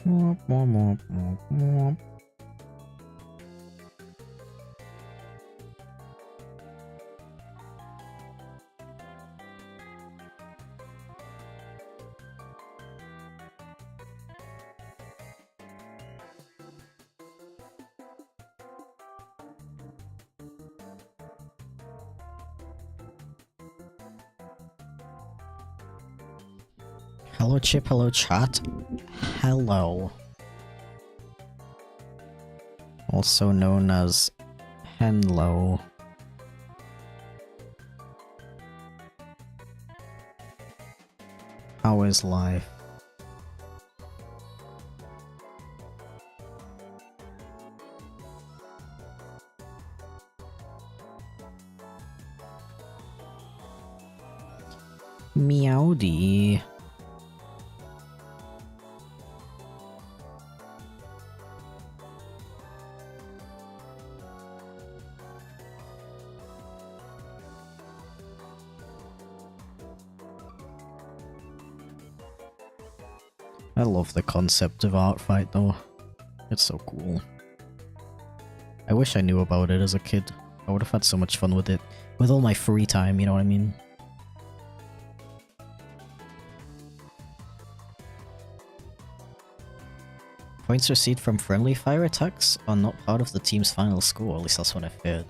Womp, womp, womp, womp, womp. Hello Chip, hello chat. Hello. Also known as Henlo. How is life? Meowdy. I love the concept of art fight though. It's so cool. I wish I knew about it as a kid. I would have had so much fun with it. With all my free time, you know what I mean? Points received from friendly fire attacks are not part of the team's final score, at least that's what I've heard.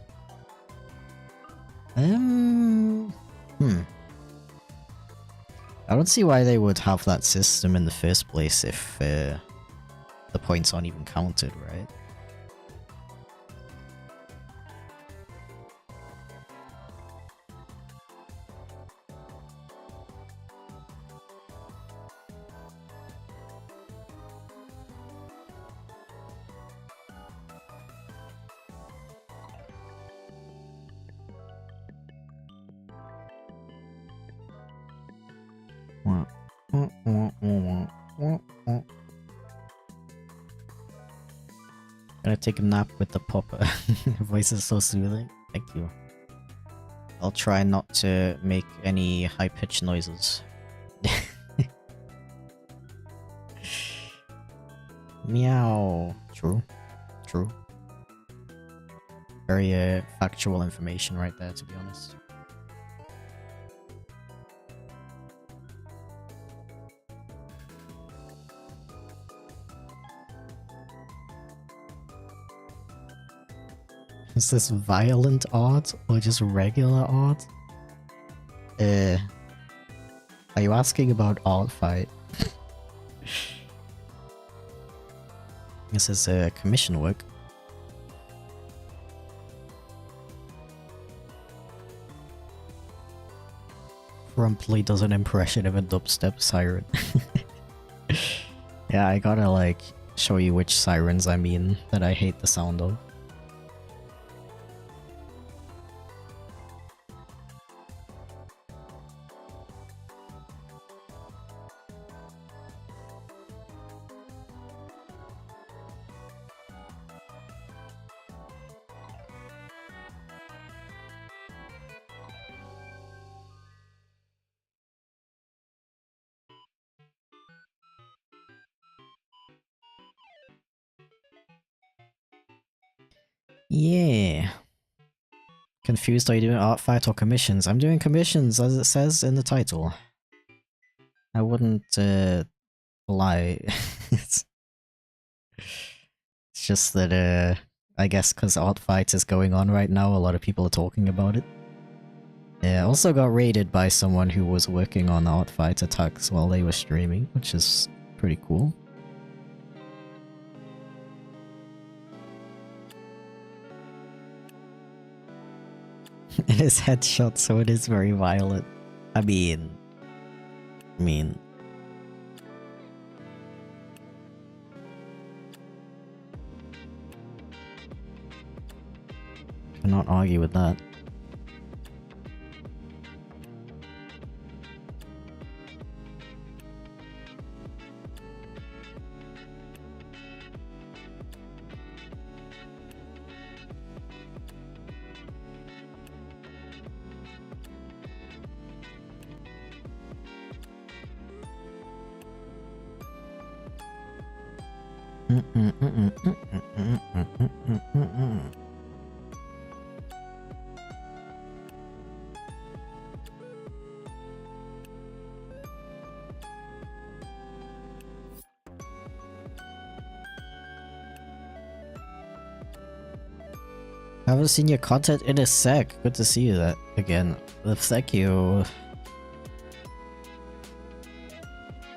I don't see why they would have that system in the first place if the points aren't even counted, right? Gonna take a nap with the popper. Voice is so soothing. Thank you. I'll try not to make any high-pitched noises. Meow. True. True. Very factual information right there, to be honest. Is this violent art or just regular art? Are you asking about art fight? This is commission work. Promptly does an impression of a dubstep siren. Yeah, I gotta like show you which sirens I mean that I hate the sound of. Yeah. Confused, are you doing art fight or commissions? I'm doing commissions, as it says in the title. I wouldn't, lie. it's just that, I guess because art fight is going on right now, a lot of people are talking about it. Yeah, also got raided by someone who was working on art fight attacks while they were streaming, which is pretty cool. It is headshot, so it is very violent. I mean... Cannot argue with that. I haven't seen your content in a sec. Good to see you that again. Thank you.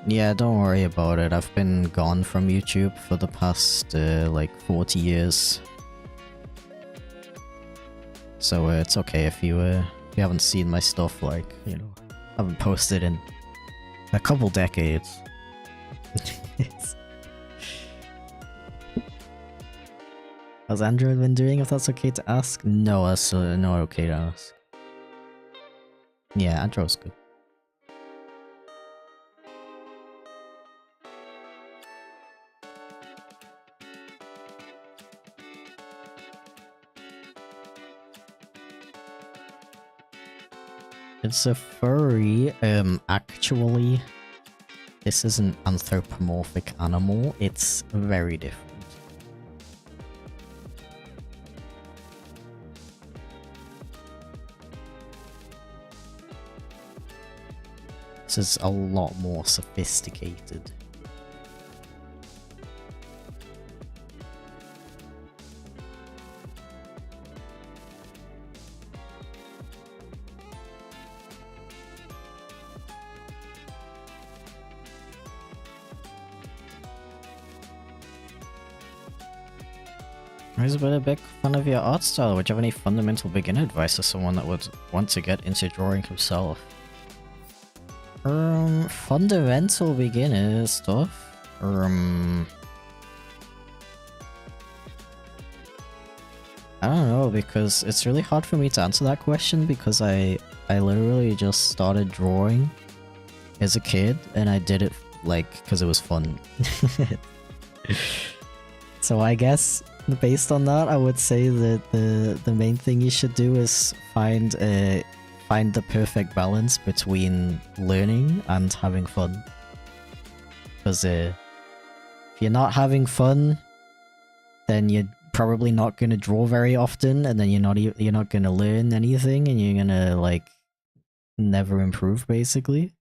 Yeah, don't worry about it. I've been gone from YouTube for the past, like 40 years. So it's okay if you haven't seen my stuff, like, you know, I haven't posted in a couple decades. How's Android been doing, if that's okay to ask? No, that's not okay to ask. Yeah, Android's good. It's a furry, actually, this is an anthropomorphic animal, it's very different. This is a lot more sophisticated. I was a big fan of your art style. Would you have any fundamental beginner advice for someone that would want to get into drawing himself? Fundamental beginner stuff? I don't know, because it's really hard for me to answer that question because I literally just started drawing as a kid and I did it like because it was fun. So I guess based on that, I would say that the main thing you should do is find the perfect balance between learning and having fun. Because if you're not having fun, then you're probably not gonna draw very often, and then you're not gonna learn anything, and you're gonna like never improve basically.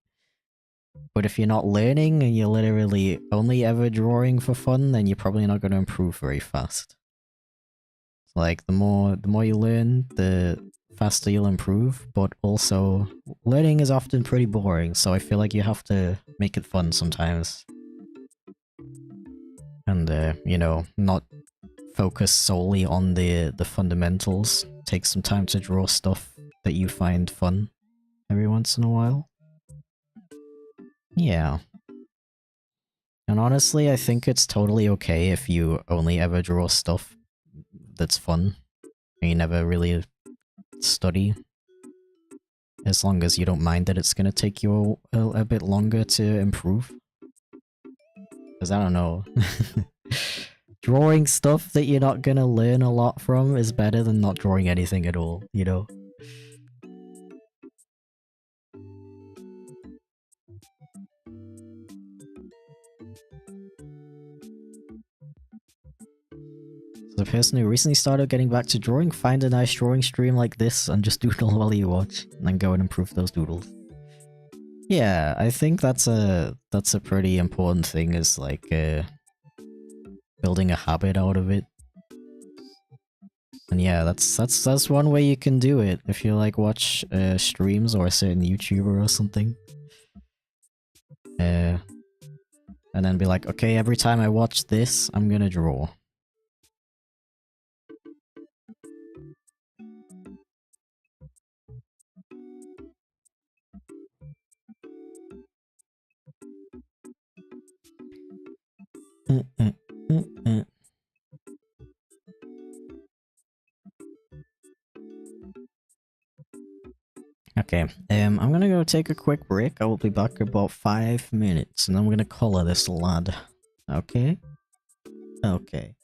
But if you're not learning and you're literally only ever drawing for fun, then you're probably not gonna improve very fast. Like the more you learn, the faster you'll improve, but also learning is often pretty boring, so I feel like you have to make it fun sometimes. And you know, not focus solely on the fundamentals. Take some time to draw stuff that you find fun every once in a while. Yeah. And honestly, I think it's totally okay if you only ever draw stuff that's fun, and you never really study. As long as you don't mind that it's gonna take you a bit longer to improve. Because I don't know. Drawing stuff that you're not gonna learn a lot from is better than not drawing anything at all, you know? The person who recently started getting back to drawing, find a nice drawing stream like this and just doodle while you watch, and then go and improve those doodles. Yeah, I think that's a pretty important thing, is like building a habit out of it. And yeah, that's one way you can do it if you like watch streams or a certain YouTuber or something. And then be like, okay, every time I watch this, I'm gonna draw. Okay, I'm gonna go take a quick break. I will be back in about 5 minutes, and I'm gonna color this lad. Okay? Okay.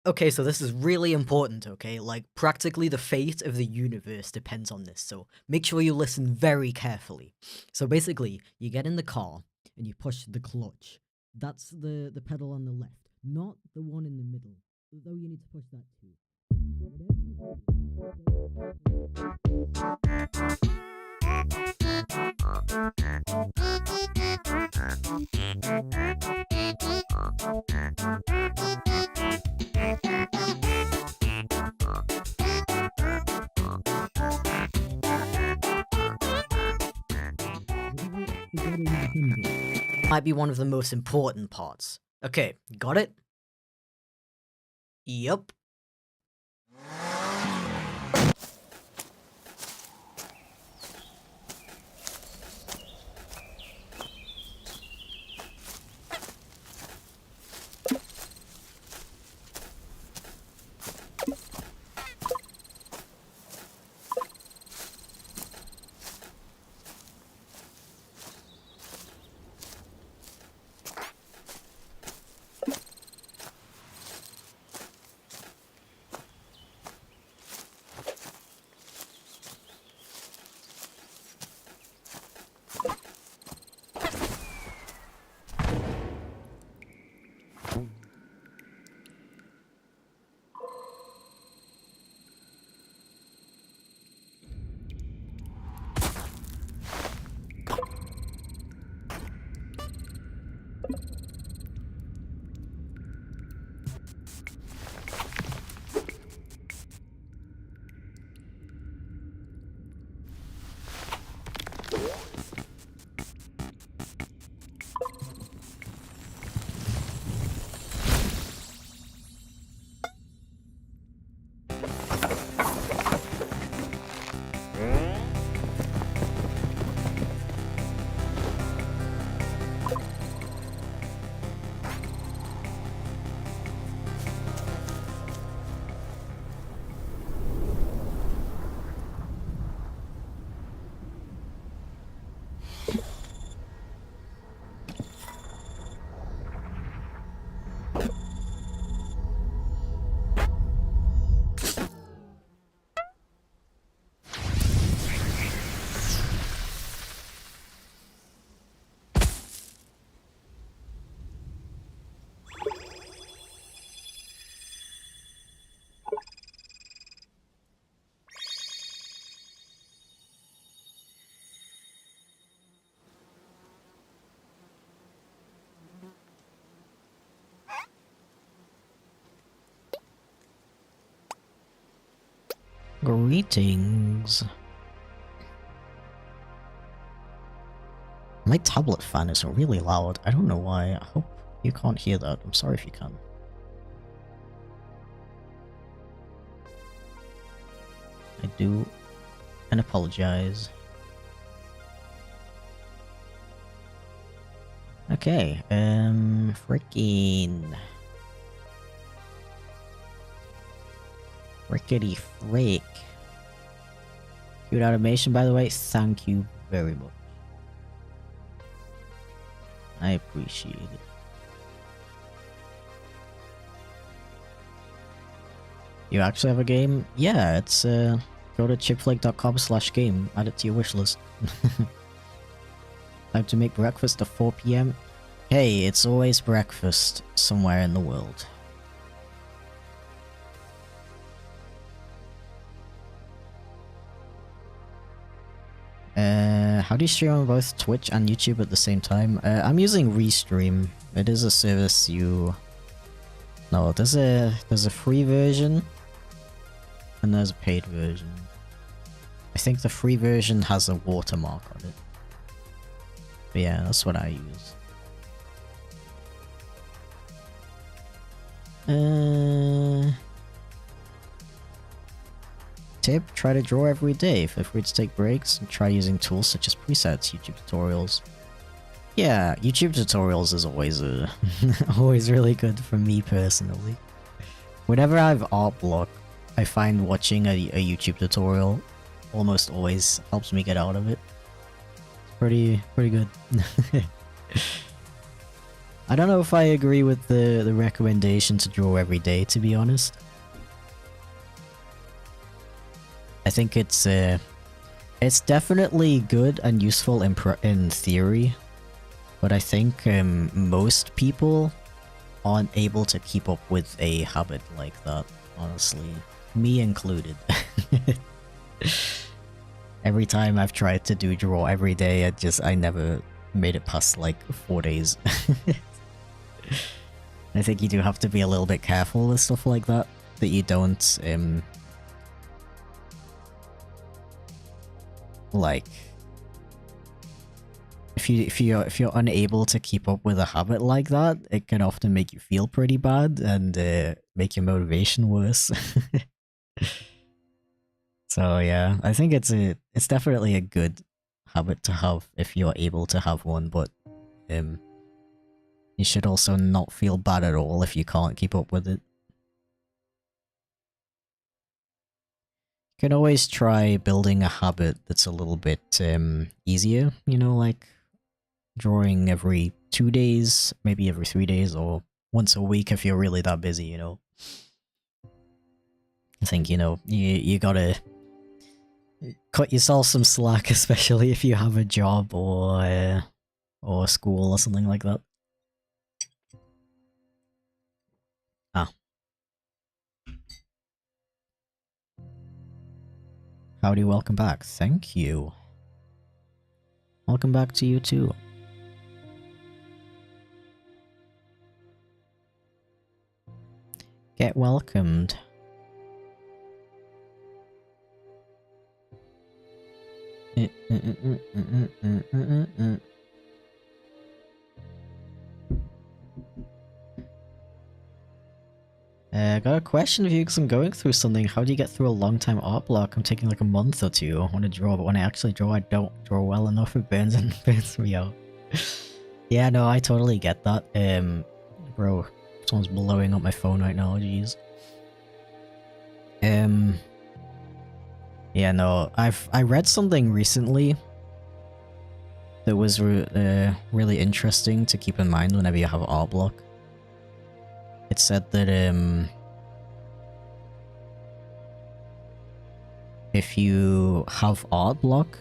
Okay, so this is really important, okay? Like, practically the fate of the universe depends on this, so make sure you listen very carefully. So basically, you get in the car, and you push the clutch. That's the pedal on the left, not the one in the middle, though you need to push that too. Might be one of the most important parts. Okay, got it? Yup. Greetings. My tablet fan is really loud. I don't know why. I hope you can't hear that. I'm sorry if you can. I do and apologize. Okay, freaking frickety flake. Cute automation, by the way. Thank you very much. I appreciate it. You actually have a game? Yeah, it's go to chipflake.com/game. Add it to your wishlist. Time to make breakfast at 4 PM. Hey, it's always breakfast somewhere in the world. How do you stream on both Twitch and YouTube at the same time? I'm using Restream. It is a service you... No, there's a free version and there's a paid version. I think the free version has a watermark on it. But yeah, that's what I use. Tip, try to draw every day. Feel free to take breaks and try using tools such as presets, YouTube tutorials. Yeah, YouTube tutorials is always always really good for me personally. Whenever I have art block, I find watching a YouTube tutorial almost always helps me get out of it. It's pretty good. I don't know if I agree with the recommendation to draw every day, to be honest. I think it's definitely good and useful in theory, but I think most people aren't able to keep up with a habit like that, honestly. Me included. Every time I've tried to draw every day, I never made it past like 4 days. I think you do have to be a little bit careful with stuff like that you don't like, if you're unable to keep up with a habit like that, it can often make you feel pretty bad and make your motivation worse. So yeah, I think it's definitely a good habit to have if you're able to have one, but you should also not feel bad at all if you can't keep up with it. You can always try building a habit that's a little bit easier, you know, like drawing every 2 days, maybe every 3 days, or once a week if you're really that busy, you know. I think, you know, you gotta cut yourself some slack, especially if you have a job or school or something like that. Ah. Howdy, welcome back. Thank you. Welcome back to you too. Get welcomed. Got a question for you because I'm going through something. How do you get through a long time art block? I'm taking like a month or two. I want to draw, but when I actually draw, I don't draw well enough. It burns me out. Yeah, no, I totally get that. Bro, someone's blowing up my phone right now. Jeez. Yeah, no, I read something recently that was really interesting to keep in mind whenever you have an art block. It said that if you have art block,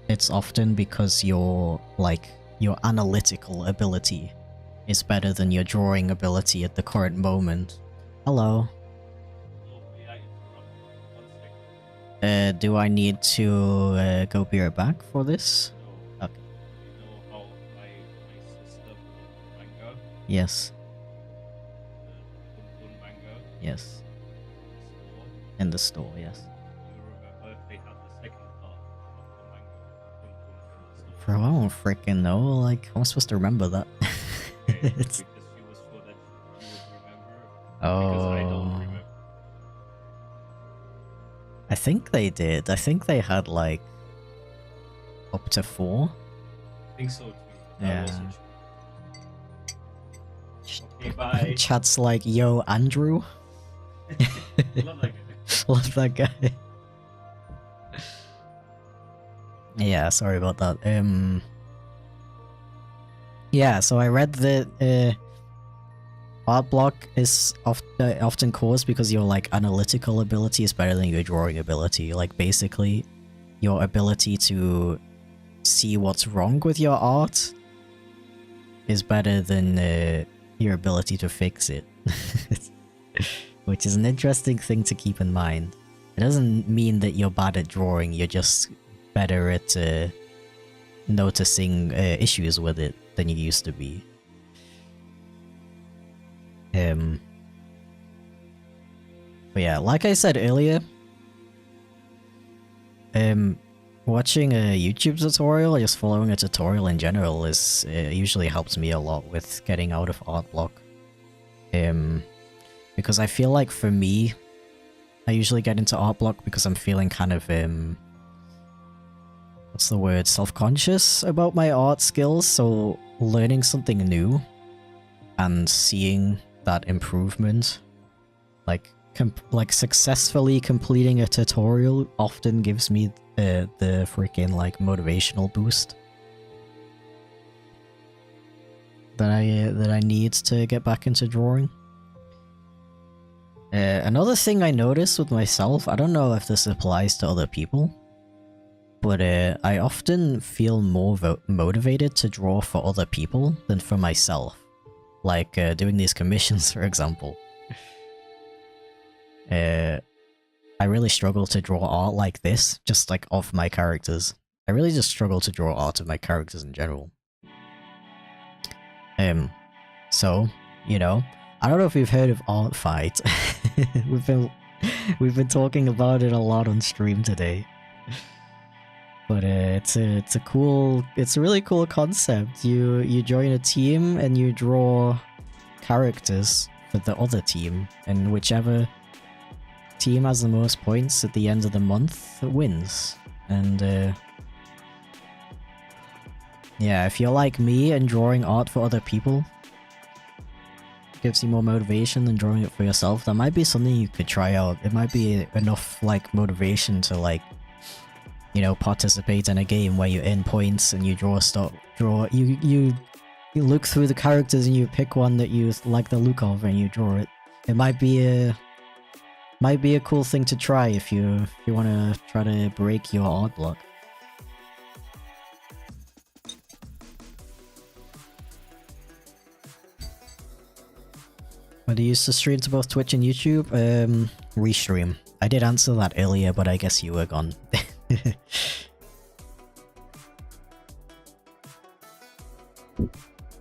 it's often because your analytical ability is better than your drawing ability at the current moment. Hello. Do I need to go be right back for this? Okay. You know how my system manga? Yes. The manga? Yes. Store? In the store, yes. Bro, I don't freaking know. Like, how am I supposed to remember that? Okay, It's... because you was sure that you would remember. Oh. Because I don't remember. I think they did. I think they had like up to 4. I think so too. Yeah. Also true. Okay, bye. Chat's like, yo, Andrew. Love that guy. Love that guy. Yeah, sorry about that. Yeah, so I read that art block is often caused because your like analytical ability is better than your drawing ability. Like basically, your ability to see what's wrong with your art is better than your ability to fix it. Which is an interesting thing to keep in mind. It doesn't mean that you're bad at drawing, you're just better at noticing issues with it than you used to be. But yeah, like I said earlier, watching a YouTube tutorial or just following a tutorial in general is usually helps me a lot with getting out of art block. Because I feel like for me, I usually get into art block because I'm feeling kind of what's the word, self-conscious about my art skills, so learning something new and seeing that improvement, like successfully completing a tutorial often gives me the freaking like motivational boost that I need to get back into drawing. Another thing I noticed with myself, I don't know if this applies to other people, but I often feel more motivated to draw for other people than for myself. Like doing these commissions, for example. I really struggle to draw art like this, just like of my characters. I really just struggle to draw art of my characters in general. So, you know, I don't know if you've heard of Art Fight. We've been talking about it a lot on stream today. But it's a really cool concept. You join a team and you draw characters for the other team, and whichever team has the most points at the end of the month wins. And yeah, if you're like me and drawing art for other people gives you more motivation than drawing it for yourself, that might be something you could try out. It might be enough like motivation to like, you know, participate in a game where you earn points and you you look through the characters and you pick one that you like the look of and you draw it. It might be a cool thing to try if you want to try to break your art block. But you used to stream to both Twitch and YouTube? Restream. I did answer that earlier, but I guess you were gone.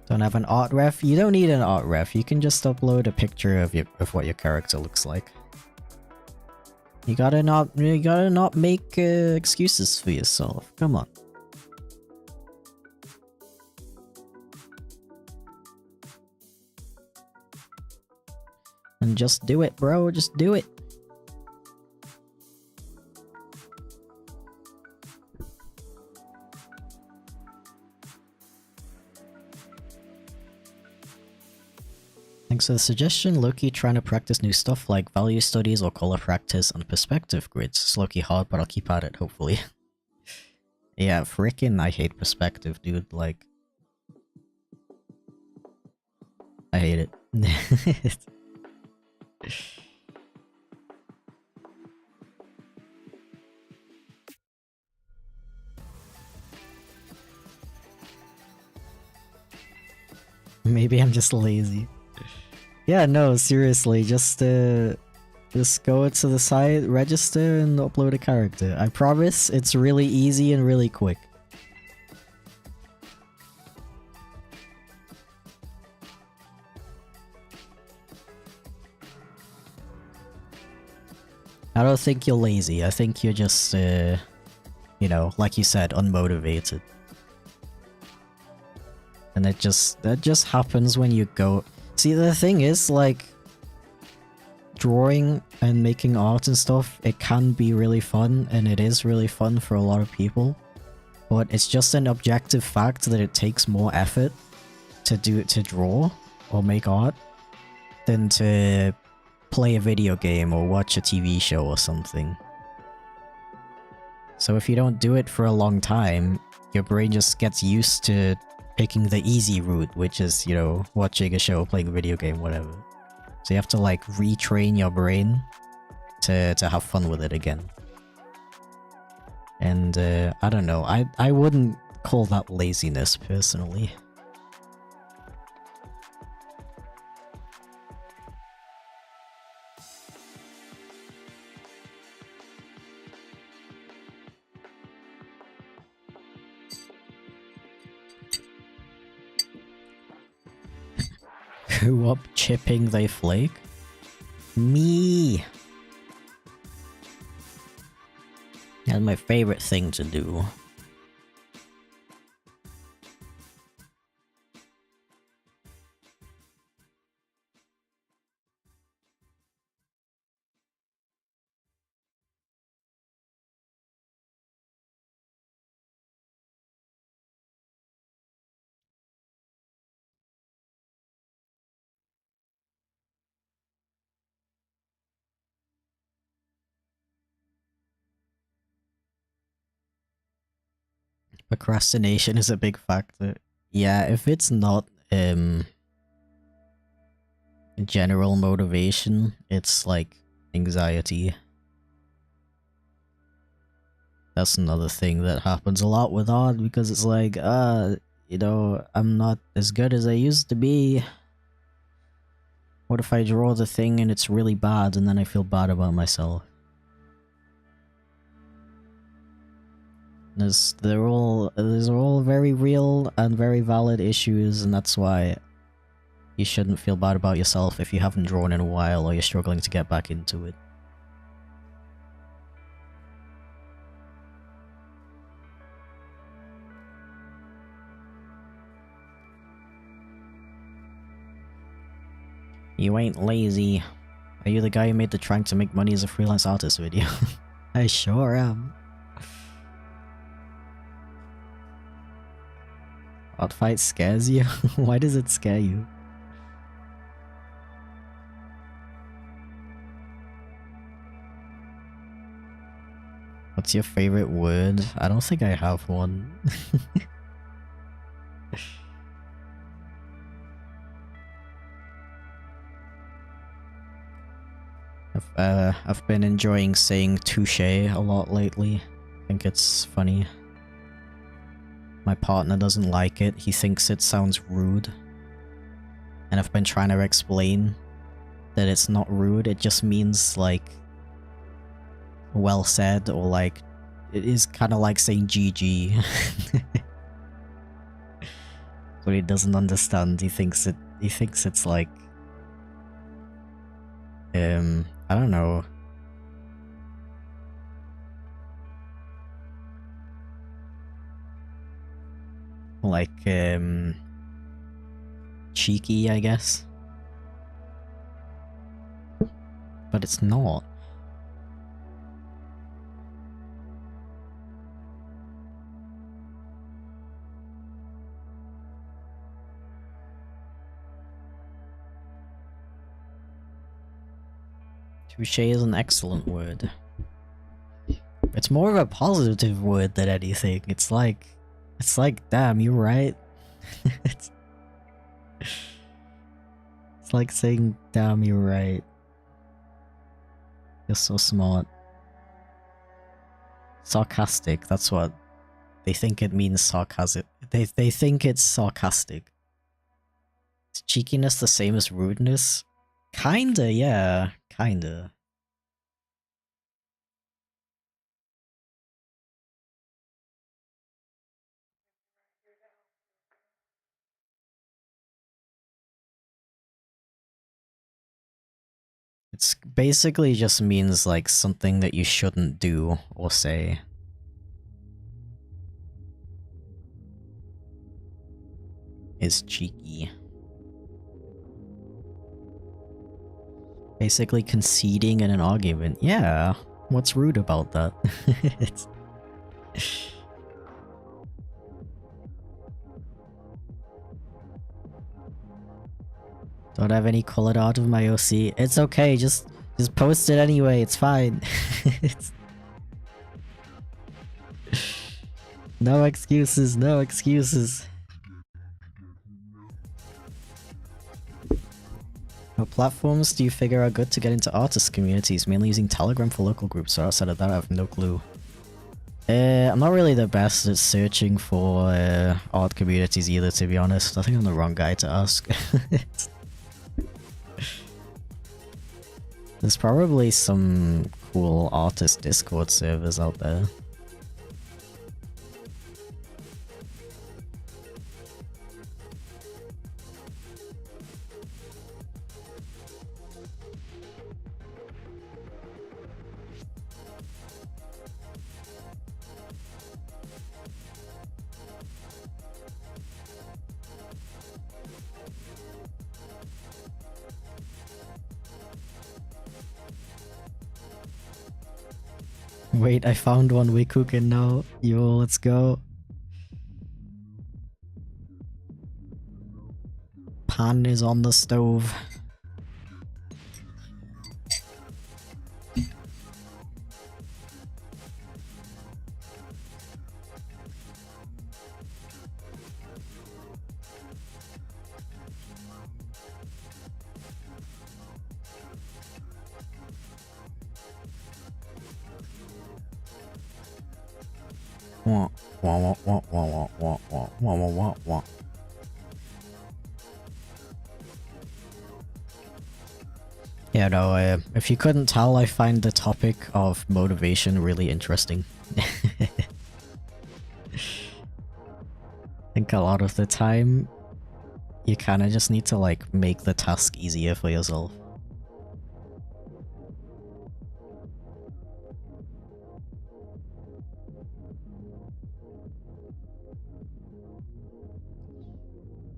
Don't have an art ref? You don't need an art ref. You can just upload a picture of what your character looks like. You gotta not make excuses for yourself. Come on. And just do it, bro. Just do it. Thanks for the suggestion, Loki. Trying to practice new stuff like value studies or color practice and perspective grids. It's Loki hard, but I'll keep at it, hopefully. Yeah, frickin' I hate perspective, dude. Like, I hate it. Maybe I'm just lazy. Yeah, no, seriously, just go to the site, register, and upload a character. I promise, it's really easy and really quick. I don't think you're lazy, I think you're just, you know, like you said, unmotivated. And that just happens when you go... See, the thing is, like, drawing and making art and stuff, it can be really fun, and it is really fun for a lot of people. But it's just an objective fact that it takes more effort to draw or make art than to play a video game or watch a TV show or something. So if you don't do it for a long time, your brain just gets used to picking the easy route, which is, you know, watching a show, playing a video game, whatever. So you have to like retrain your brain to have fun with it again. And I don't know, I wouldn't call that laziness personally. Who up chipping they flake? Me! That's my favorite thing to do. Procrastination is a big factor. Yeah, if it's not general motivation, it's like anxiety. That's another thing that happens a lot with art, because it's like, you know, I'm not as good as I used to be. What if I draw the thing and it's really bad and then I feel bad about myself? These are all very real and very valid issues, and that's why you shouldn't feel bad about yourself if you haven't drawn in a while or you're struggling to get back into it. You ain't lazy. Are you the guy who made the trying to make money as a freelance artist video? I sure am. Art fight scares you? Why does it scare you? What's your favorite word? I don't think I have one. I've been enjoying saying touche a lot lately. I think it's funny. My partner doesn't like it. He thinks it sounds rude. And I've been trying to explain that it's not rude. It just means like well said, or like it is kind of like saying GG. But he doesn't understand. He thinks it's like I don't know. Like, cheeky, I guess. But it's not. Touche is an excellent word. It's more of a positive word than anything. It's like, damn, you're right. it's like saying, damn, you're right. You're so smart. Sarcastic, that's what they think it means. Sarcasm. They think it's sarcastic. Is cheekiness the same as rudeness? Kinda, yeah. Kinda. It's basically just means like something that you shouldn't do or say. is cheeky. Basically conceding in an argument. Yeah, what's rude about that? It's... Don't have any colored art of my OC. It's okay, just post it anyway, it's fine. It's... No excuses, no excuses. What platforms do you figure are good to get into artist communities? Mainly using Telegram for local groups, so outside of that I have no clue. I'm not really the best at searching for art communities either, to be honest. I think I'm the wrong guy to ask. There's probably some cool artist Discord servers out there. Wait, I found one, we cooking now. Yo, let's go. Pan is on the stove. Wah, wah, wah, wah, wah, wah, wah, wah, wah, wah, wah, wah. Yeah, no, if you couldn't tell, I find the topic of motivation really interesting. I think a lot of the time, you kinda just need to, like, make the task easier for yourself.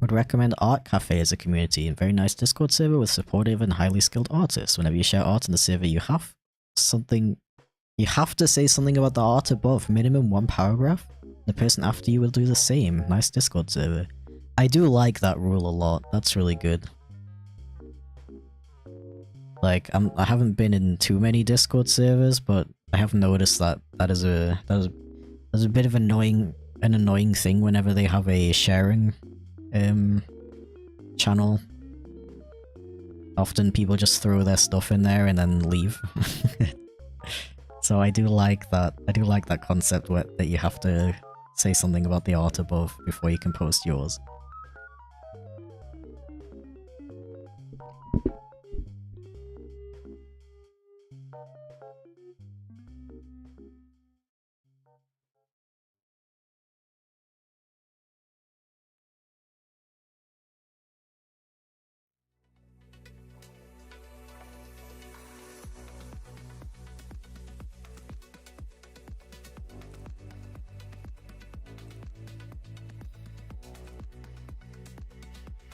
Would recommend Art Cafe as a community, a very nice Discord server with supportive and highly skilled artists. Whenever you share art in the server, you have to say something about the art above, minimum 1 paragraph. The person after you will do the same. Nice Discord server. I do like that rule a lot. That's really good. Like, I haven't been in too many Discord servers, but I have noticed that that is a bit of an annoying thing whenever they have a sharing channel. Often people just throw their stuff in there and then leave. So I do like that. I do like that concept that you have to say something about the art above before you can post yours.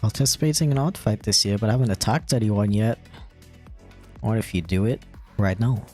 Participating in an art fight this year, but I haven't attacked anyone yet. What if you do it right now?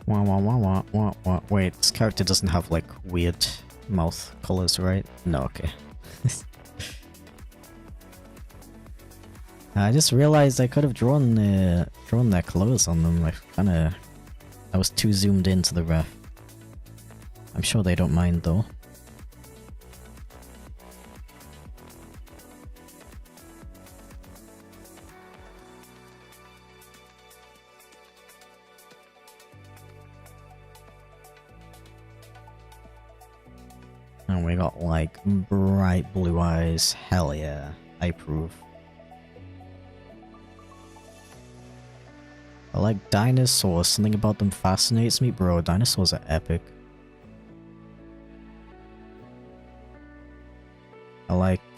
Wah, wah, wah, wah, wah, wah. Wait, this character doesn't have, like, weird mouth colors, right? No, okay. I just realized I could have drawn their clothes on them. I was too zoomed into the ref. I'm sure they don't mind, though. And we got, like, bright blue eyes. Hell yeah. I approve. I like dinosaurs. Something about them fascinates me. Bro, dinosaurs are epic.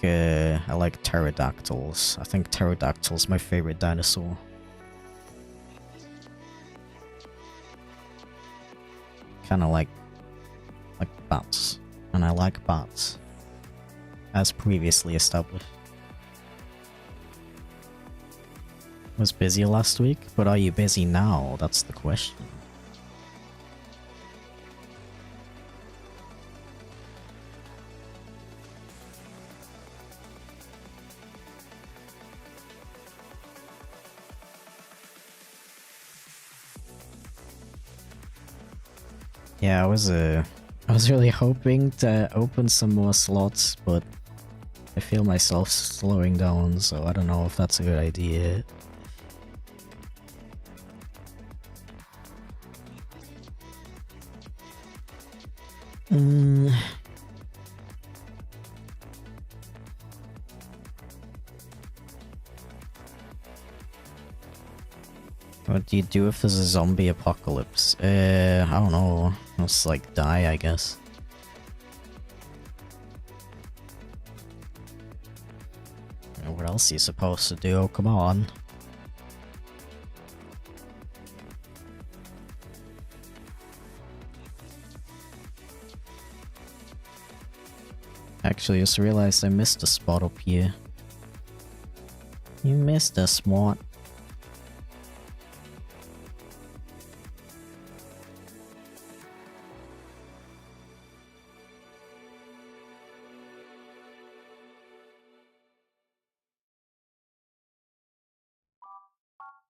I like pterodactyls. I think pterodactyl's my favorite dinosaur. Kinda like bats. And I like bats. As previously established. Was busy last week, but are you busy now? That's the question. Yeah, I was really hoping to open some more slots, but I feel myself slowing down, so I don't know if that's a good idea. What do you do if there's a zombie apocalypse? I don't know. Just like die, I guess. What else are you supposed to do? Oh, come on. Actually, just realized I missed a spot up here. You missed a spot.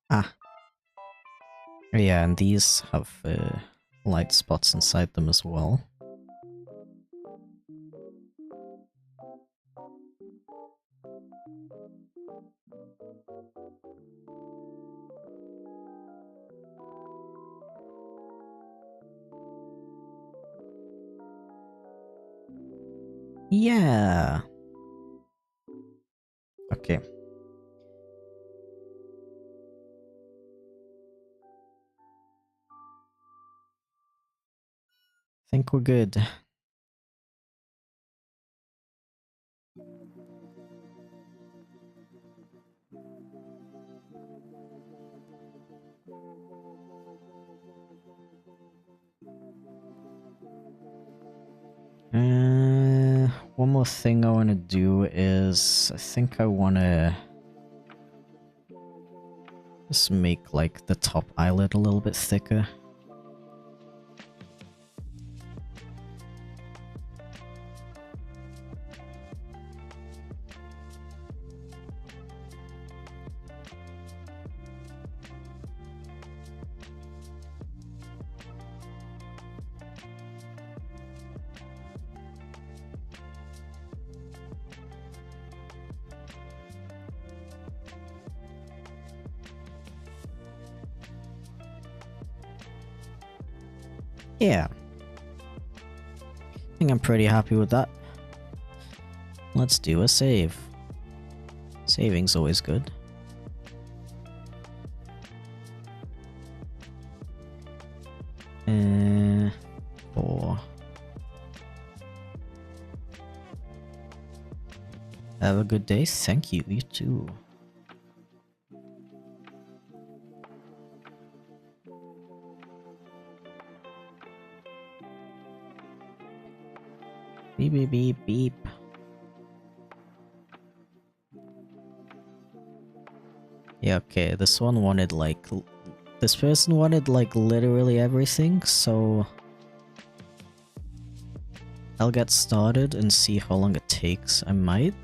Ah. Yeah, and these have light spots inside them as well. Yeah. Okay. Think we're good. One more thing I want to do is I think I want to just make like the top eyelid a little bit thicker. Yeah. I think I'm pretty happy with that. Let's do a save. Saving's always good. Four. Have a good day. Thank you. You too. Beep beep beep beep. Yeah, okay, this one wanted like... This person wanted like literally everything, so... I'll get started and see how long it takes. I might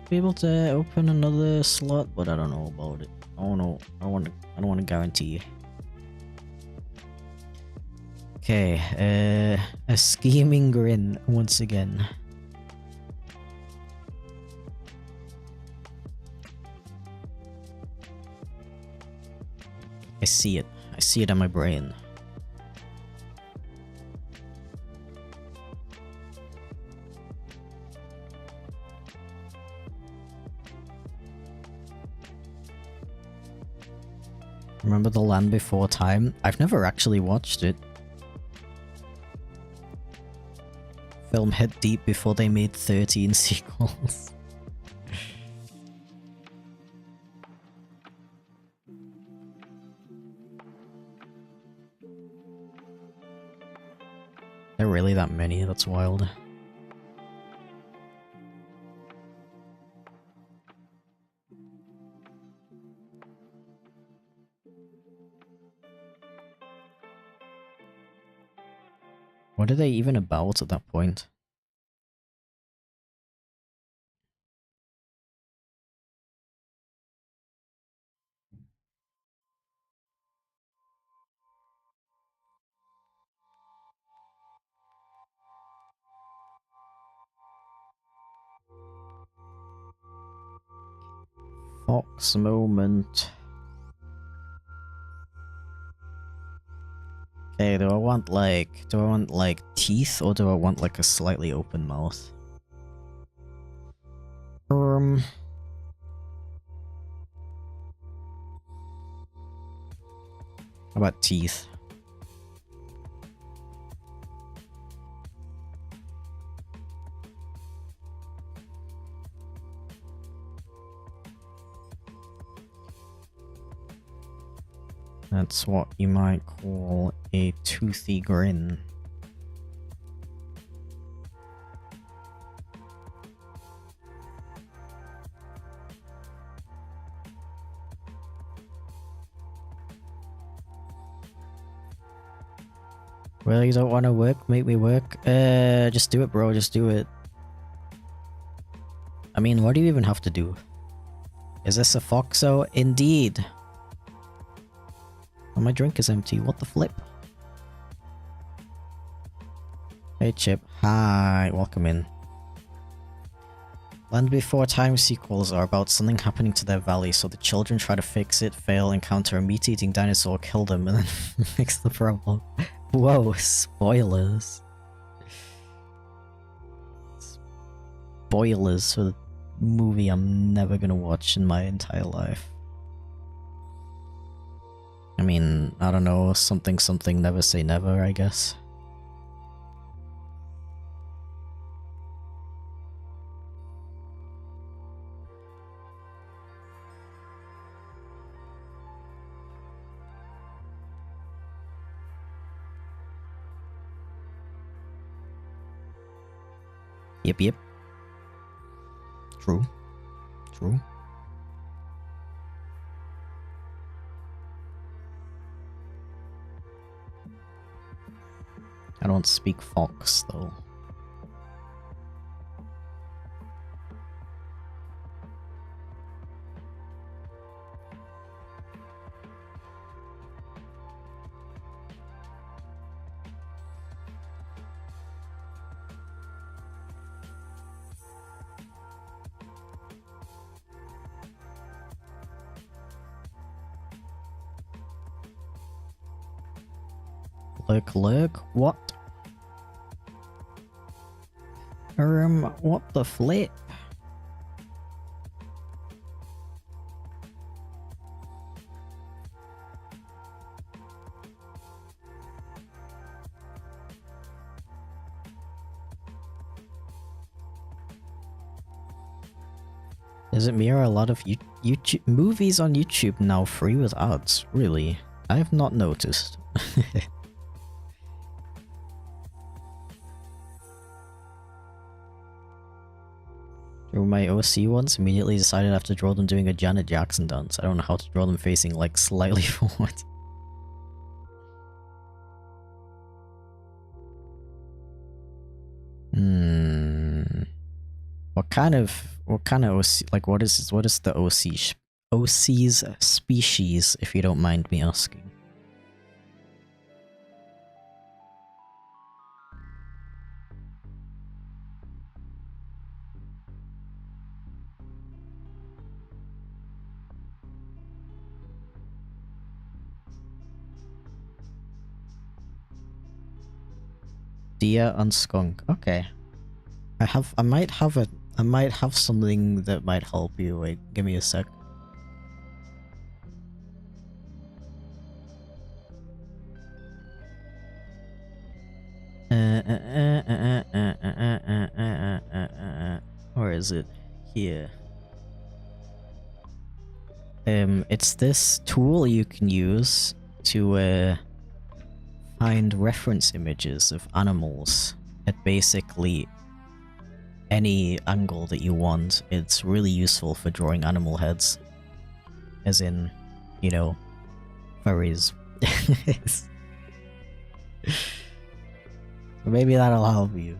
be able to open another slot, but I don't know about it. I don't know. I don't want to guarantee. Okay, a scheming grin once again. I see it. I see it in my brain. Remember The Land Before Time? I've never actually watched it. Film hit deep before they made 13 sequels. There are really that many? That's wild. What are they even about at that point? Fox moment. Okay, do I want like teeth or do I want like a slightly open mouth? How about teeth? That's what you might call a toothy grin. Well, you don't want to work? Make me work? Just do it, bro. Just do it. I mean, what do you even have to do? Is this a Foxo? Indeed. Oh, my drink is empty. What the flip? Hey, Chip. Hi. Welcome in. Land Before Time sequels are about something happening to their valley, so the children try to fix it, fail, encounter a meat-eating dinosaur, kill them, and then fix the problem. Whoa, spoilers. Spoilers for the movie I'm never gonna watch in my entire life. I mean, I don't know, something something never say never, I guess. Yep, yep. True. True. I don't speak Fox, though. Lurk? What? What the flip? Does it mirror a lot of YouTube movies on YouTube now free with ads? Really? I have not noticed. Drew my OC once, immediately decided I have to draw them doing a Janet Jackson dance. I don't know how to draw them facing like slightly forward. What kind of OC, like what is the OC's species, if you don't mind me asking? Deer and skunk. Okay. I might have something that might help you. Wait, give me a sec. Where is it? Here. It's this tool you can use to find reference images of animals at basically any angle that you want. It's really useful for drawing animal heads. As in, you know, furries. Maybe that'll help you.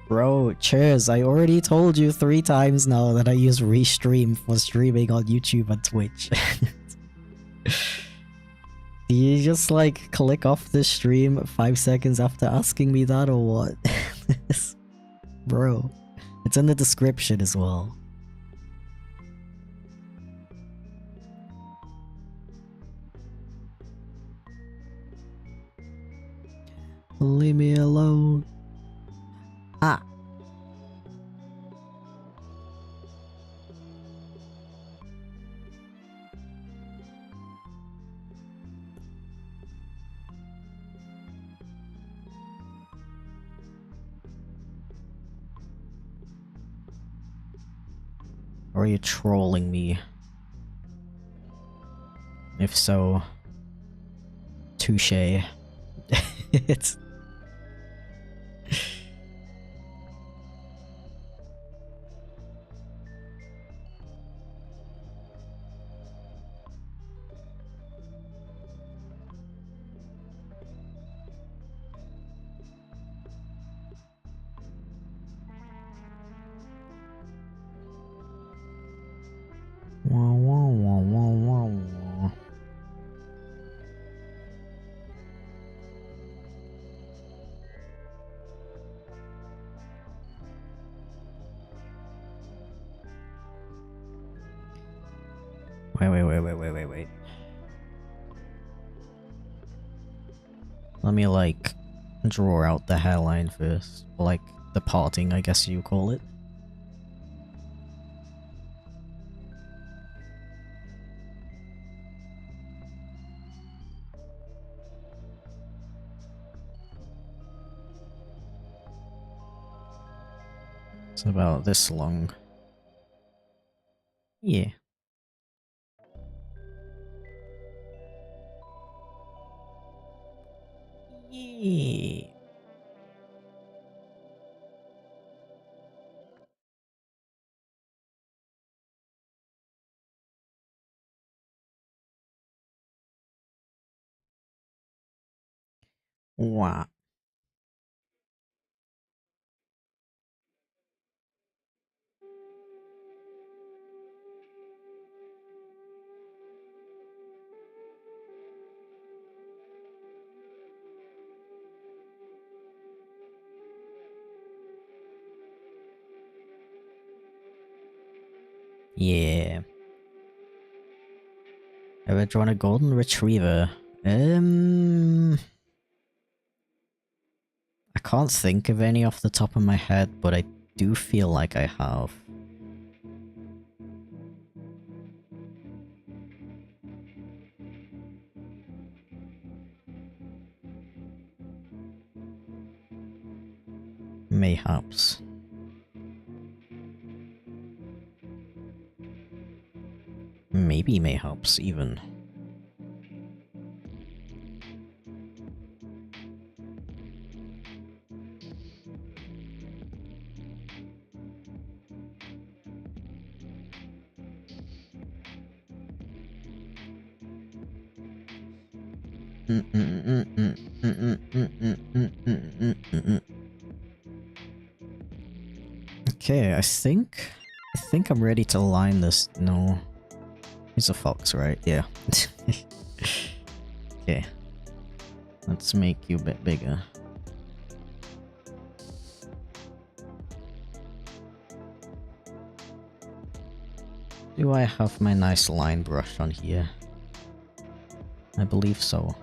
Bro, cheers, I already told you 3 times now that I use Restream for streaming on YouTube and Twitch. Do you just like click off the stream 5 seconds after asking me that or what? Bro, it's in the description as well. Leave me alone. Ah. Or are you trolling me? If so, touche. It's... Wah, wah, wah, wah, wah, wah. Wait. Let me, like, draw out the hairline first. Or, like, the parting, I guess you call it. It's about this long. Yeah. Yeah. Wow. Yeah. Ever drawn a golden retriever? I can't think of any off the top of my head, but I do feel like I have. Mayhaps. Maybe mayhaps, even. Okay, I think I'm ready to line this. No. He's a fox, right? Yeah. Okay. Let's make you a bit bigger. Do I have my nice line brush on here? I believe so.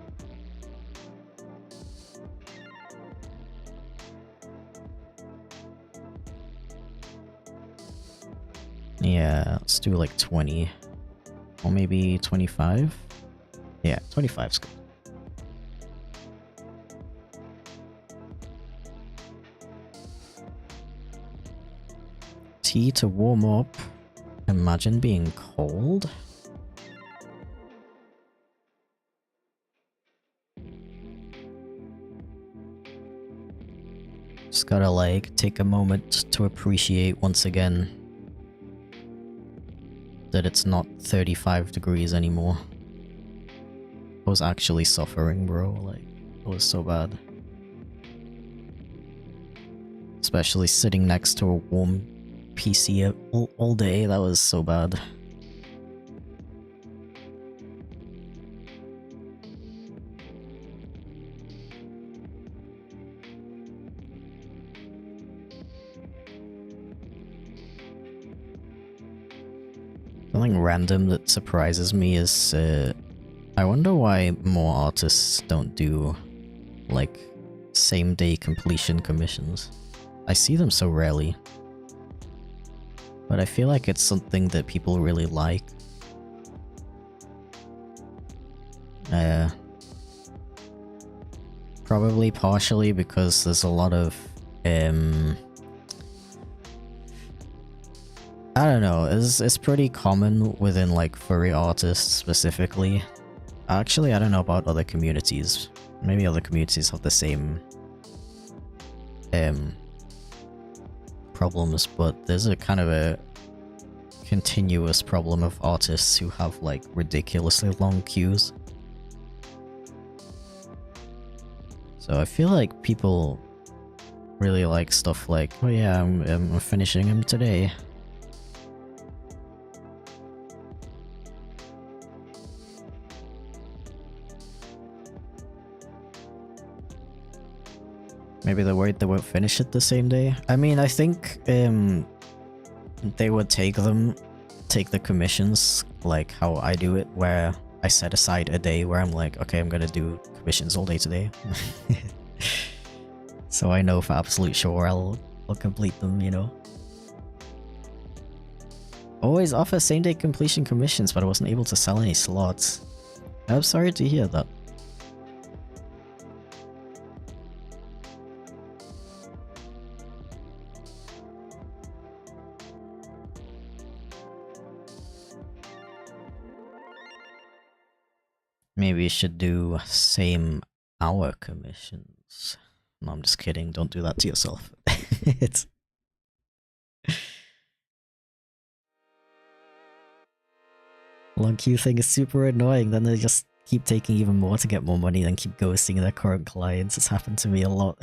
Yeah, let's do like 20. Or maybe 25? Yeah, 25's good. tea to warm up. Imagine being cold. Just gotta like take a moment to appreciate once again that it's not 35 degrees anymore. I was actually suffering, bro. Like, it was so bad. Especially sitting next to a warm PC all day, that was so bad. Something random that surprises me is, I wonder why more artists don't do, like, same-day completion commissions. I see them so rarely. But I feel like it's something that people really like. Probably partially because there's a lot of, I don't know, it's pretty common within like furry artists specifically. Actually, I don't know about other communities. Maybe other communities have the same problems, but there's a kind of a continuous problem of artists who have like ridiculously long queues. So I feel like people really like stuff like, oh yeah, I'm finishing him today. Maybe they're worried they won't finish it the same day. I mean, I think they would take the commissions like how I do it, where I set aside a day where I'm like, okay, I'm gonna do commissions all day today. So I know for absolute sure I'll complete them, you know. Always offer same day completion commissions, but I wasn't able to sell any slots. I'm sorry to hear that. Maybe you should do same hour commissions. No, I'm just kidding. Don't do that to yourself. It's... Long queue thing is super annoying. Then they just keep taking even more to get more money, then keep ghosting their current clients. It's happened to me a lot.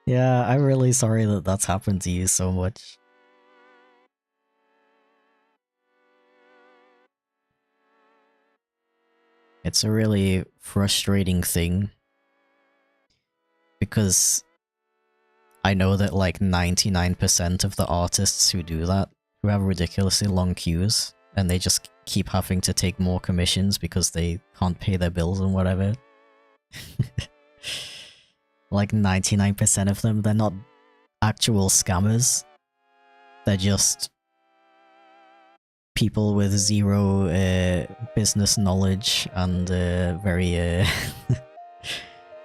Yeah, I'm really sorry that that's happened to you so much. It's a really frustrating thing, because I know that like 99% of the artists who do that, who have ridiculously long queues, and they just keep having to take more commissions because they can't pay their bills and whatever. Like 99% of them, they're not actual scammers. They're just people with zero business knowledge and very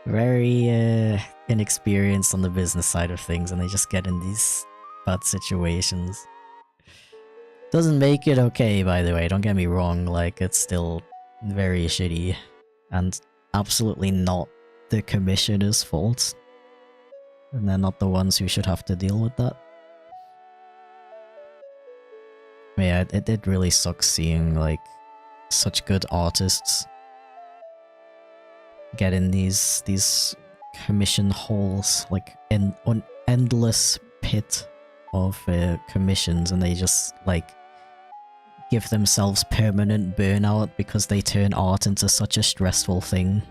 very inexperienced on the business side of things, and they just get in these bad situations. Doesn't make it okay, by the way, don't get me wrong, like, it's still very shitty, and absolutely not the commissioner's fault. And they're not the ones who should have to deal with that. Yeah, it did really suck seeing, like, such good artists get in these commission holes, like, in an endless pit of commissions, and they just, like, give themselves permanent burnout because they turn art into such a stressful thing.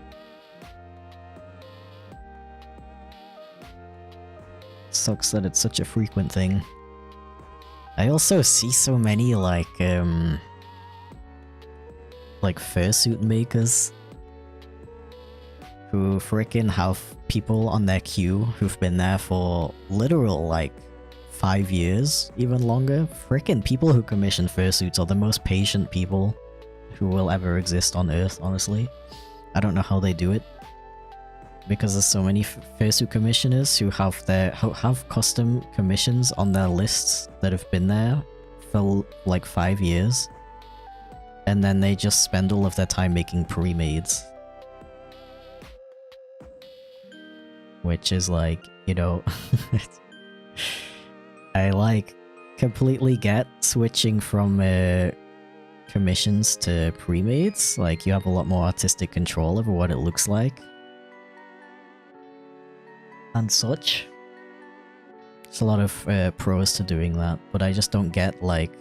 Sucks that it's such a frequent thing. I also see so many like fursuit makers who frickin' have people on their queue who've been there for literal like 5 years, even longer. Frickin' people who commission fursuits are the most patient people who will ever exist on Earth, honestly. I don't know how they do it. because there's so many fursuit commissioners who have custom commissions on their lists that have been there for like 5 years, and then they just spend all of their time making pre-mades, which is like, you know, I like completely get switching from commissions to pre-mades. Like, you have a lot more artistic control over what it looks like and such. There's a lot of pros to doing that, but I just don't get like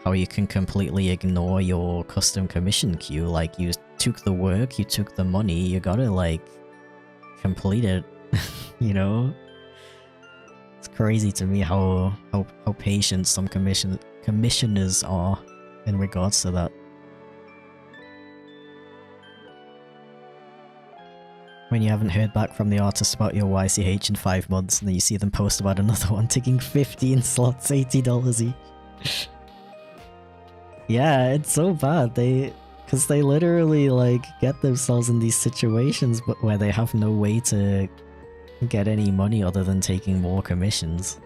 how you can completely ignore your custom commission queue. Like, you took the work, you took the money, you gotta like complete it. You know, it's crazy to me how patient some commissioners are in regards to that. When you haven't heard back from the artist about your YCH in 5 months, and then you see them post about another one taking 15 slots, $80 each. Yeah, it's so bad. Because they literally like get themselves in these situations but where they have no way to get any money other than taking more commissions.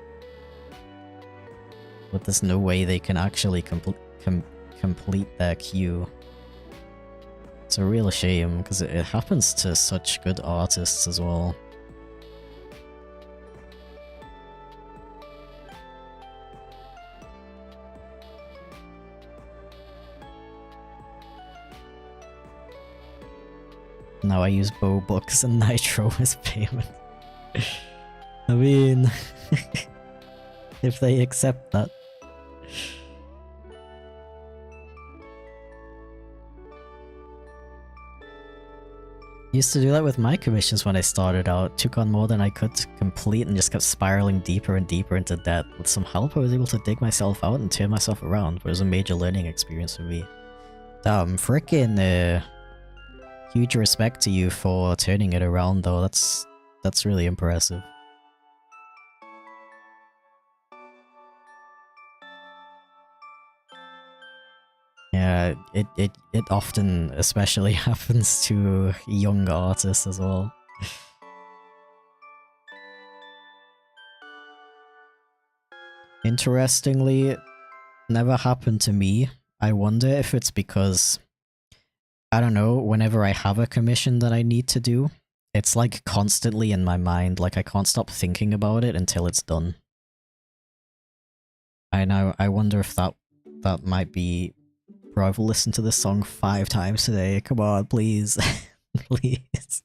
But there's no way they can actually complete their queue. It's a real shame, because it happens to such good artists as well. Now I use bow books and nitro as payment. I mean, if they accept that. Used to do that with my commissions when I started out. Took on more than I could to complete and just kept spiraling deeper and deeper into debt. With some help, I was able to dig myself out and turn myself around, but it was a major learning experience for me. Damn, frickin' huge respect to you for turning it around though. That's really impressive. Yeah, it often especially happens to young artists as well. Interestingly, it never happened to me. I wonder if it's because, I don't know, whenever I have a commission that I need to do, it's like constantly in my mind, like I can't stop thinking about it until it's done. I wonder if that might be... Bro, I've listened to this song 5 times today, come on, please. Please.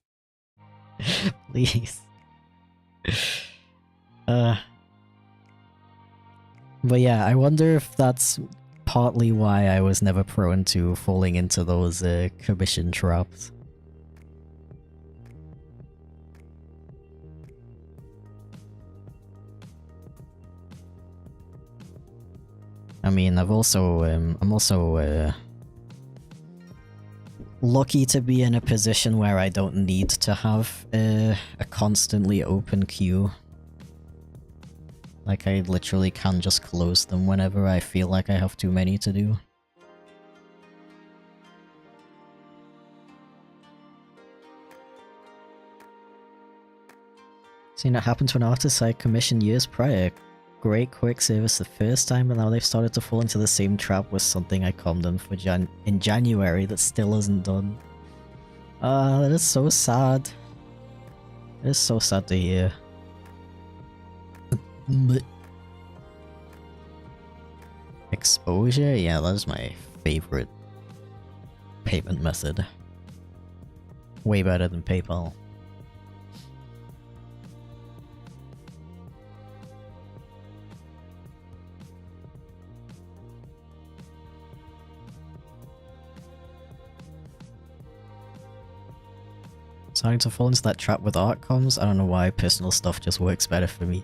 Please. But yeah, I wonder if that's partly why I was never prone to falling into those commission traps. I mean, I'm also lucky to be in a position where I don't need to have a constantly open queue. Like, I literally can just close them whenever I feel like I have too many to do. Seen it happen to an artist I commissioned years prior. Great quick service the first time, and now they've started to fall into the same trap with something I commed them for in January that still isn't done. That is so sad. It is so sad to hear. But exposure? Yeah, that is my favorite payment method. Way better than PayPal. Starting to fall into that trap with art comms. I don't know why personal stuff just works better for me.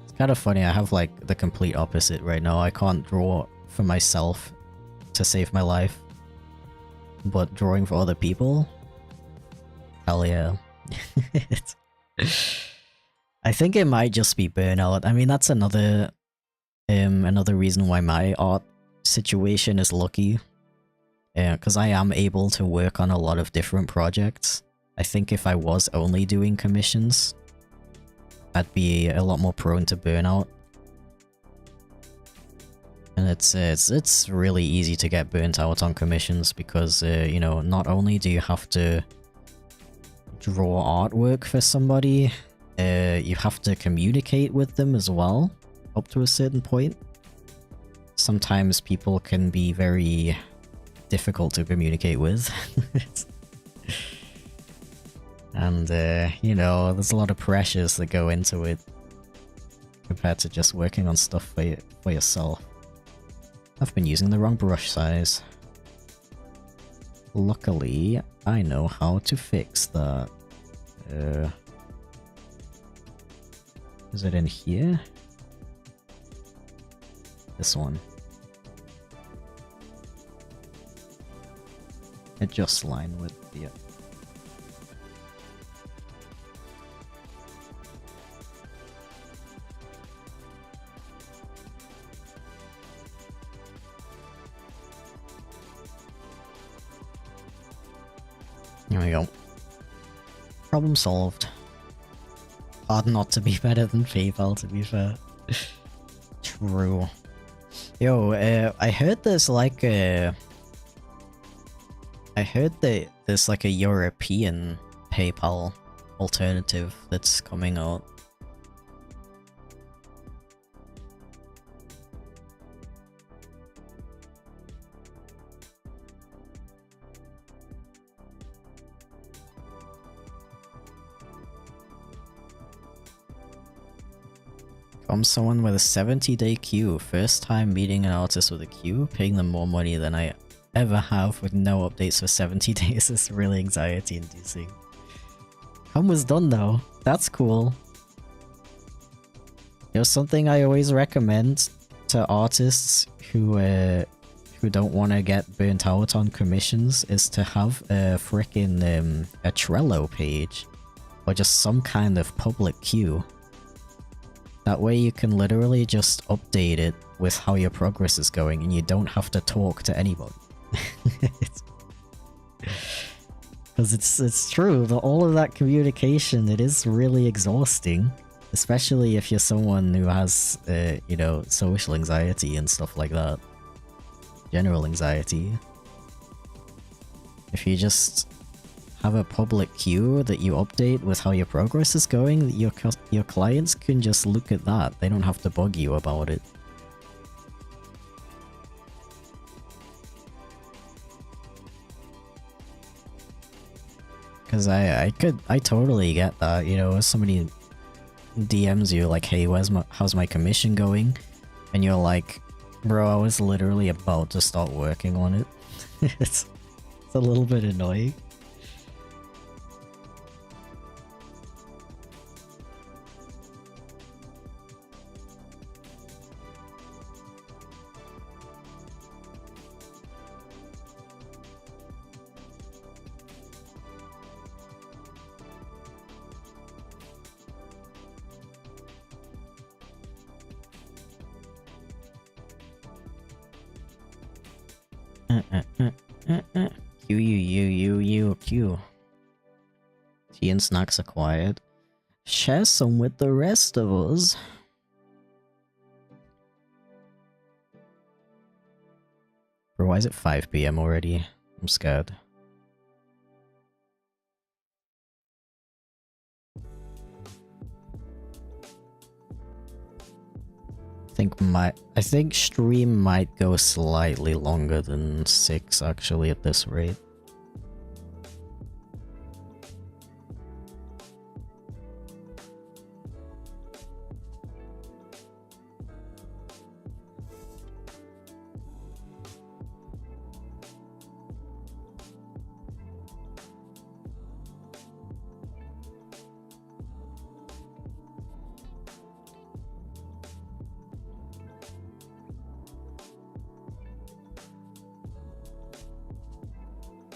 It's kind of funny, I have like the complete opposite right now. I can't draw for myself to save my life. But drawing for other people? Hell yeah. I think it might just be burnout. I mean, that's another reason why my art situation is lucky. Yeah, because I am able to work on a lot of different projects I think if I was only doing commissions, I'd be a lot more prone to burnout. And it's really easy to get burnt out on commissions because, you know, not only do you have to draw artwork for somebody, you have to communicate with them as well, up to a certain point. Sometimes people can be very difficult to communicate with. And, you know, there's a lot of pressures that go into it compared to just working on stuff for yourself. I've been using the wrong brush size. Luckily, I know how to fix that. Is it in here? This one. Adjust line width, yeah. There we go. Problem solved. Hard not to be better than PayPal, to be fair. True. Yo, I heard there's like a... I heard that there's like a European PayPal alternative that's coming out. From someone with a 70-day queue, first time meeting an artist with a queue, paying them more money than I ever have with no updates for 70 days is really anxiety inducing. Hum was done though, that's cool. You know, something I always recommend to artists who don't want to get burnt out on commissions is to have a frickin' a Trello page or just some kind of public queue. That way you can literally just update it with how your progress is going and you don't have to talk to anybody. Because it's true, all of that communication, it is really exhausting. Especially if you're someone who has, you know, social anxiety and stuff like that. General anxiety. If you just have a public queue that you update with how your progress is going, your clients can just look at that. They don't have to bug you about it. Because I totally get that, you know, if somebody DMs you like, hey, how's my commission going? And you're like, bro, I was literally about to start working on it. It's a little bit annoying. Q. Tea and snacks acquired. Share some with the rest of us. Bro, why is it 5 PM already? I'm scared. I think stream might go slightly longer than 6 actually at this rate.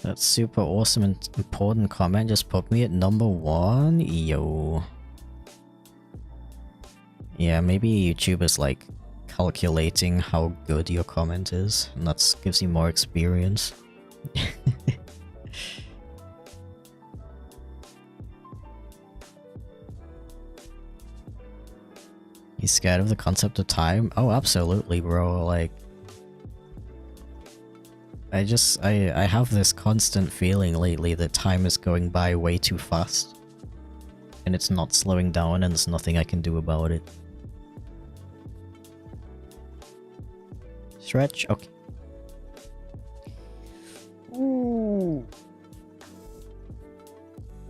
That super awesome and important comment just put me at number 1. Yo. Yeah, maybe YouTube is like calculating how good your comment is, and that gives you more experience. He's scared of the concept of time? Oh, absolutely, bro. Like, I have this constant feeling lately that time is going by way too fast. And it's not slowing down and there's nothing I can do about it. Stretch? Okay. Ooh.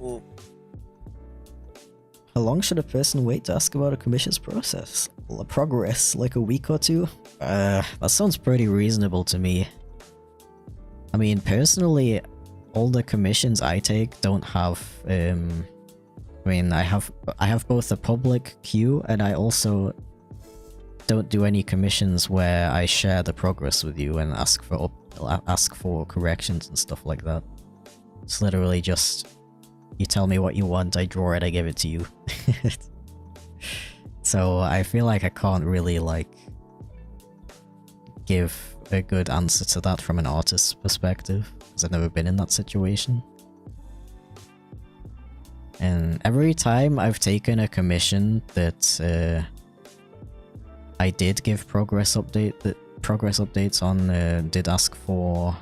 Ooh. How long should a person wait to ask about a commission's process? Progress, like a week or two? That sounds pretty reasonable to me. I mean, personally, all the commissions I take don't have, I mean, I have both a public queue and I also don't do any commissions where I share the progress with you and ask for corrections and stuff like that. It's literally just, you tell me what you want, I draw it, I give it to you. So I feel like I can't really, like, give a good answer to that from an artist's perspective, because I've never been in that situation. And every time I've taken a commission that I did give progress updates on, did ask for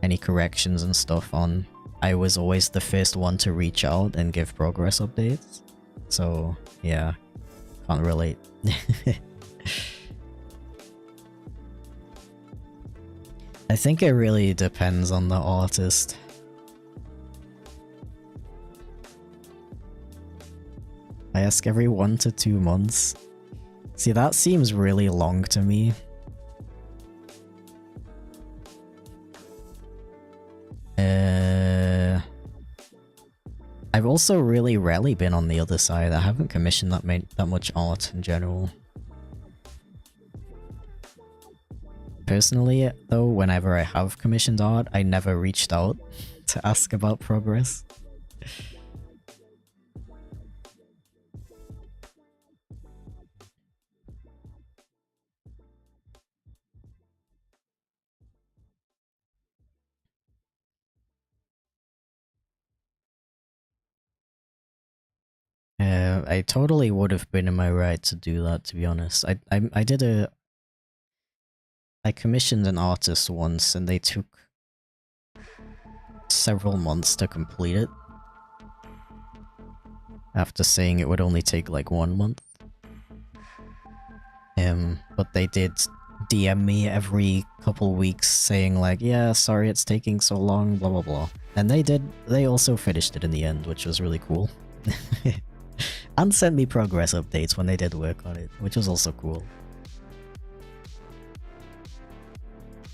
any corrections and stuff on, I was always the first one to reach out and give progress updates. So yeah, can't relate. I think it really depends on the artist. I ask every 1 to 2 months. See, that seems really long to me. I've also really rarely been on the other side. I haven't commissioned that much art in general. Personally, though, whenever I have commissioned art, I never reached out to ask about progress. I totally would have been in my right to do that, to be honest. I commissioned an artist once and they took several months to complete it. After saying it would only take like 1 month. But they did DM me every couple weeks saying like, yeah, sorry it's taking so long, blah blah blah. And they also finished it in the end, which was really cool. And sent me progress updates when they did work on it, which was also cool.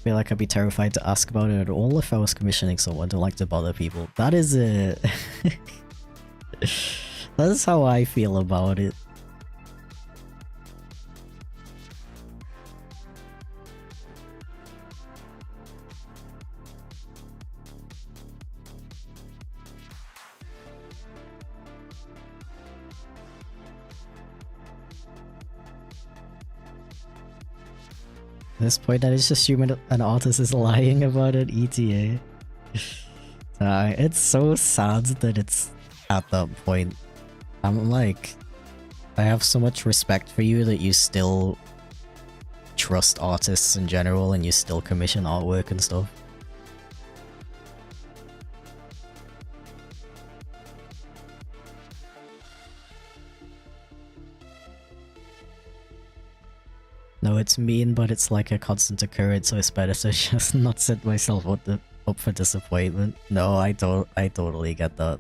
Feel like I'd be terrified to ask about it at all if I was commissioning someone. Don't like to bother people. That is that is how I feel about it. At this point, I just assume an artist is lying about an ETA. It's so sad that it's at that point. I'm like, I have so much respect for you that you still trust artists in general and you still commission artwork and stuff. No, it's mean, but it's like a constant occurrence, so it's better to just not set myself up for disappointment. No, I totally get that.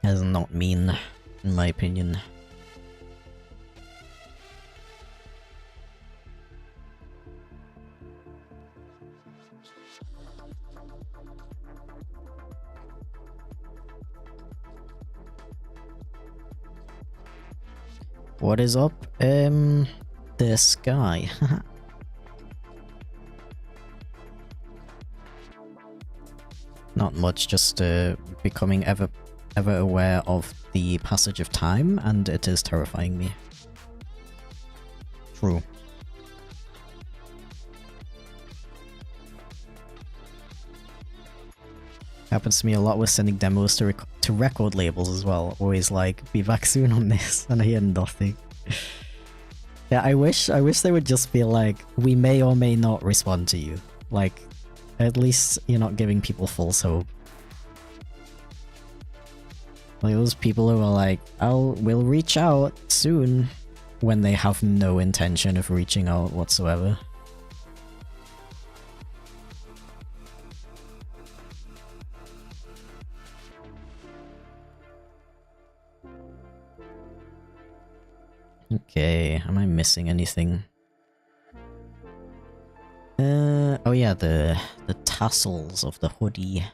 That's not mean, in my opinion. What is up? This guy. Not much, just becoming ever aware of the passage of time, and it is terrifying me. True. Happens to me a lot with sending demos to record labels as well. Always like, be back soon on this, and I hear nothing. Yeah, I wish they would just be like, we may or may not respond to you. Like, at least you're not giving people false hope. Like those people who are like, we'll reach out soon, when they have no intention of reaching out whatsoever. Okay, am I missing anything? Oh yeah, the tassels of the hoodie.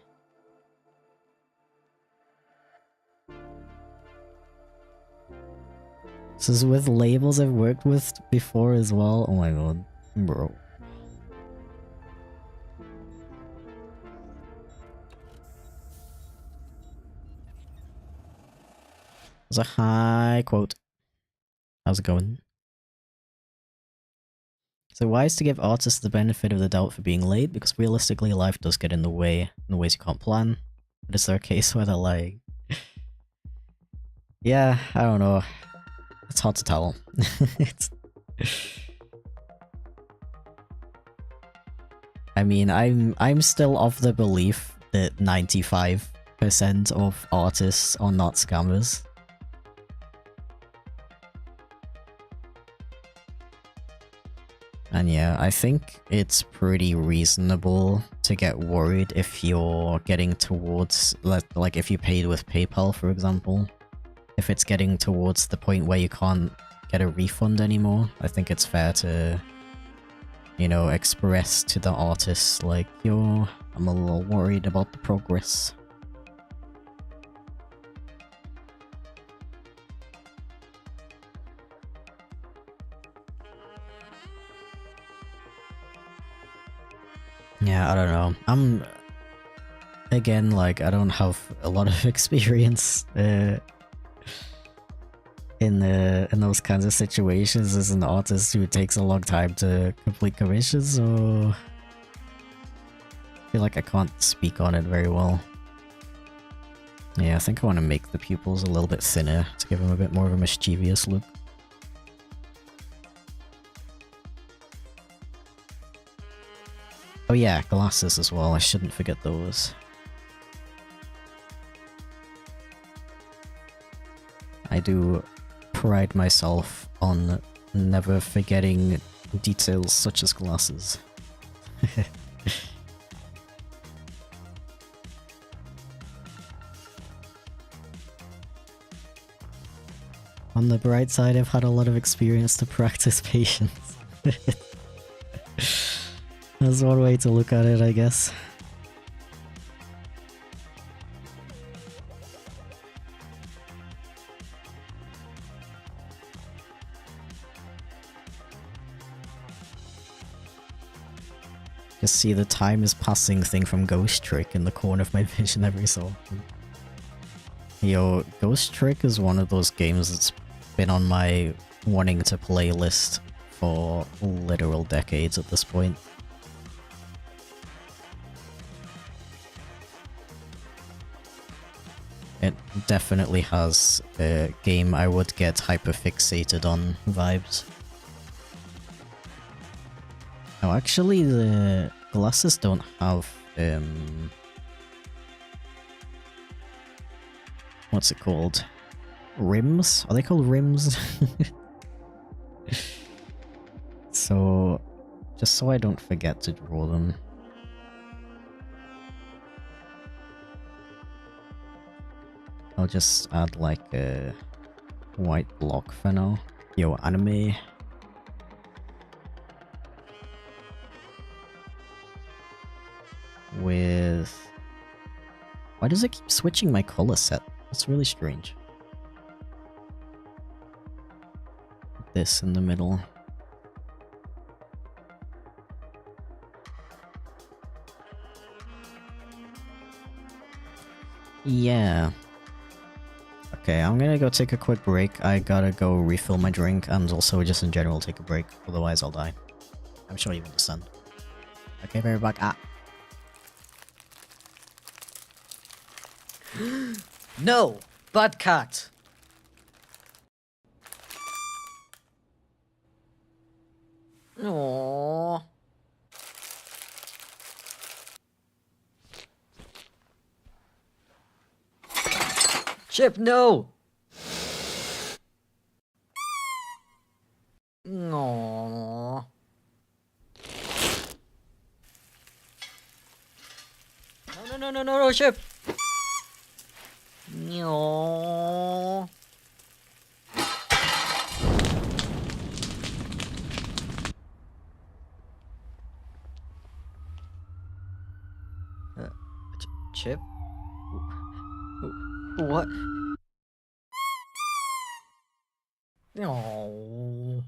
This is with labels I've worked with before as well. Oh my god, bro. It's a high quote. How's it going? So wise to give artists the benefit of the doubt for being late, because realistically life does get in the way in ways you can't plan. But is there a case where they're like... Yeah, I don't know. It's hard to tell. I mean, I'm still of the belief that 95% of artists are not scammers. And yeah, I think it's pretty reasonable to get worried if you're getting towards, like if you paid with PayPal, for example. If it's getting towards the point where you can't get a refund anymore, I think it's fair to, you know, express to the artist, like, yo, I'm a little worried about the progress. Yeah, I don't know. Again, like, I don't have a lot of experience in those kinds of situations as an artist who takes a long time to complete commissions, so I feel like I can't speak on it very well. Yeah, I think I want to make the pupils a little bit thinner to give them a bit more of a mischievous look. Oh yeah, glasses as well, I shouldn't forget those. I do pride myself on never forgetting details such as glasses. On the bright side, I've had a lot of experience to practice patience. That's one way to look at it, I guess. Just see the time is passing thing from Ghost Trick in the corner of my vision every so often. Yo, Ghost Trick is one of those games that's been on my wanting to play list for literal decades at this point. It definitely has a game I would get hyperfixated on vibes. Oh, actually the glasses don't have, what's it called? Rims? Are they called rims? So, just so I don't forget to draw them. I'll just add like a white block for now. Yo, anime. With... Why does it keep switching my color set? That's really strange. This in the middle. Yeah. Okay, I'm gonna go take a quick break. I gotta go refill my drink and also just in general take a break, otherwise I'll die. I'm sure you understand. Okay, be right back. No! Bad cat! Aww. Chip, no! Aww. No, Chip! No. Chip? What? No.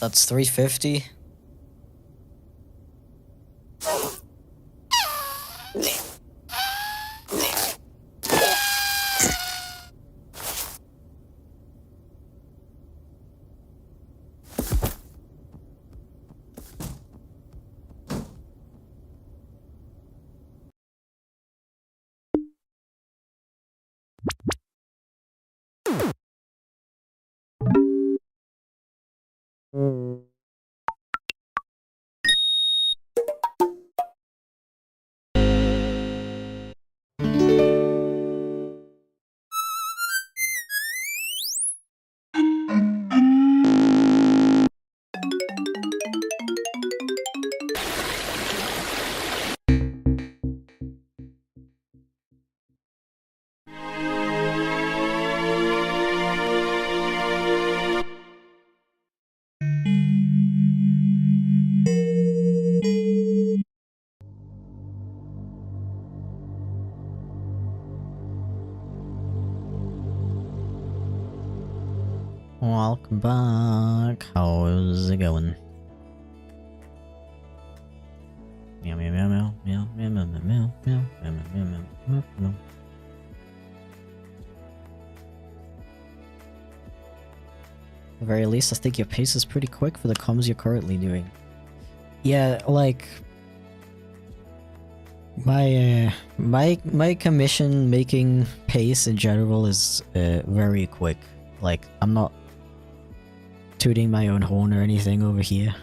That's 350. Welcome back. How's it going? Meow meow meow meow meow meow meow meow meow meow meow meow meow meow. At the very least, I think your pace is pretty quick for the comms you're currently doing. Yeah, like my commission making pace in general is very quick. Like, I'm not tooting my own horn or anything over here.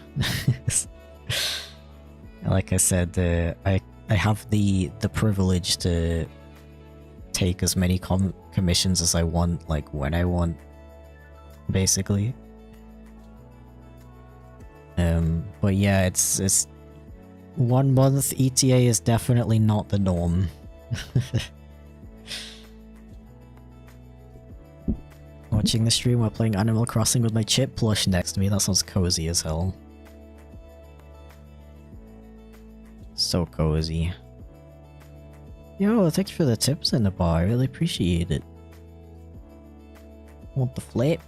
Like I said, I have the privilege to take as many commissions as I want, like when I want, basically. But yeah, it's 1 month ETA is definitely not the norm. Watching the stream while playing Animal Crossing with my chip plush next to me, that sounds cozy as hell. So cozy. Yo, thank you for the tips in the bar, I really appreciate it. Want the flip?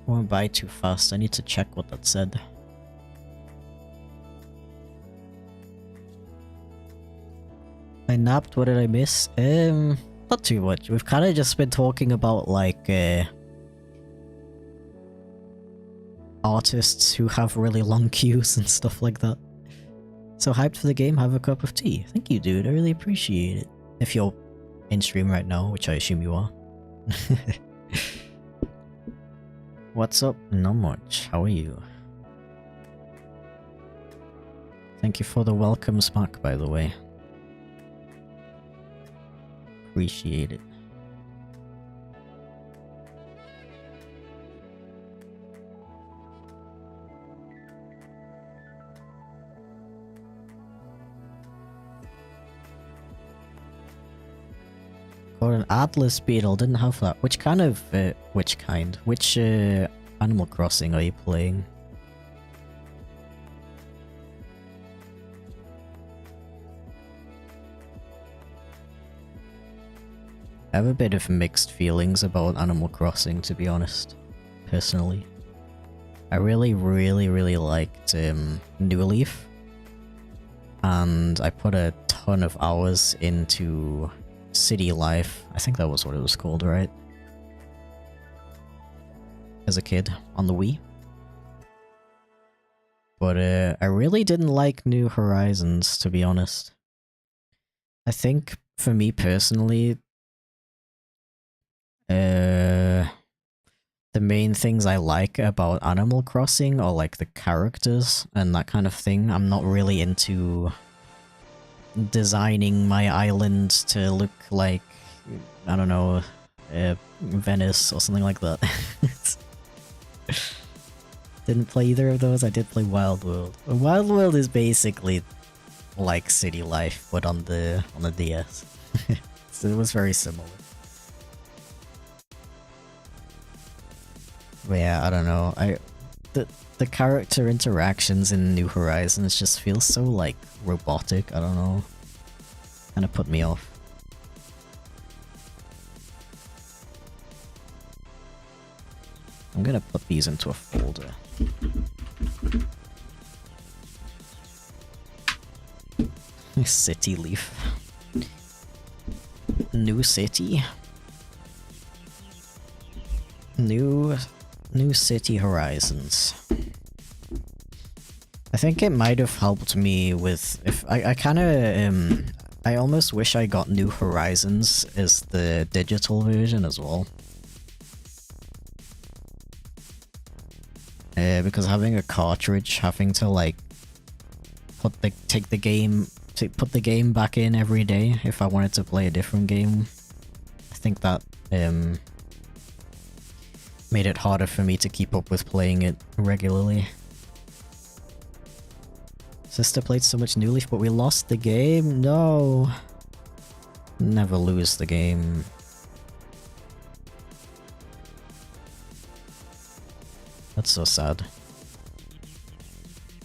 Won't buy too fast, I need to check what that said. I napped, what did I miss? Not too much. We've kind of just been talking about like artists who have really long queues and stuff like that. So hyped for the game, have a cup of tea. Thank you, dude, I really appreciate it. If you're in stream right now, which I assume you are. What's up? Not much. How are you? Thank you for the welcome smack, by the way. Appreciate it. Got an Atlas beetle, didn't have that. Which kind of, which Animal Crossing are you playing? I have a bit of mixed feelings about Animal Crossing, to be honest, personally. I really liked New Leaf, and I put a ton of hours into City Life. I think that was what it was called, right? As a kid, on the Wii. But I really didn't like New Horizons, to be honest. I think, for me personally, the main things I like about Animal Crossing are like the characters and that kind of thing. I'm not really into designing my island to look like, I don't know, Venice or something like that. Didn't play either of those. I did play Wild World. Wild World is basically like City Life, but on the DS. So it was very similar. But yeah, I don't know. The character interactions in New Horizons just feel so like robotic. I don't know. Kind of put me off. I'm gonna put these into a folder. City Leaf. New City. New City Horizons. I think it might have helped me with if I kinda I almost wish I got New Horizons as the digital version as well. Because having a cartridge, having to like put the game back in every day if I wanted to play a different game, I think that made it harder for me to keep up with playing it regularly. Sister played so much New Leaf, but we lost the game? No! Never lose the game. That's so sad.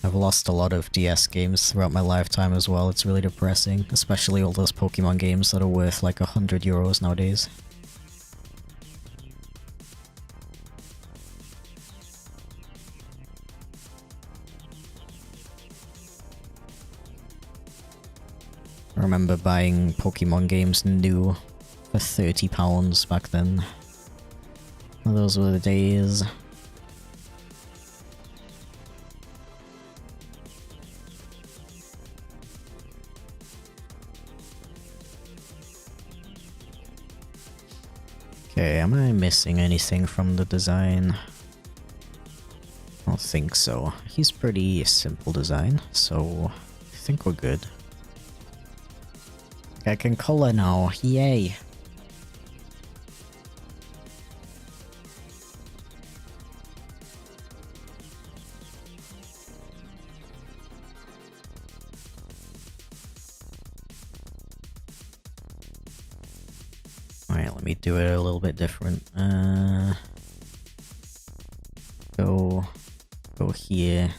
I've lost a lot of DS games throughout my lifetime as well, it's really depressing. Especially all those Pokemon games that are worth like €100 nowadays. remember buying Pokemon games new for £30 back then. Well, those were the days. Okay, am I missing anything from the design? I don't think so. He's pretty simple design, so I think we're good. I can color now, yay! Alright, let me do it a little bit different. Go here.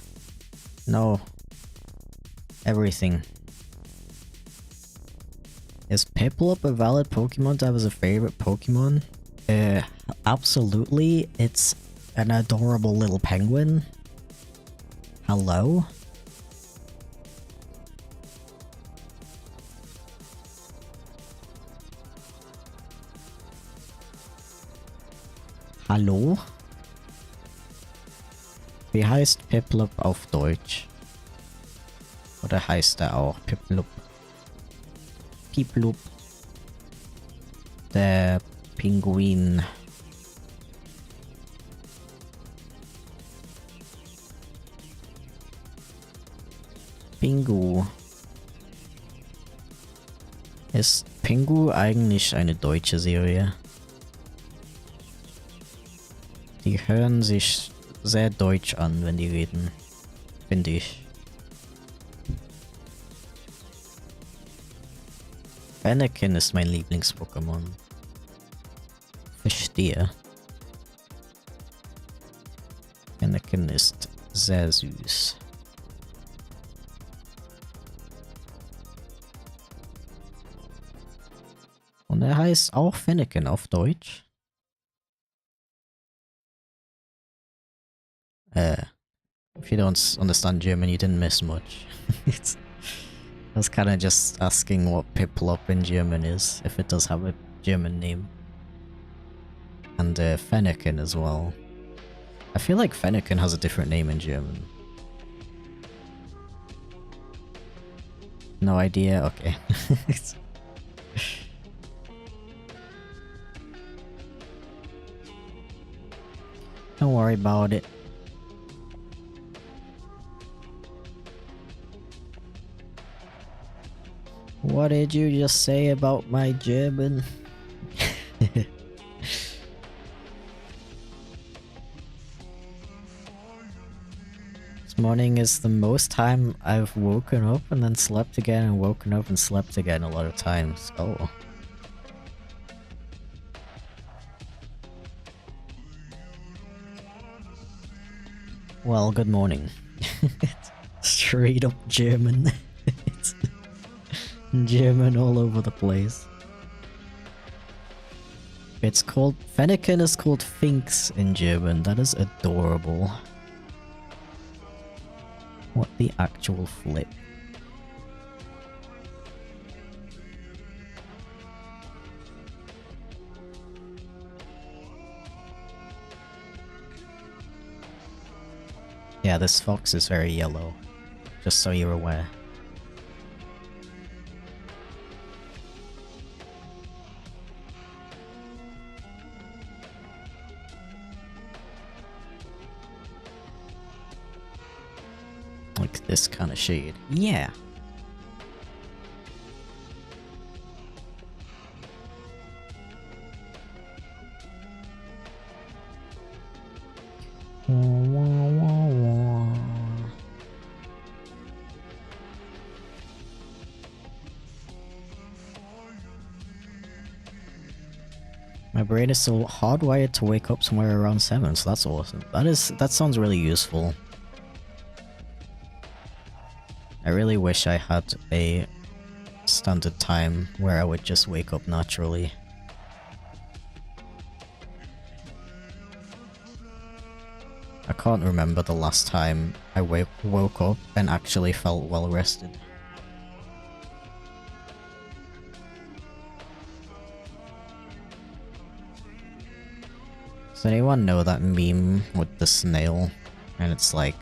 No. Everything. Is Piplup a valid Pokemon to have as a favorite Pokemon? Absolutely. It's an adorable little penguin. Hello? Hallo? Wie heißt Piplup auf Deutsch? Oder heißt er auch Piplup? Piplup. Der Pinguin. Pingu. Ist Pingu eigentlich eine deutsche Serie? Die hören sich sehr deutsch an, wenn die reden. Finde ich. Anakin ist mein Lieblings-Pokémon. Verstehe. Anakin ist sehr süß. Und er heißt auch Fennekin auf Deutsch. If you don't understand German, you didn't miss much. I was kinda just asking what Piplup in German is, if it does have a German name. And Fennekin as well. I feel like Fennekin has a different name in German. No idea? Okay. Don't worry about it. What did you just say about my German? This morning is the most time I've woken up and then slept again and woken up and slept again a lot of times. Oh. Well, good morning. Straight up German. It's German all over the place. It's called... Fennekin is called Finks in German. That is adorable. What the actual flip? Yeah, this fox is very yellow. Just so you're aware. Like this kind of shade. Yeah! My brain is so hardwired to wake up somewhere around 7, so that's awesome. That sounds really useful. I really wish I had a standard time where I would just wake up naturally. I can't remember the last time I woke up and actually felt well rested. Does anyone know that meme with the snail? And it's like,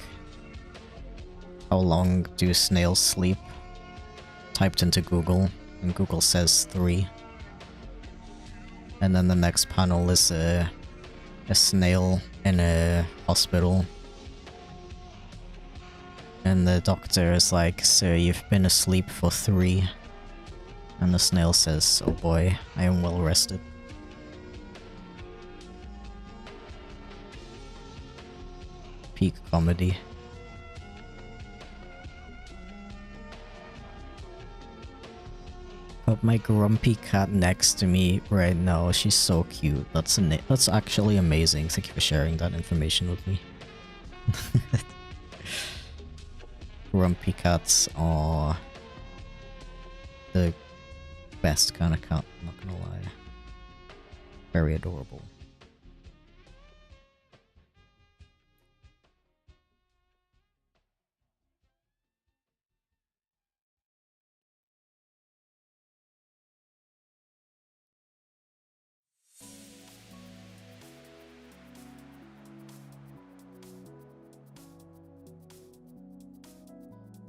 how long do snails sleep? Typed into Google, and Google says 3. And then the next panel is a snail in a hospital. And the doctor is like, "Sir, you've been asleep for 3. And the snail says, "Oh boy, I am well rested." Peak comedy. Got my grumpy cat next to me right now. She's so cute. That's actually amazing. Thank you for sharing that information with me. Grumpy cats are the best kind of cat, not gonna lie. Very adorable.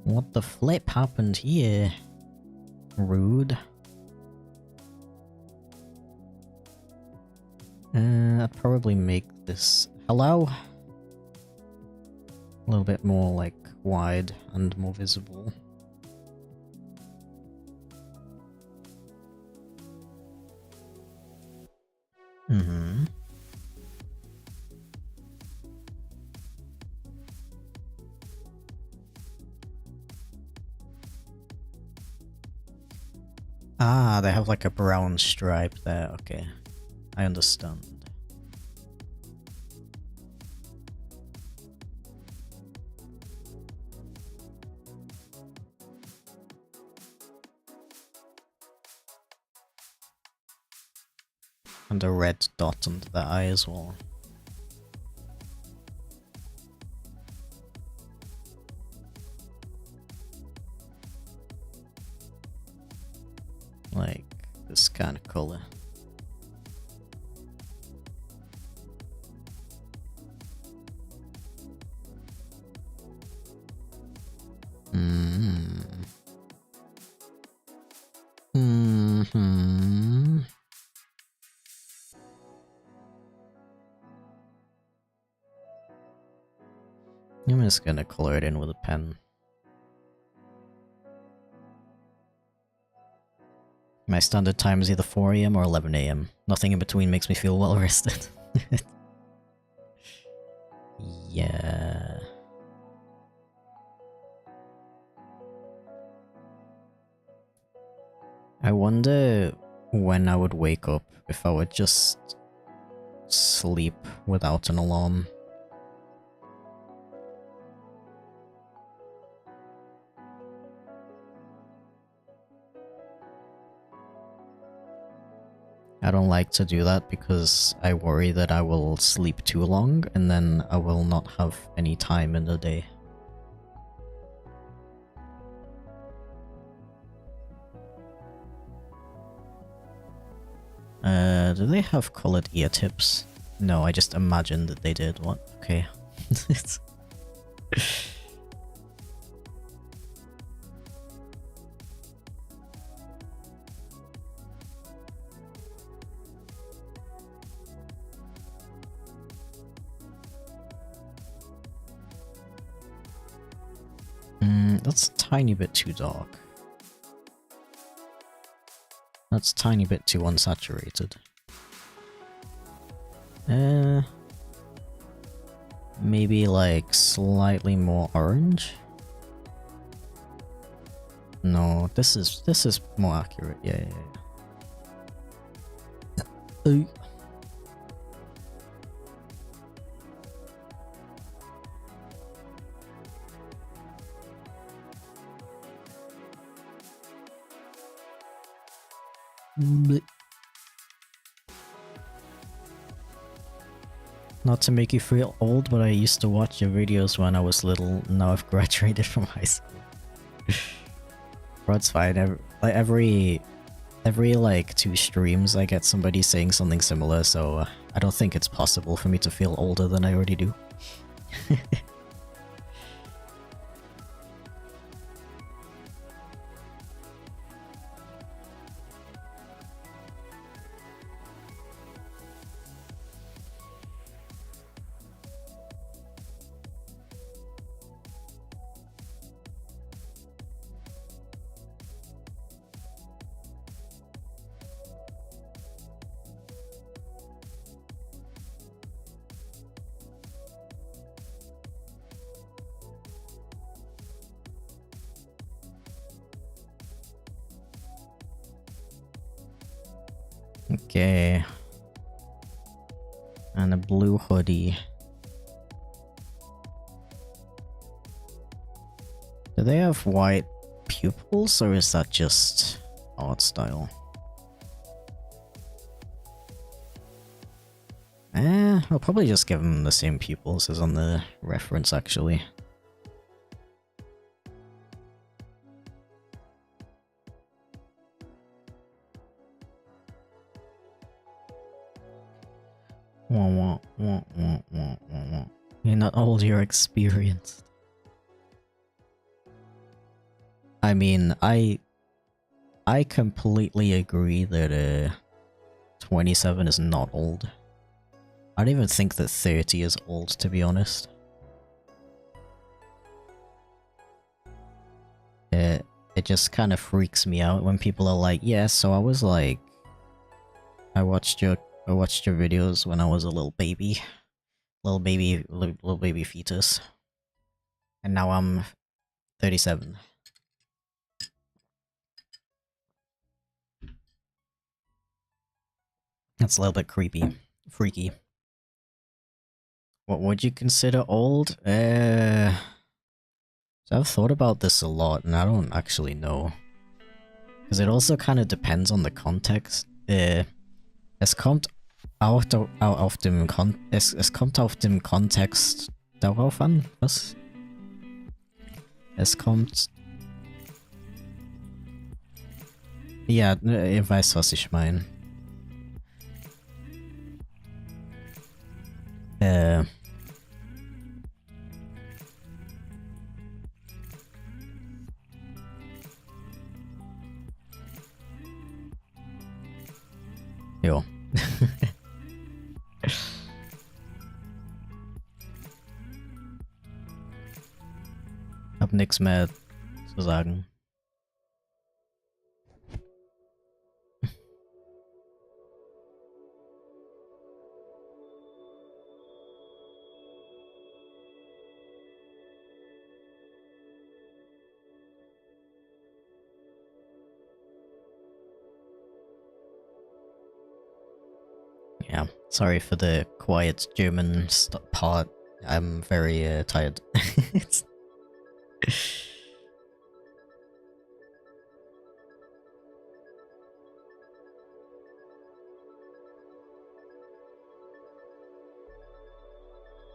What the flip happened here? Rude. I'd probably make this hello a little bit more like wide and more visible. Mm-hmm. Ah, they have like a brown stripe there, okay. I understand. And a red dot under the eye as well. Like this kind of color. I'm just gonna color it in with a pen. My standard time is either 4 AM or 11 AM. Nothing in between makes me feel well rested. Yeah. I wonder when I would wake up if I would just sleep without an alarm. I don't like to do that because I worry that I will sleep too long and then I will not have any time in the day. Do they have colored ear tips? No, I just imagined that they did. What? Okay. That's a tiny bit too dark. That's a tiny bit too unsaturated. Maybe like slightly more orange? No, this is more accurate. Yeah. Not to make you feel old, but I used to watch your videos when I was little. Now I've graduated from high school. Bro, it's fine. Every Every like 2 streams I get somebody saying something similar, so I don't think it's possible for me to feel older than I already do. Okay. And a blue hoodie. Do they have white pupils, or is that just art style? I'll probably just give them the same pupils as on the reference, actually. Wah, wah, wah, wah, wah, wah, wah. You're not old, you're experienced. I mean, I completely agree that 27 is not old. I don't even think that 30 is old, to be honest. It just kind of freaks me out when people are like, yeah, so I was like, I watched your videos when I was a little baby fetus, and now I'm 37. That's a little bit creepy, freaky. What would you consider old? So I've thought about this a lot, and I don't actually know, because it also kind of depends on the context. Es kommt auf dem Kontext darauf an, was? Es kommt... Ja, ihr weißt, was ich meine. Jo. Hab nix mehr zu sagen. Yeah, sorry for the quiet German part. I'm very tired.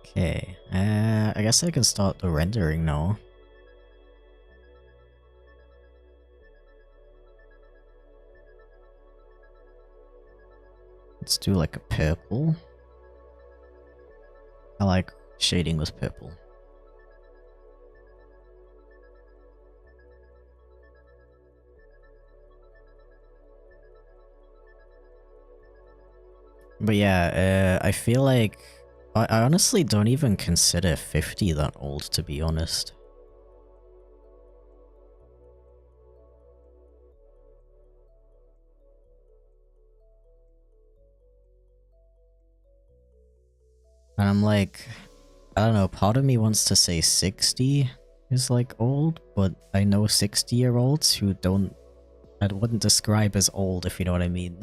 Okay, I guess I can start the rendering now. Let's do like a purple. I like shading with purple. But yeah, I feel like I honestly don't even consider 50 that old, to be honest. And I'm like, I don't know, part of me wants to say 60 is like old, but I know 60-year-olds who I wouldn't describe as old, if you know what I mean.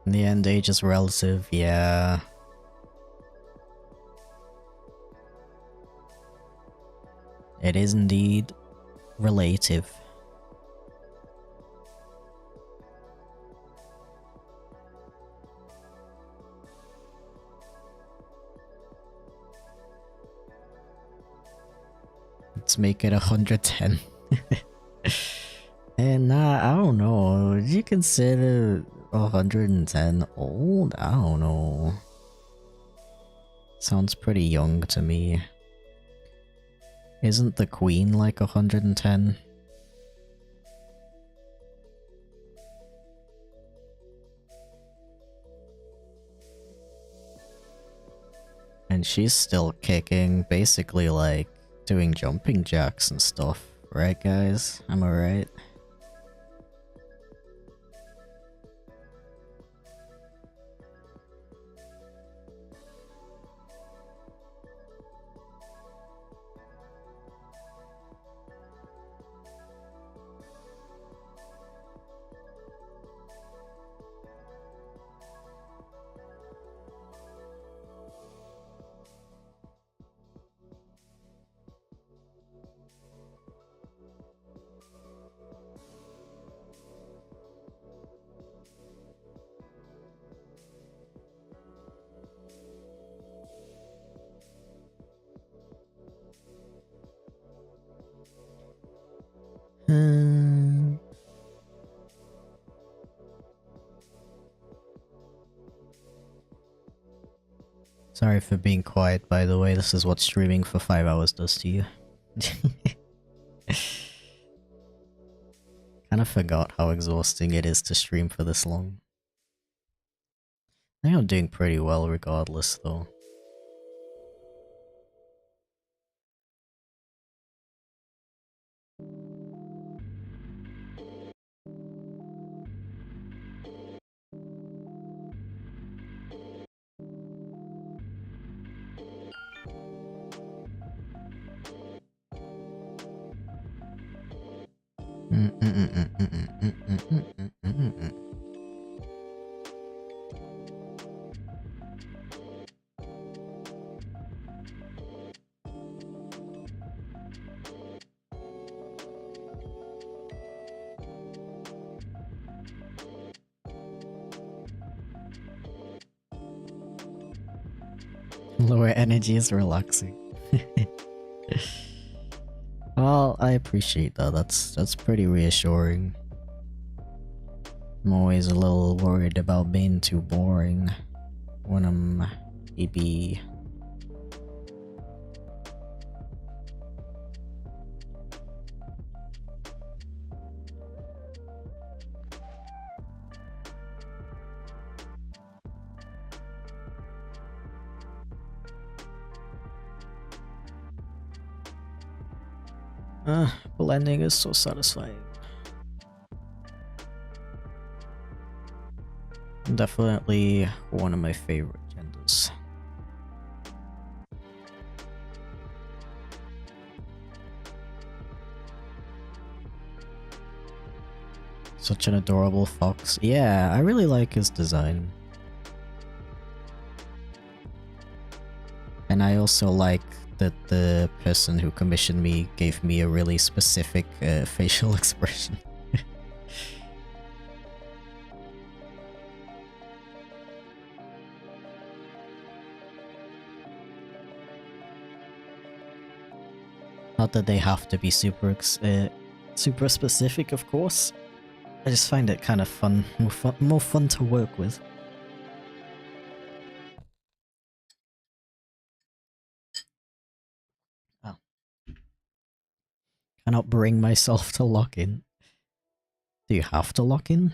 In the end, age is relative, yeah. It is indeed. relative. Let's make it 110. And I don't know. Would you consider 110 old? I don't know. Sounds pretty young to me. Isn't the Queen like 110? And she's still kicking, basically like doing jumping jacks and stuff. Right, guys? Am I right? Sorry for being quiet, by the way. This is what streaming for 5 hours does to you. Kinda forgot how exhausting it is to stream for this long. I think I'm doing pretty well regardless, though. Lower energy is relaxing. Well, I appreciate that. That's pretty reassuring. I'm always a little worried about being too boring when I'm EB. Blending is so satisfying. Definitely one of my favorite genders. Such an adorable fox. Yeah, I really like his design. And I also like that the person who commissioned me gave me a really specific facial expression. Not that they have to be super specific, of course. I just find it kind of fun, more fun to work with. Oh. Cannot bring myself to lock in. Do you have to lock in?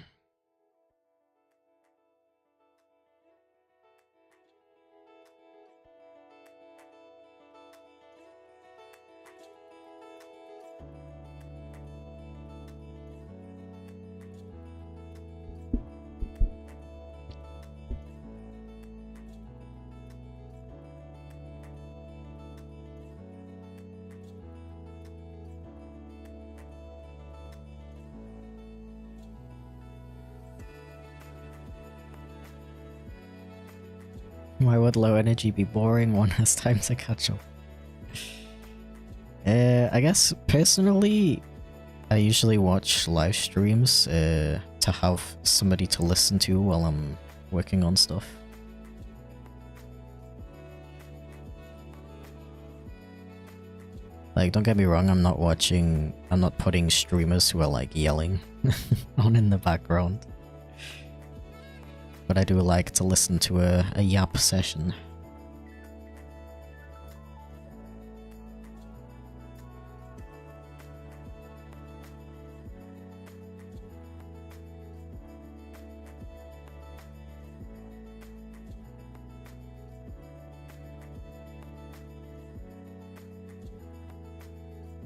Why would low energy be boring? One has time to catch up. I guess personally, I usually watch live streams to have somebody to listen to while I'm working on stuff. Like, don't get me wrong, I'm not putting streamers who are like yelling on in the background. But I do like to listen to a yap session.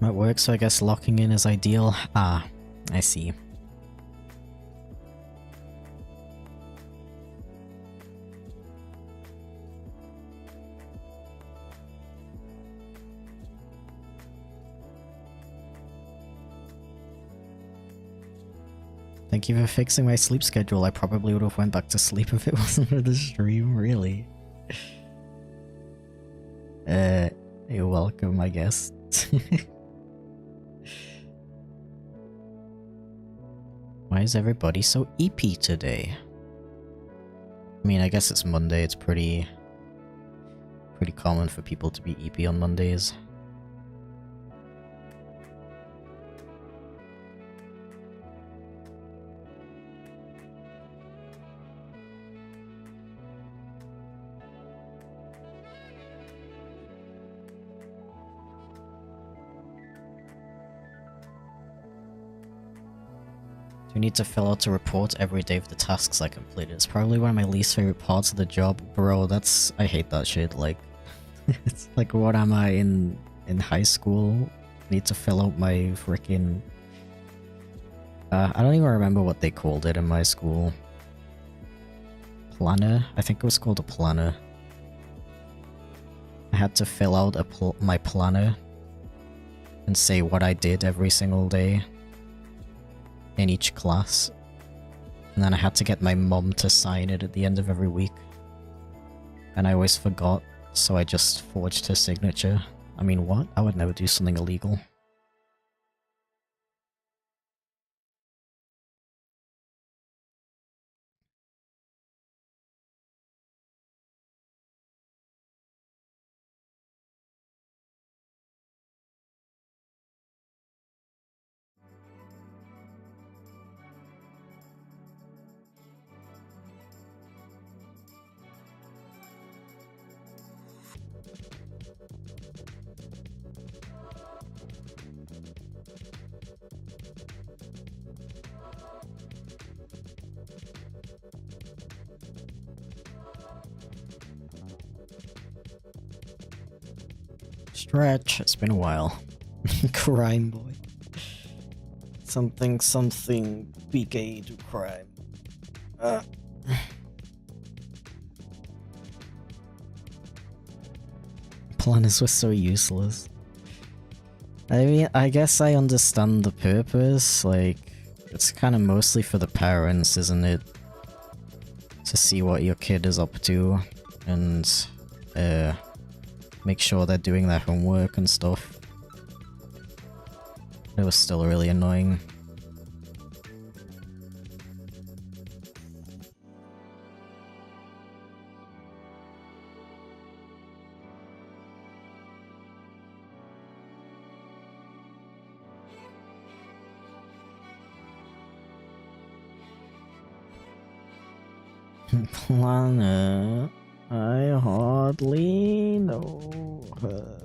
At work, so I guess locking in is ideal. Ah, I see. Thank you for fixing my sleep schedule. I probably would have went back to sleep if it wasn't for the stream, really. You're welcome, I guess. Why is everybody so eepy today? I mean, I guess it's Monday, it's pretty common for people to be eepy on Mondays. You need to fill out a report every day of the tasks I completed. It's probably one of my least favorite parts of the job. Bro, I hate that shit. Like, it's like, what am I in high school? Need to fill out my freaking... I don't even remember what they called it in my school. Planner? I think it was called a planner. I had to fill out my planner and say what I did every single day in each class, and then I had to get my mum to sign it at the end of every week, and I always forgot, so I just forged her signature. I mean, what? I would never do something illegal. Stretch, it's been a while. Crime boy. Something, BK to crime. Planners were so useless. I mean, I guess I understand the purpose, like, it's kind of mostly for the parents, isn't it? To see what your kid is up to, and, make sure they're doing their homework and stuff. It was still really annoying. Planner, I hardly know her.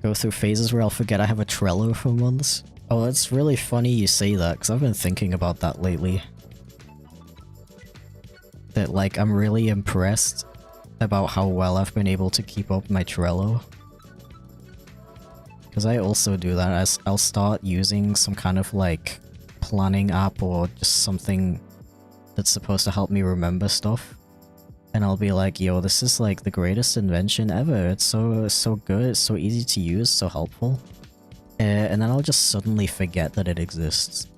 Go through phases where I'll forget I have a Trello for months. Oh, that's really funny you say that, because I've been thinking about that lately. That, like, I'm really impressed about how well I've been able to keep up my Trello. Because I also do that. I'll start using some kind of, like, planning app or just something that's supposed to help me remember stuff. And I'll be like, yo, this is like the greatest invention ever. It's so good, it's so easy to use, so helpful. And then I'll just suddenly forget that it exists.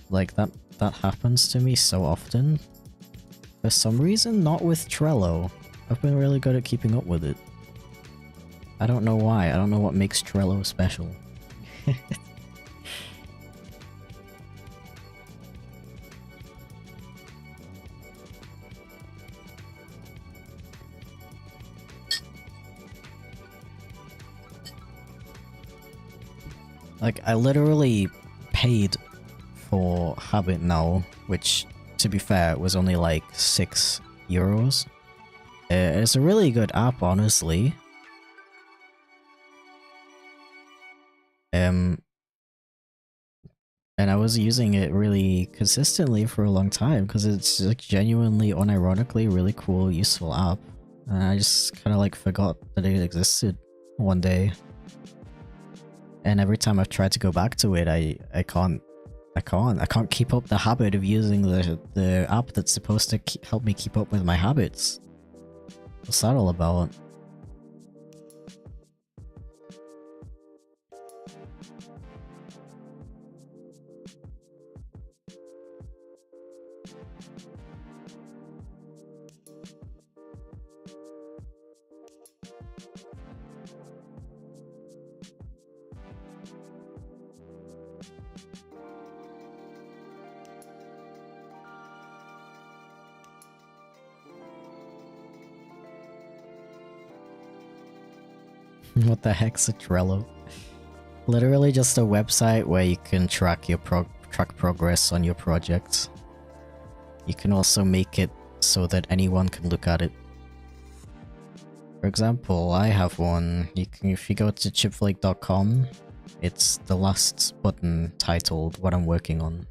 Like, that happens to me so often. For some reason, not with Trello. I've been really good at keeping up with it. I don't know why. I don't know what makes Trello special. Like, I literally paid for Habit now, which, to be fair, was only like €6. It's a really good app, honestly. And I was using it really consistently for a long time, because it's like genuinely, unironically, really cool, useful app. And I just kind of like forgot that it existed one day. And every time I've tried to go back to it, I can't keep up the habit of using the app that's supposed to help me keep up with my habits. What's that all about? What the heck's a Trello? Literally just a website where you can track your progress on your projects. You can also make it so that anyone can look at it. For example, I have one. If you go to chipflake.com, it's the last button titled what I'm working on.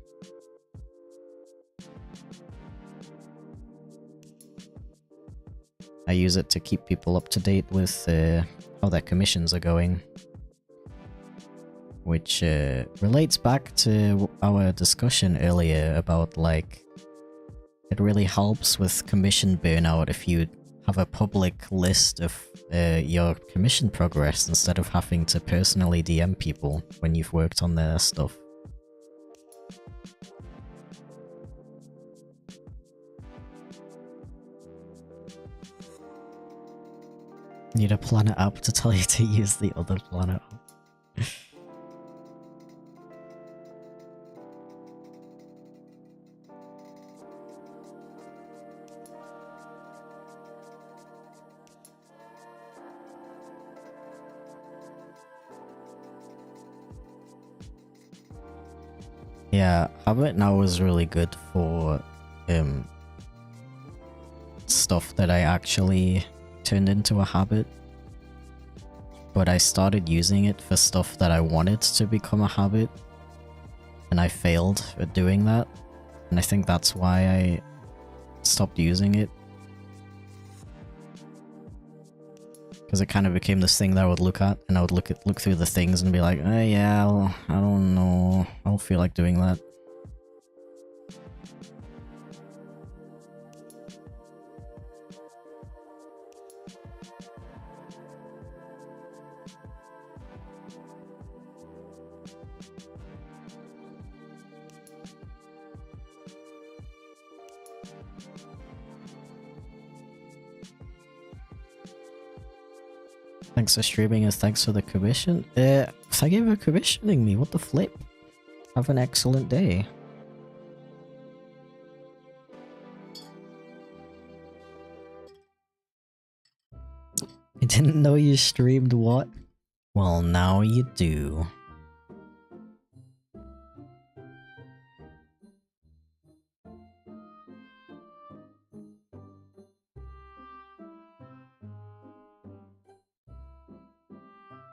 I use it to keep people up to date with how their commissions are going. Which relates back to our discussion earlier about, like, it really helps with commission burnout if you have a public list of your commission progress instead of having to personally DM people when you've worked on their stuff. Need a planner app to tell you to use the other planner app. Yeah, Habit now is really good for stuff that I actually turned into a habit. But I started using it for stuff that I wanted to become a habit, and I failed at doing that. And I think that's why I stopped using it. Because it kind of became this thing that I would look at, and I would look through the things and be like, oh yeah, well, I don't know, I don't feel like doing that. Thanks for streaming and thanks for the commission. Thank you for commissioning me, what the flip? Have an excellent day. I didn't know you streamed what? Well, now you do.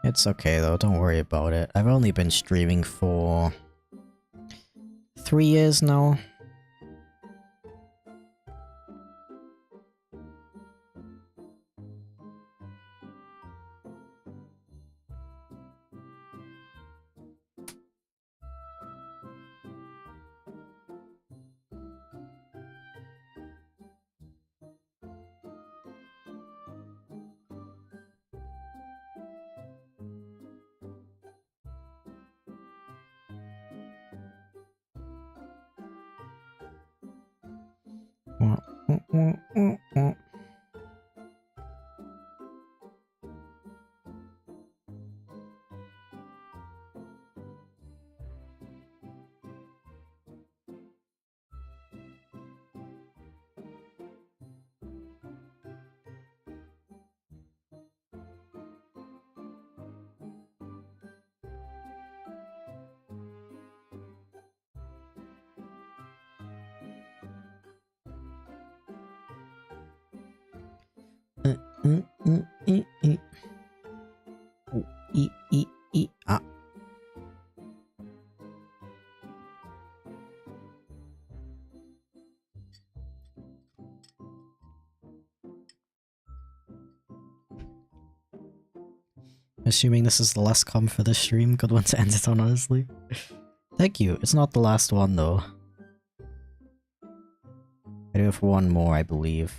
It's okay though, don't worry about it. I've only been streaming for 3 years now. Ah. Assuming this is the last com for this stream, good one to end it on, honestly. Thank you. It's not the last one, though. I do have one more, I believe.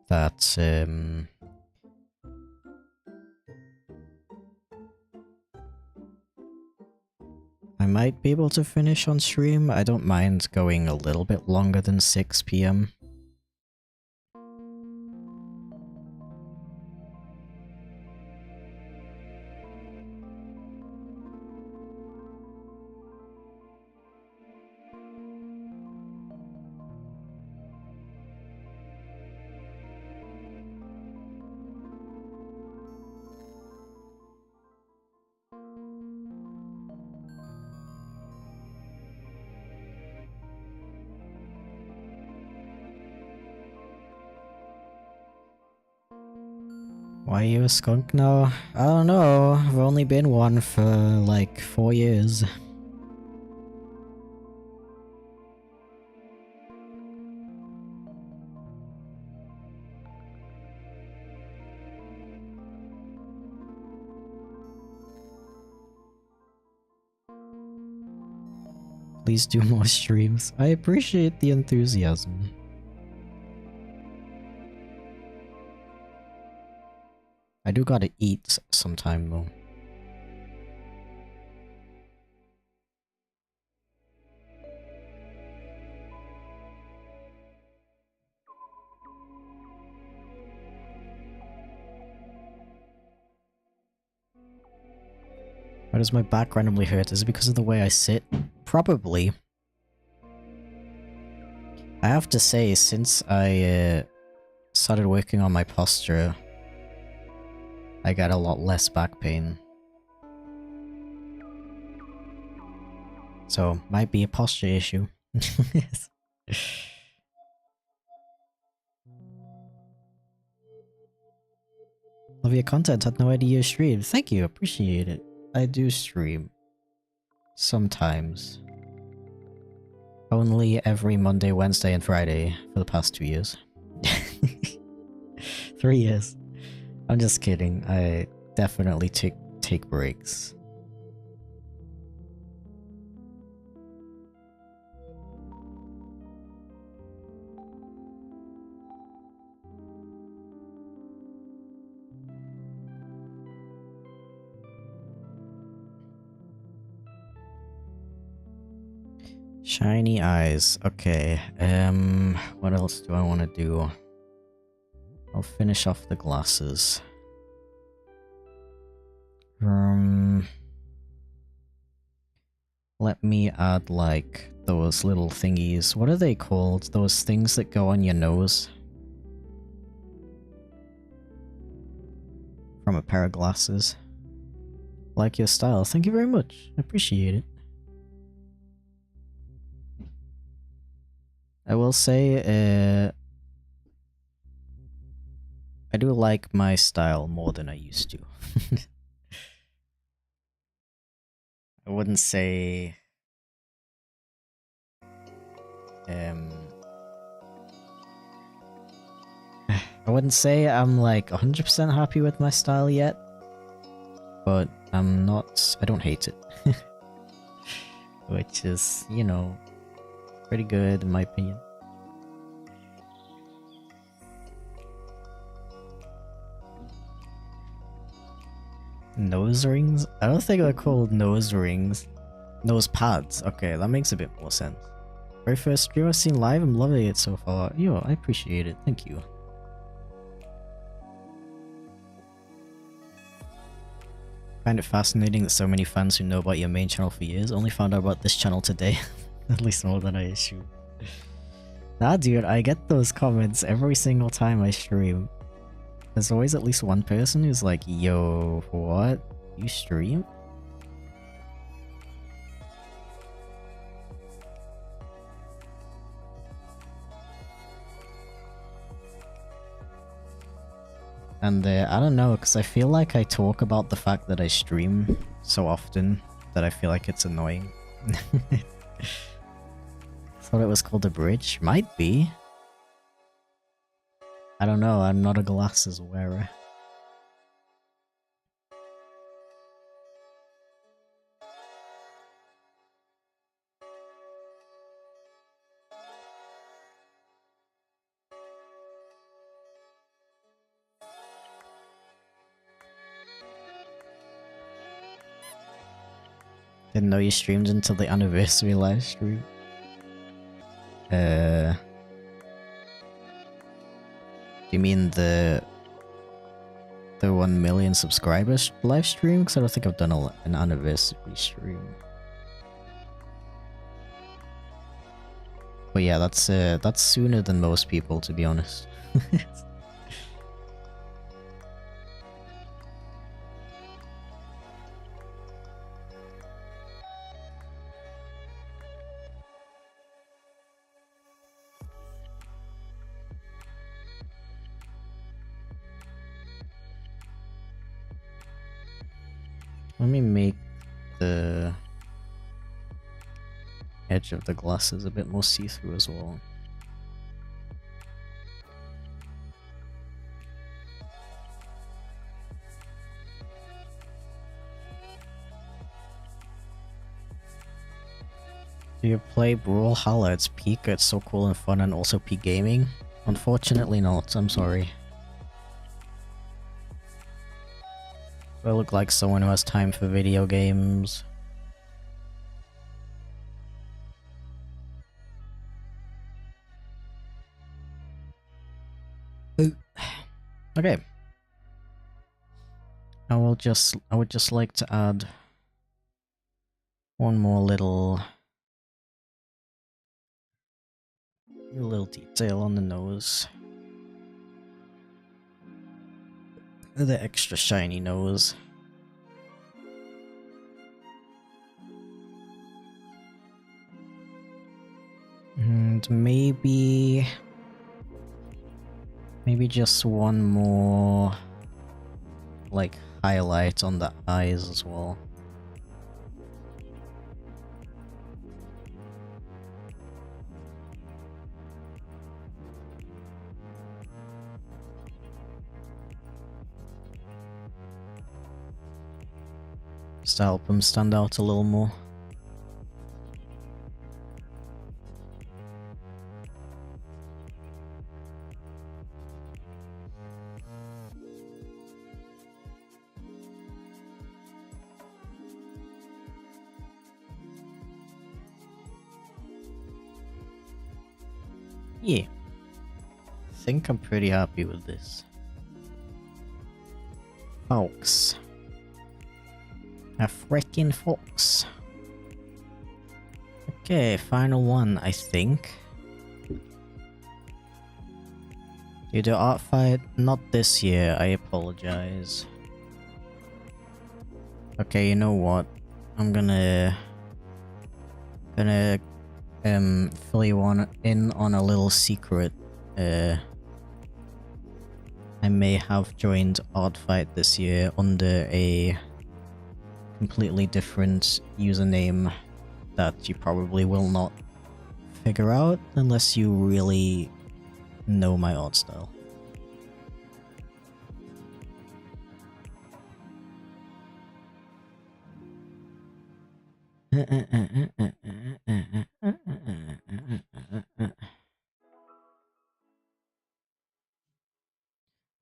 That, I might be able to finish on stream. I don't mind going a little bit longer than 6 PM. Why are you a skunk now? I don't know. I've only been one for like 4 years. Please do more streams. I appreciate the enthusiasm. I do gotta eat sometime though. Why does my back randomly hurt? Is it because of the way I sit? Probably. I have to say, since I started working on my posture, I got a lot less back pain. So, might be a posture issue. Love your content, had no idea you stream. Thank you, appreciate it. I do stream. Sometimes. Only every Monday, Wednesday, and Friday for the past 2 years. 3 years. I'm just kidding. I definitely take breaks. Shiny eyes. Okay. What else do I want to do? I'll finish off the glasses. Let me add, like, those little thingies. What are they called? Those things that go on your nose? From a pair of glasses. Like your style. Thank you very much. I appreciate it. I will say, I do like my style more than I used to. I wouldn't say... I wouldn't say I'm like 100% happy with my style yet, but I'm not... I don't hate it. Which is, you know, pretty good in my opinion. Nose rings? I don't think they're called nose rings. Nose pads. Okay, that makes a bit more sense. Very first stream I've seen live, I'm loving it so far. Yo, I appreciate it, thank you. Find it fascinating that so many fans who know about your main channel for years only found out about this channel today. At least more than I assume. Nah dude, I get those comments every single time I stream. There's always at least one person who's like, yo, what? You stream? And I don't know, because I feel like I talk about the fact that I stream so often that I feel like it's annoying. Thought it was called a bridge? Might be. I don't know, I'm not a glasses wearer. Didn't know you streamed until the anniversary live stream. Do you mean the 1 million subscribers live stream? Because I don't think I've done an anniversary stream. But yeah, that's sooner than most people, to be honest. Let me make the edge of the glasses a bit more see-through as well. Do you play Brawlhalla? It's peak, it's so cool and fun, and also peak gaming? Unfortunately not, I'm sorry. I look like someone who has time for video games. Ooh. Okay. I would just like to add one more little detail on the nose. The extra shiny nose. And maybe just one more like highlight on the eyes as well. Just to help them stand out a little more. Yeah. I think I'm pretty happy with this. Folks. A freaking fox. Okay, final one, I think. You do art fight? Not this year, I apologize. Okay, you know what? I'm gonna fill you in on a little secret. I may have joined art fight this year under a completely different username that you probably will not figure out unless you really know my art style.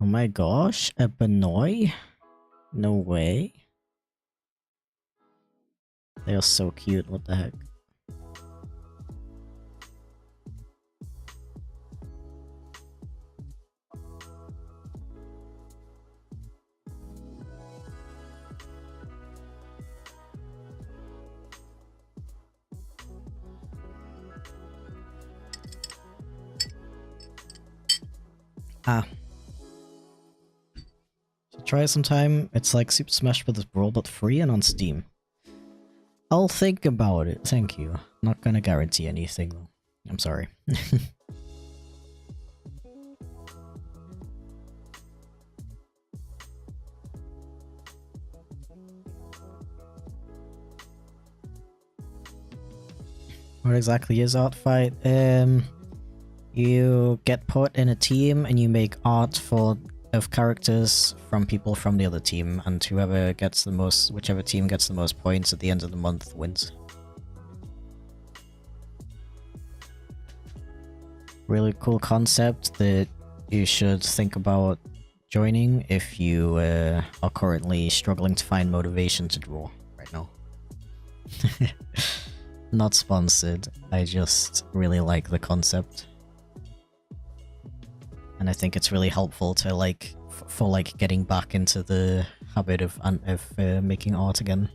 Oh my gosh, a Benoy? No way. They are so cute, what the heck. Ah. So try it sometime. It's like Super Smash Bros. Brawl, but free and on Steam. I'll think about it, thank you. Not gonna guarantee anything though. I'm sorry. What exactly is art fight? You get put in a team and you make art of characters from people from the other team, and whichever team gets the most points at the end of the month wins. Really cool concept that you should think about joining if you are currently struggling to find motivation to draw right now. Not sponsored, I just really like the concept. And I think it's really helpful to for getting back into the habit of making art again.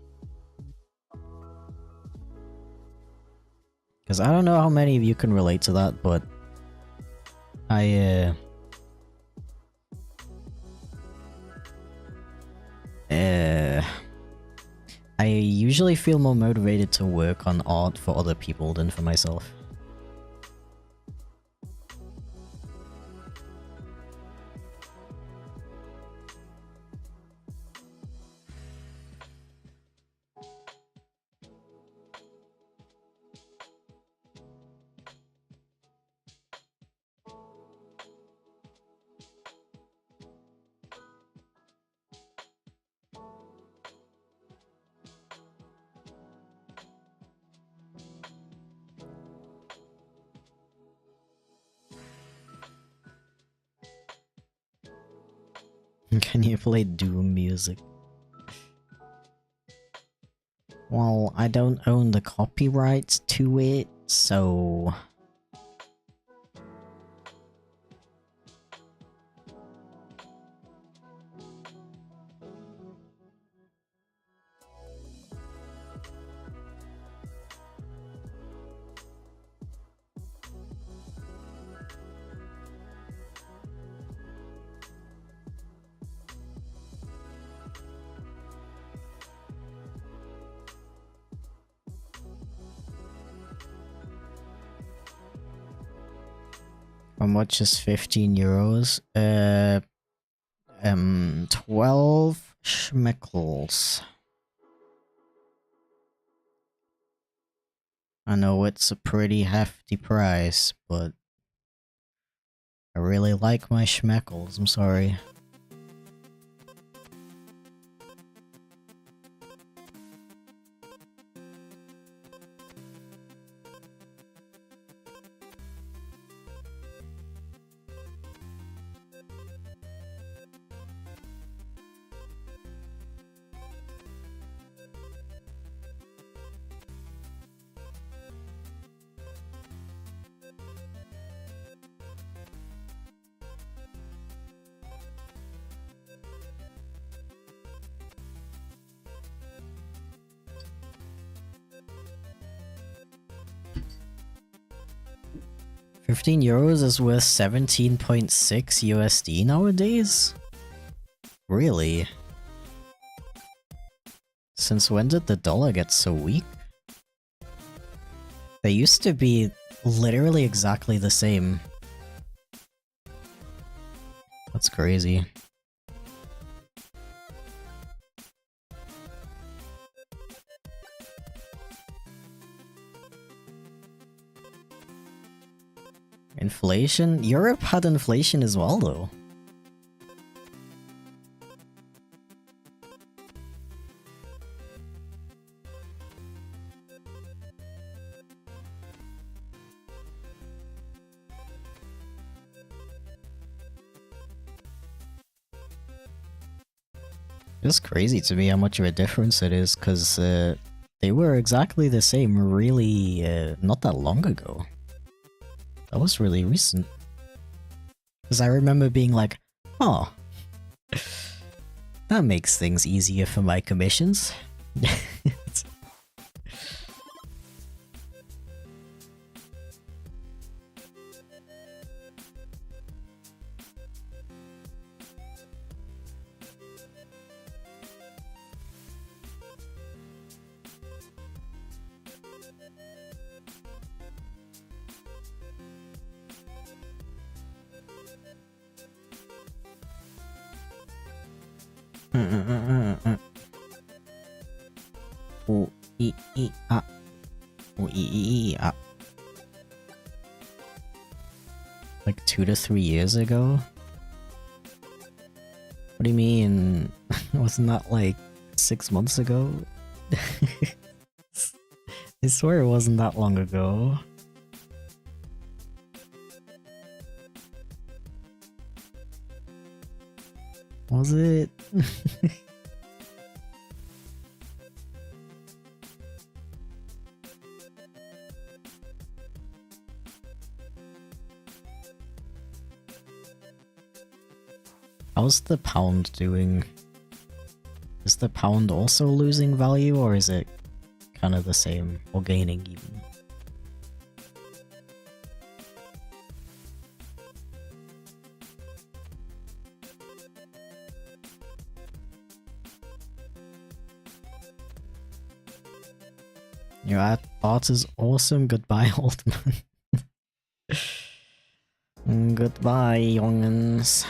Because I don't know how many of you can relate to that, but I usually feel more motivated to work on art for other people than for myself. Can you play Doom music? Well, I don't own the copyrights to it, so... How much is 15 euros? 12 schmeckles. I know it's a pretty hefty price, but I really like my schmeckles, I'm sorry. €15 is worth 17.6 USD nowadays? Really? Since when did the dollar get so weak? They used to be literally exactly the same. That's crazy. Inflation? Europe had inflation as well, though. It's crazy to me how much of a difference it is, because they were exactly the same really not that long ago. That was really recent. Because I remember being like, oh, that makes things easier for my commissions. O I I A. O I A. Like 2 to 3 years ago? What do you mean? Wasn't that like 6 months ago? I swear it wasn't that long ago. Was it? How's the pound doing? Is the pound also losing value, or is it kind of the same, or gaining even? Your art is awesome. Goodbye, old man. Goodbye, youngens.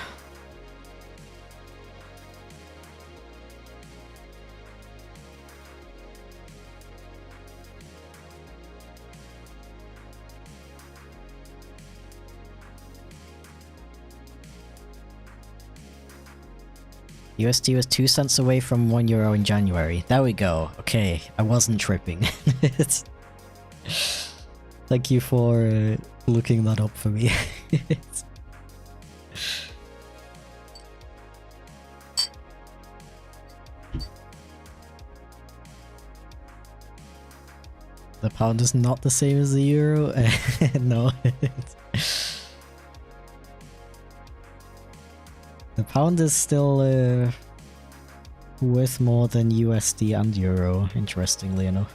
USD was 2 cents away from €1 in January. There we go. Okay, I wasn't tripping. Thank you for looking that up for me. The pound is not the same as the euro? No. The pound is still worth more than USD and euro, interestingly enough.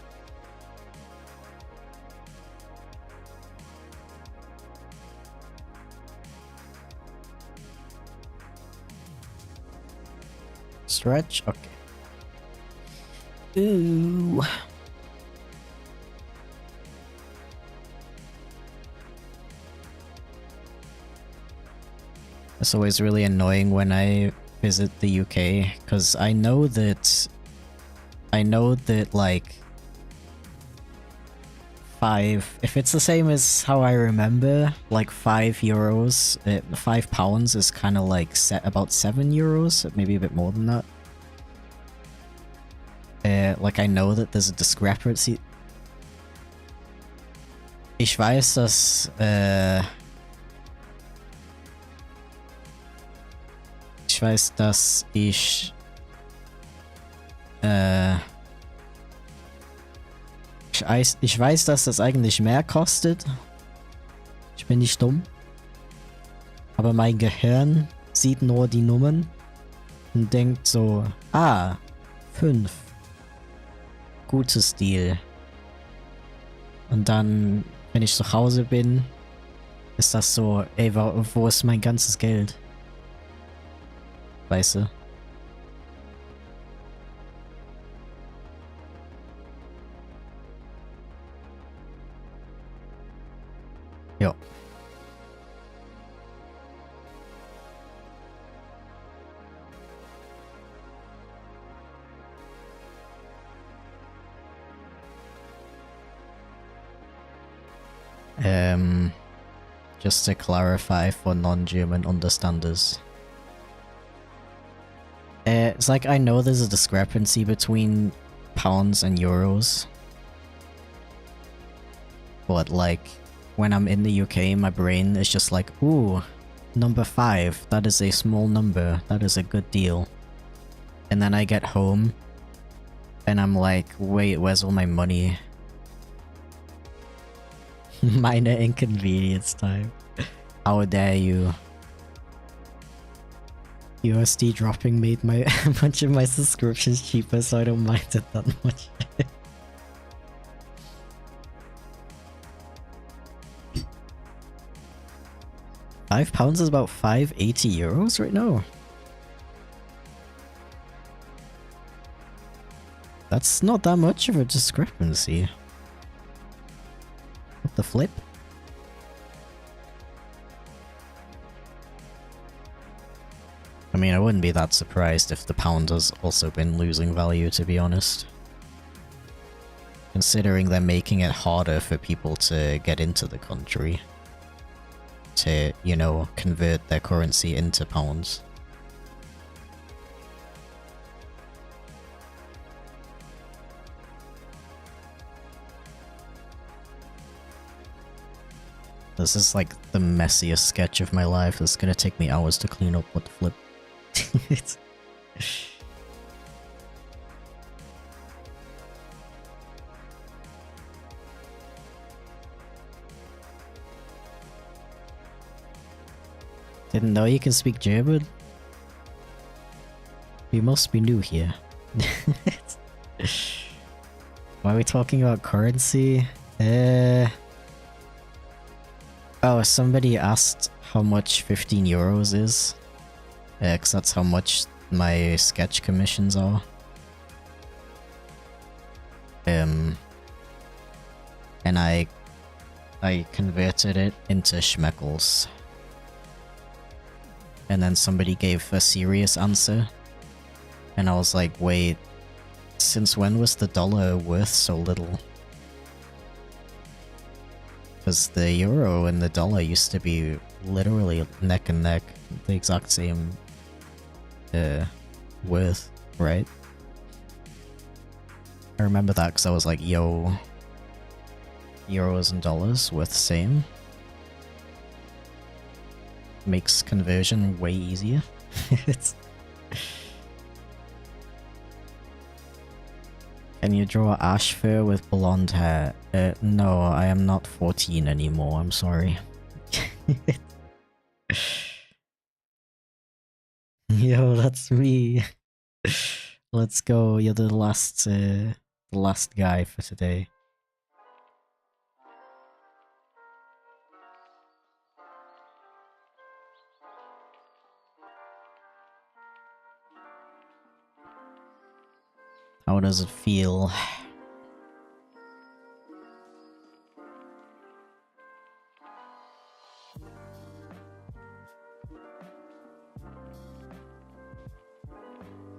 Stretch? Okay. Ooh. It's always really annoying when I visit the UK, because I know that like if it's the same as how I remember, like €5, £5 is kind of like set about €7, maybe a bit more than that. Like I know that there's a discrepancy. Ich weiß, dass ich weiß, dass ich weiß, dass das eigentlich mehr kostet. Ich bin nicht dumm. Aber mein Gehirn sieht nur die Nummern und denkt so, ah, 5. Gutes Deal. Und dann, wenn ich zu Hause bin, ist das so, ey, wo ist mein ganzes Geld? Weißt du? Ja. Just to clarify for non-German understanders. It's like I know there's a discrepancy between pounds and euros. But like, when I'm in the UK, my brain is just like, ooh, number 5, that is a small number, that is a good deal. And then I get home, and I'm like, wait, where's all my money? Minor inconvenience time. How dare you? USD dropping made a bunch of my subscriptions cheaper, so I don't mind it that much. £5 is about €580 right now. That's not that much of a discrepancy. with the flip. I mean, I wouldn't be that surprised if the pound has also been losing value, to be honest. Considering they're making it harder for people to get into the country. To, you know, convert their currency into pounds. This is like the messiest sketch of my life. It's gonna take me hours to clean up what the flip. Didn't know you can speak German? You must be new here. Why are we talking about currency? Oh, somebody asked how much 15 euros is. Cause that's how much my sketch commissions are. And I converted it into schmeckles. And then somebody gave a serious answer. And I was like, wait, since when was the dollar worth so little? Because the euro and the dollar used to be literally neck and neck, the exact same worth, right? I remember that because I was like, yo, euros and dollars worth the same. Makes conversion way easier. Can you draw ash fur with blonde hair? No, I am not 14 anymore, I'm sorry. Yo, that's me. Let's go, you're the last guy for today. How does it feel?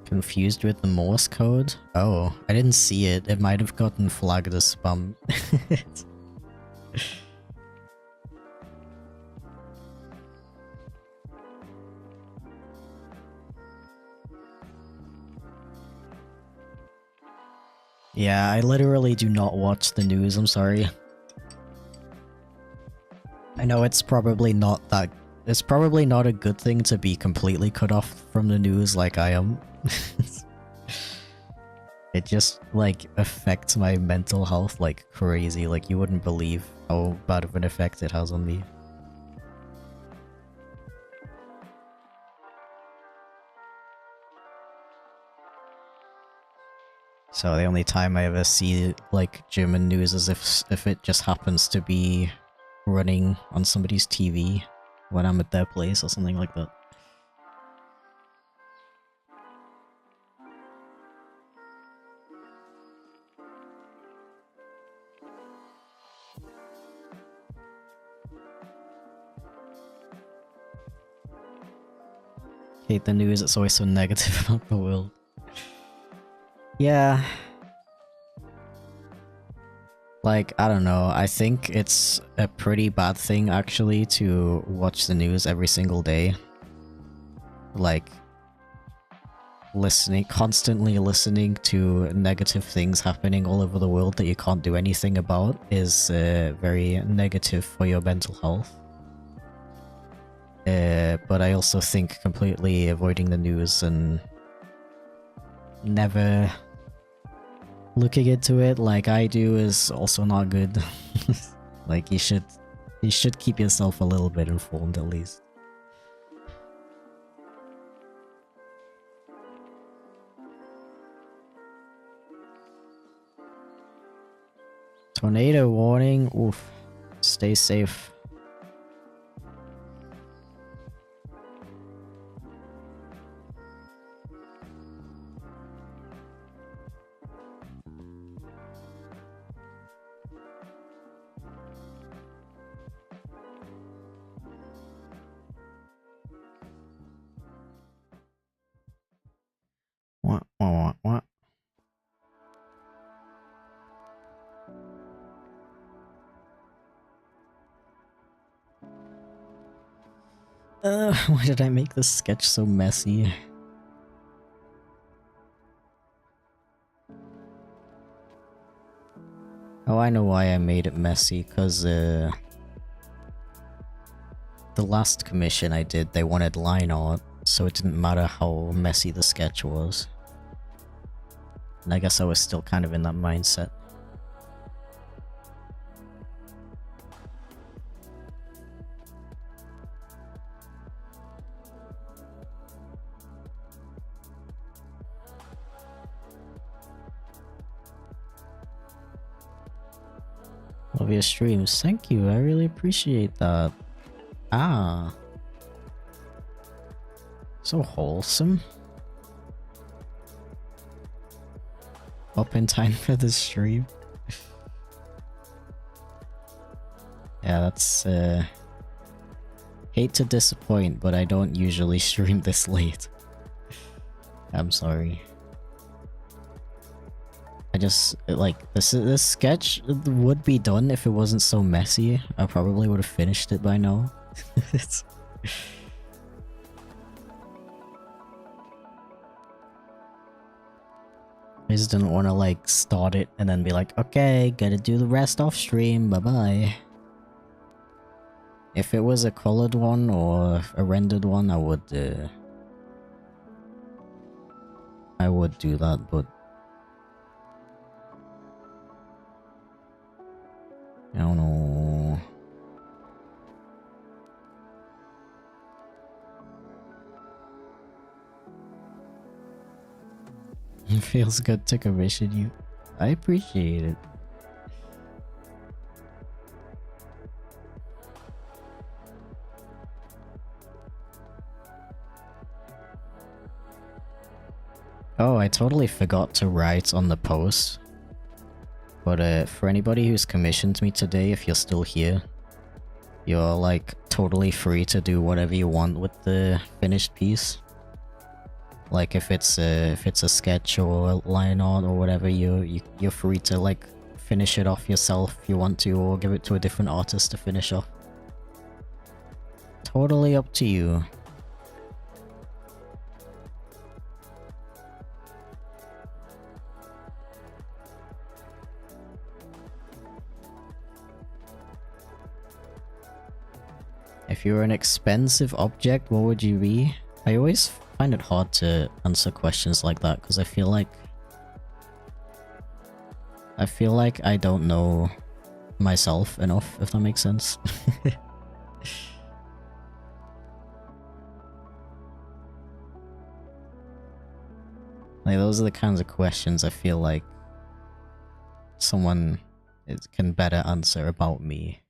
Confused with the Morse code? Oh, I didn't see it. It might have gotten flagged as spam. Yeah, I literally do not watch the news, I'm sorry. I know it's probably not a good thing to be completely cut off from the news like I am. It just, like, affects my mental health like crazy, like you wouldn't believe how bad of an effect it has on me. So the only time I ever see, like, German news is if it just happens to be running on somebody's TV when I'm at their place or something like that. Hate the news, it's always so negative about the world. Yeah. Like, I don't know, I think it's a pretty bad thing actually to watch the news every single day. Like, constantly listening to negative things happening all over the world that you can't do anything about is very negative for your mental health. But I also think completely avoiding the news and never looking into it like I do is also not good. Like, you should keep yourself a little bit informed at least. Tornado warning, oof. Stay safe. Why did I make this sketch so messy? Oh, I know why I made it messy, cause the last commission I did, they wanted line art, so it didn't matter how messy the sketch was. And I guess I was still kind of in that mindset. Love your streams. Thank you, I really appreciate that. Ah. So wholesome. Up in time for the stream. Yeah, that's hate to disappoint, but I don't usually stream this late. I'm sorry. I just, like, this sketch would be done if it wasn't so messy. I probably would have finished it by now. I just didn't want to, like, start it and then be like, okay, gotta do the rest off stream, bye-bye. If it was a colored one or a rendered one, I would do that, but I don't know. It feels good to commission you. I appreciate it. Oh, I totally forgot to write on the post. But for anybody who's commissioned me today, if you're still here, you're like totally free to do whatever you want with the finished piece. Like if it's a sketch or a line art or whatever, you're free to like finish it off yourself if you want to, or give it to a different artist to finish off. Totally up to you. If you were an expensive object, what would you be? I always find it hard to answer questions like that because I feel like I don't know myself enough, if that makes sense. Like those are the kinds of questions I feel like someone can better answer about me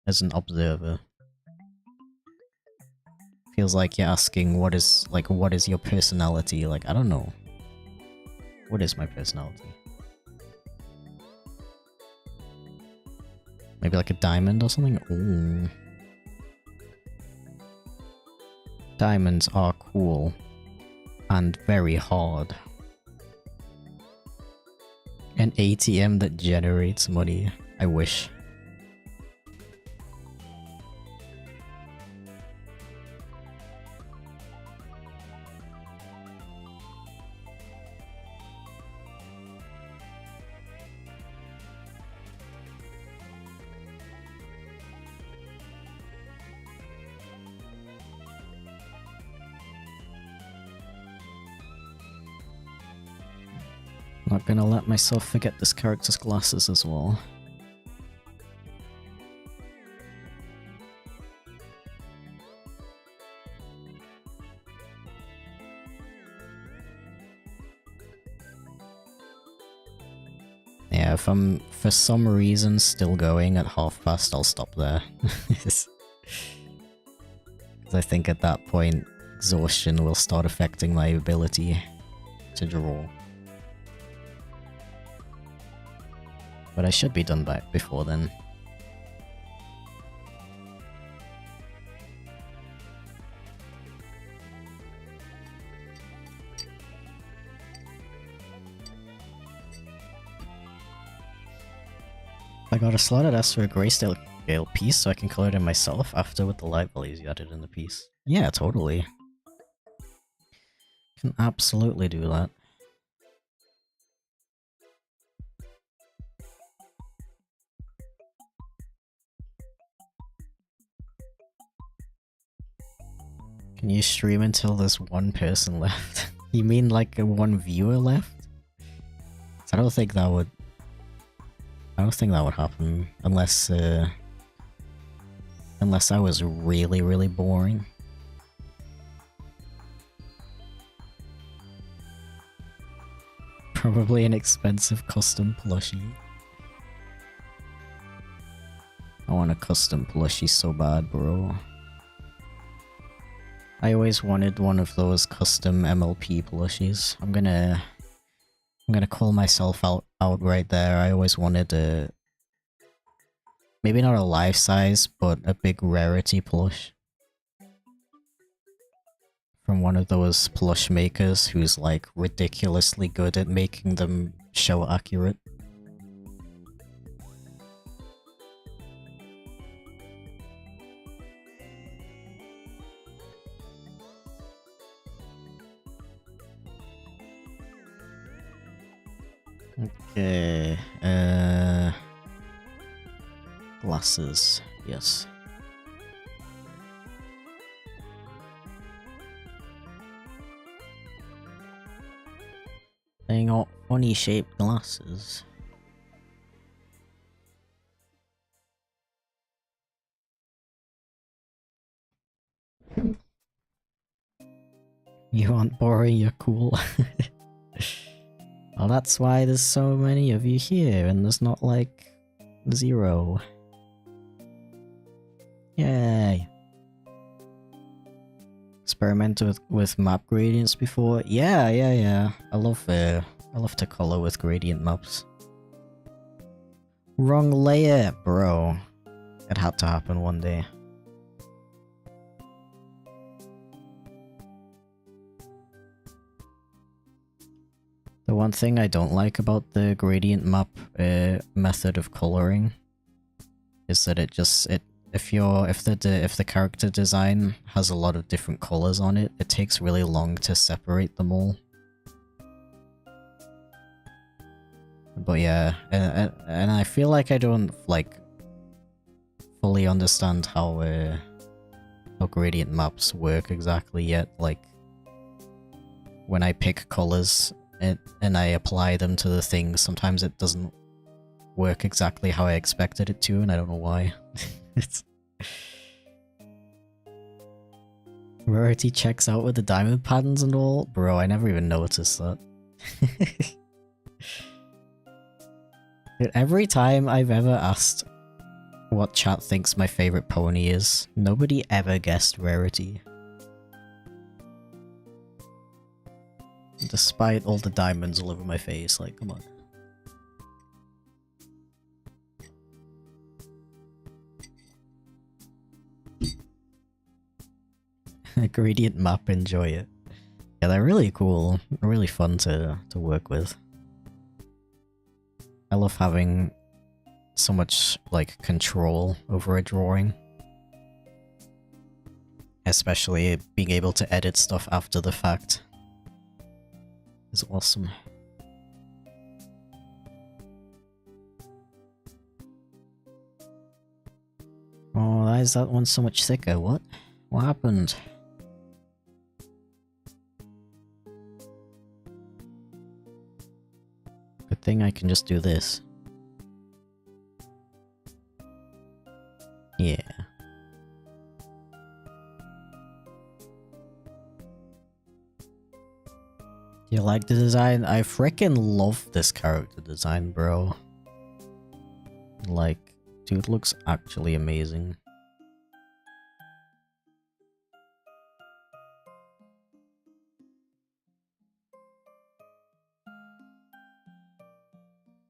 as an observer. Feels like you're asking what is your personality? Like, I don't know. What is my personality? Maybe like a diamond or something? Ooh. Diamonds are cool. And very hard. An ATM that generates money. I wish. Not gonna let myself forget this character's glasses as well. Yeah, if I'm for some reason still going at past, I'll stop there. Because I think at that point, exhaustion will start affecting my ability to draw. But I should be done by before then. I got a slotted S for a grayscale scale piece so I can color it in myself after with the light values you added in the piece? Yeah, totally. Can absolutely do that. Can you stream until there's one person left? You mean like one viewer left? I don't think that would... I don't think that would happen unless unless I was really, really boring. Probably an expensive custom plushie. I want a custom plushie so bad, bro. I always wanted one of those custom MLP plushies. I'm gonna call myself out right there. I always wanted a... maybe not a life size, but a big rarity plush. From one of those plush makers who's like ridiculously good at making them show accurate. Okay, glasses, yes. They got funny shaped glasses. You aren't boring, you're cool. Well, that's why there's so many of you here, and there's not like 0. Yay. Experimented with map gradients before? Yeah. I love to color with gradient maps. Wrong layer, bro. It had to happen one day. The one thing I don't like about the gradient map method of coloring is that it just if the character design has a lot of different colors on it, it takes really long to separate them all. But yeah, and I feel like I don't like fully understand how gradient maps work exactly yet. Like when I pick colors and I apply them to the things, sometimes it doesn't work exactly how I expected it to, and I don't know why. It's... Rarity checks out with the diamond patterns and all? Bro, I never even noticed that. Dude, every time I've ever asked what chat thinks my favorite pony is, nobody ever guessed Rarity. Despite all the diamonds all over my face, like, come on. A gradient map, enjoy it. Yeah, they're really cool, really fun to work with. I love having so much, like, control over a drawing. Especially being able to edit stuff after the fact is awesome. Oh, why is that one so much thicker? What? What happened? Good thing I can just do this. Yeah. Do you like the design? I frickin' love this character design, bro. Like, dude looks actually amazing.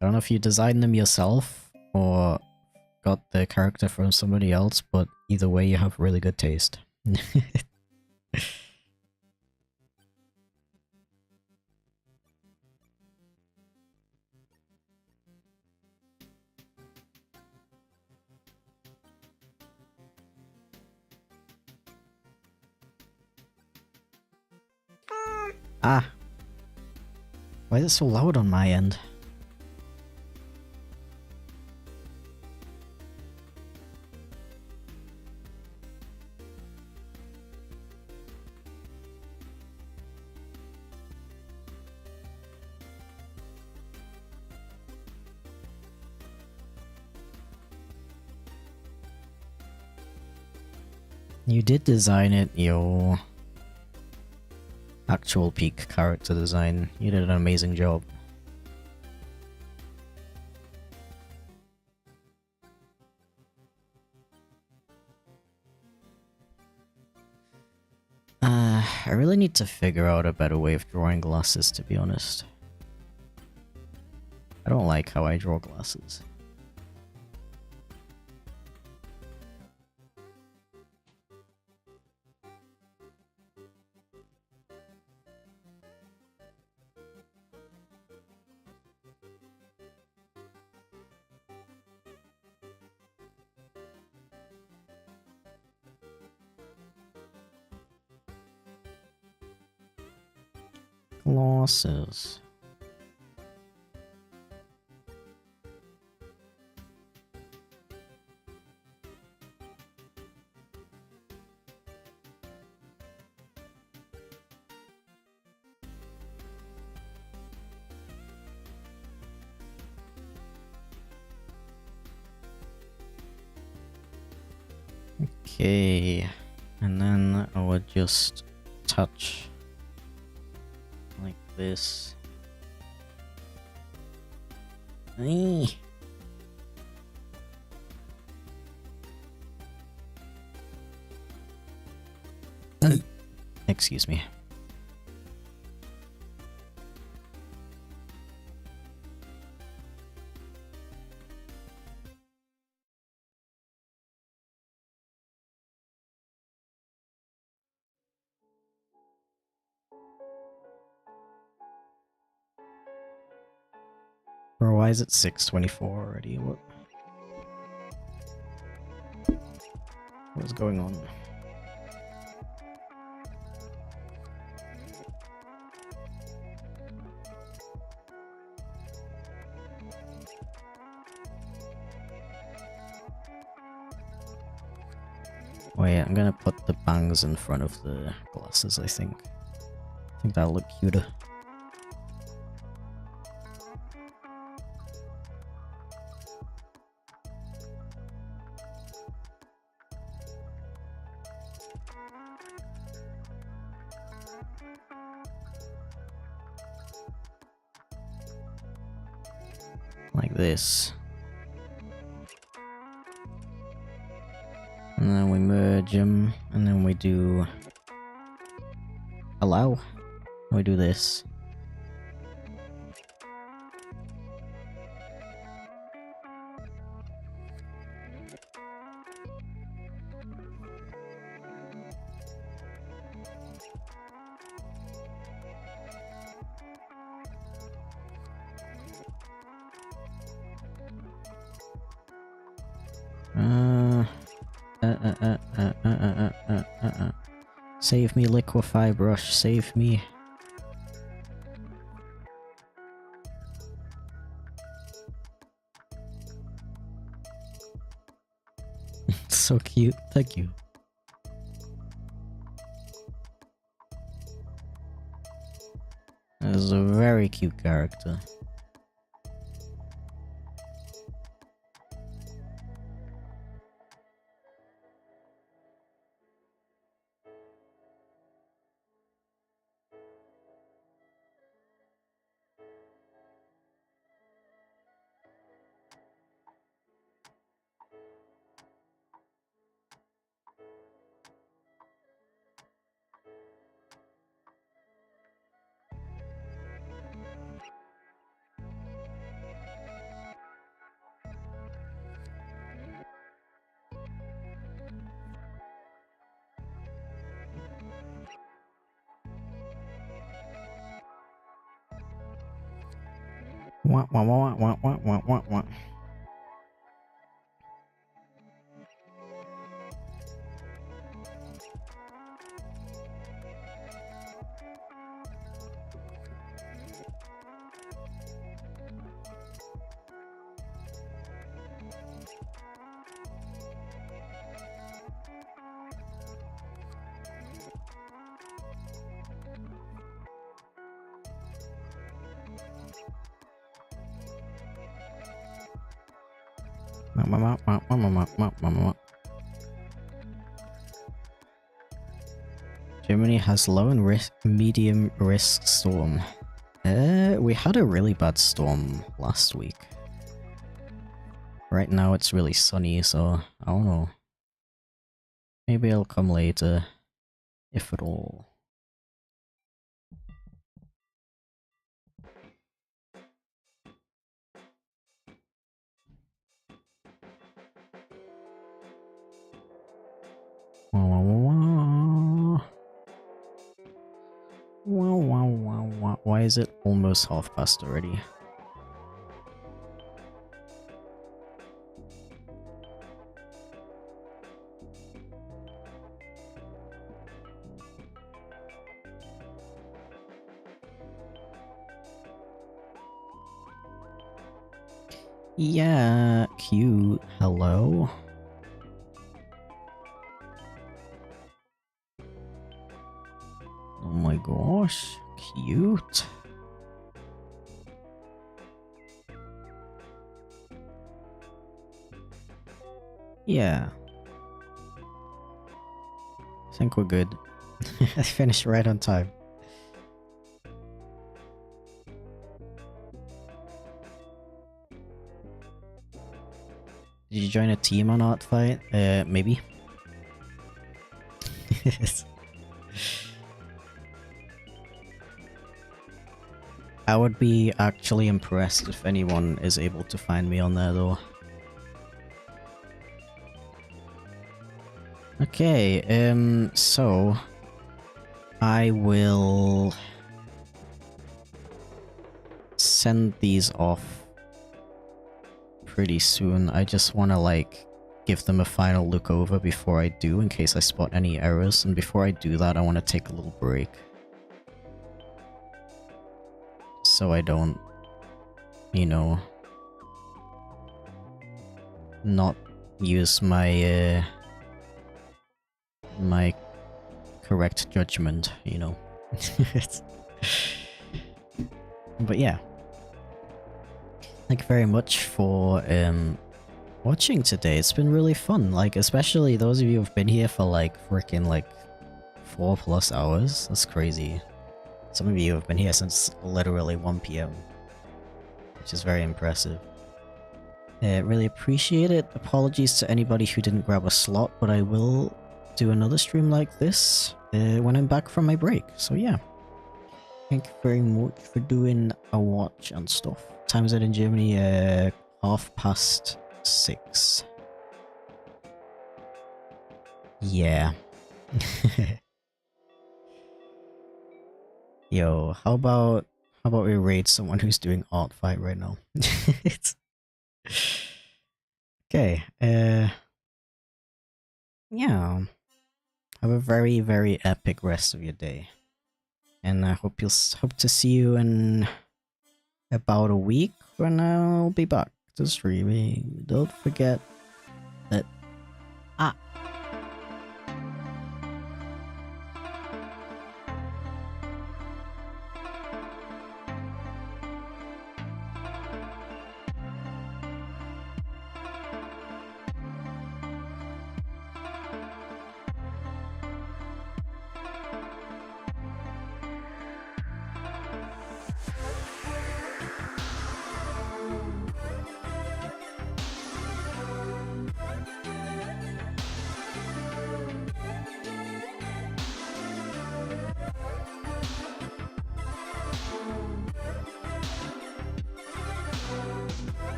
I don't know if you designed them yourself or got the character from somebody else, but either way you have really good taste. Ah! Why is it so loud on my end? You did design it, yo. Actual peak character design. You did an amazing job. I really need to figure out a better way of drawing glasses, to be honest. I don't like how I draw glasses. Glasses. Okay, and then I would just touch like this. Eee. Excuse me. Bro, why is it 6:24 already? What is going on? Wait, I'm gonna put the bangs in front of the glasses, I think. I think that'll look cuter. Like this. And then we merge them, and then we do allow. We do this. Save me, liquefy brush, save me. So cute, thank you. That is a very cute character. Wah, wah, wah, wah, wah, wah, wah, wah. Germany has low and medium risk storm. We had a really bad storm last week. Right now it's really sunny, so I don't know. Maybe it'll come later, if at all. Why is it almost half past already? Yeah, cute. Hello. Oh my gosh, cute. Yeah. I think we're good. I finished right on time. Did you join a team on Art Fight? Maybe. I would be actually impressed if anyone is able to find me on there though. Okay, so I will send these off pretty soon. I just want to like give them a final look over before I do, in case I spot any errors, and before I do that I want to take a little break. So I don't, you know, not use my my correct judgment, you know. But yeah. Thank you very much for watching today. It's been really fun, like especially those of you who've been here for like freaking like 4+ hours. That's crazy. Some of you have been here since literally 1 PM, which is very impressive. Really appreciate it. Apologies to anybody who didn't grab a slot, but I will do another stream like this when I'm back from my break. So yeah. Thank you very much for doing a watch and stuff. Time is it in Germany? 6:30. Yeah. Yo, how about we raid someone who's doing Art Fight right now? Okay, yeah. Have a very, very epic rest of your day. And I hope to see you in about a week when I'll be back to streaming. Don't forget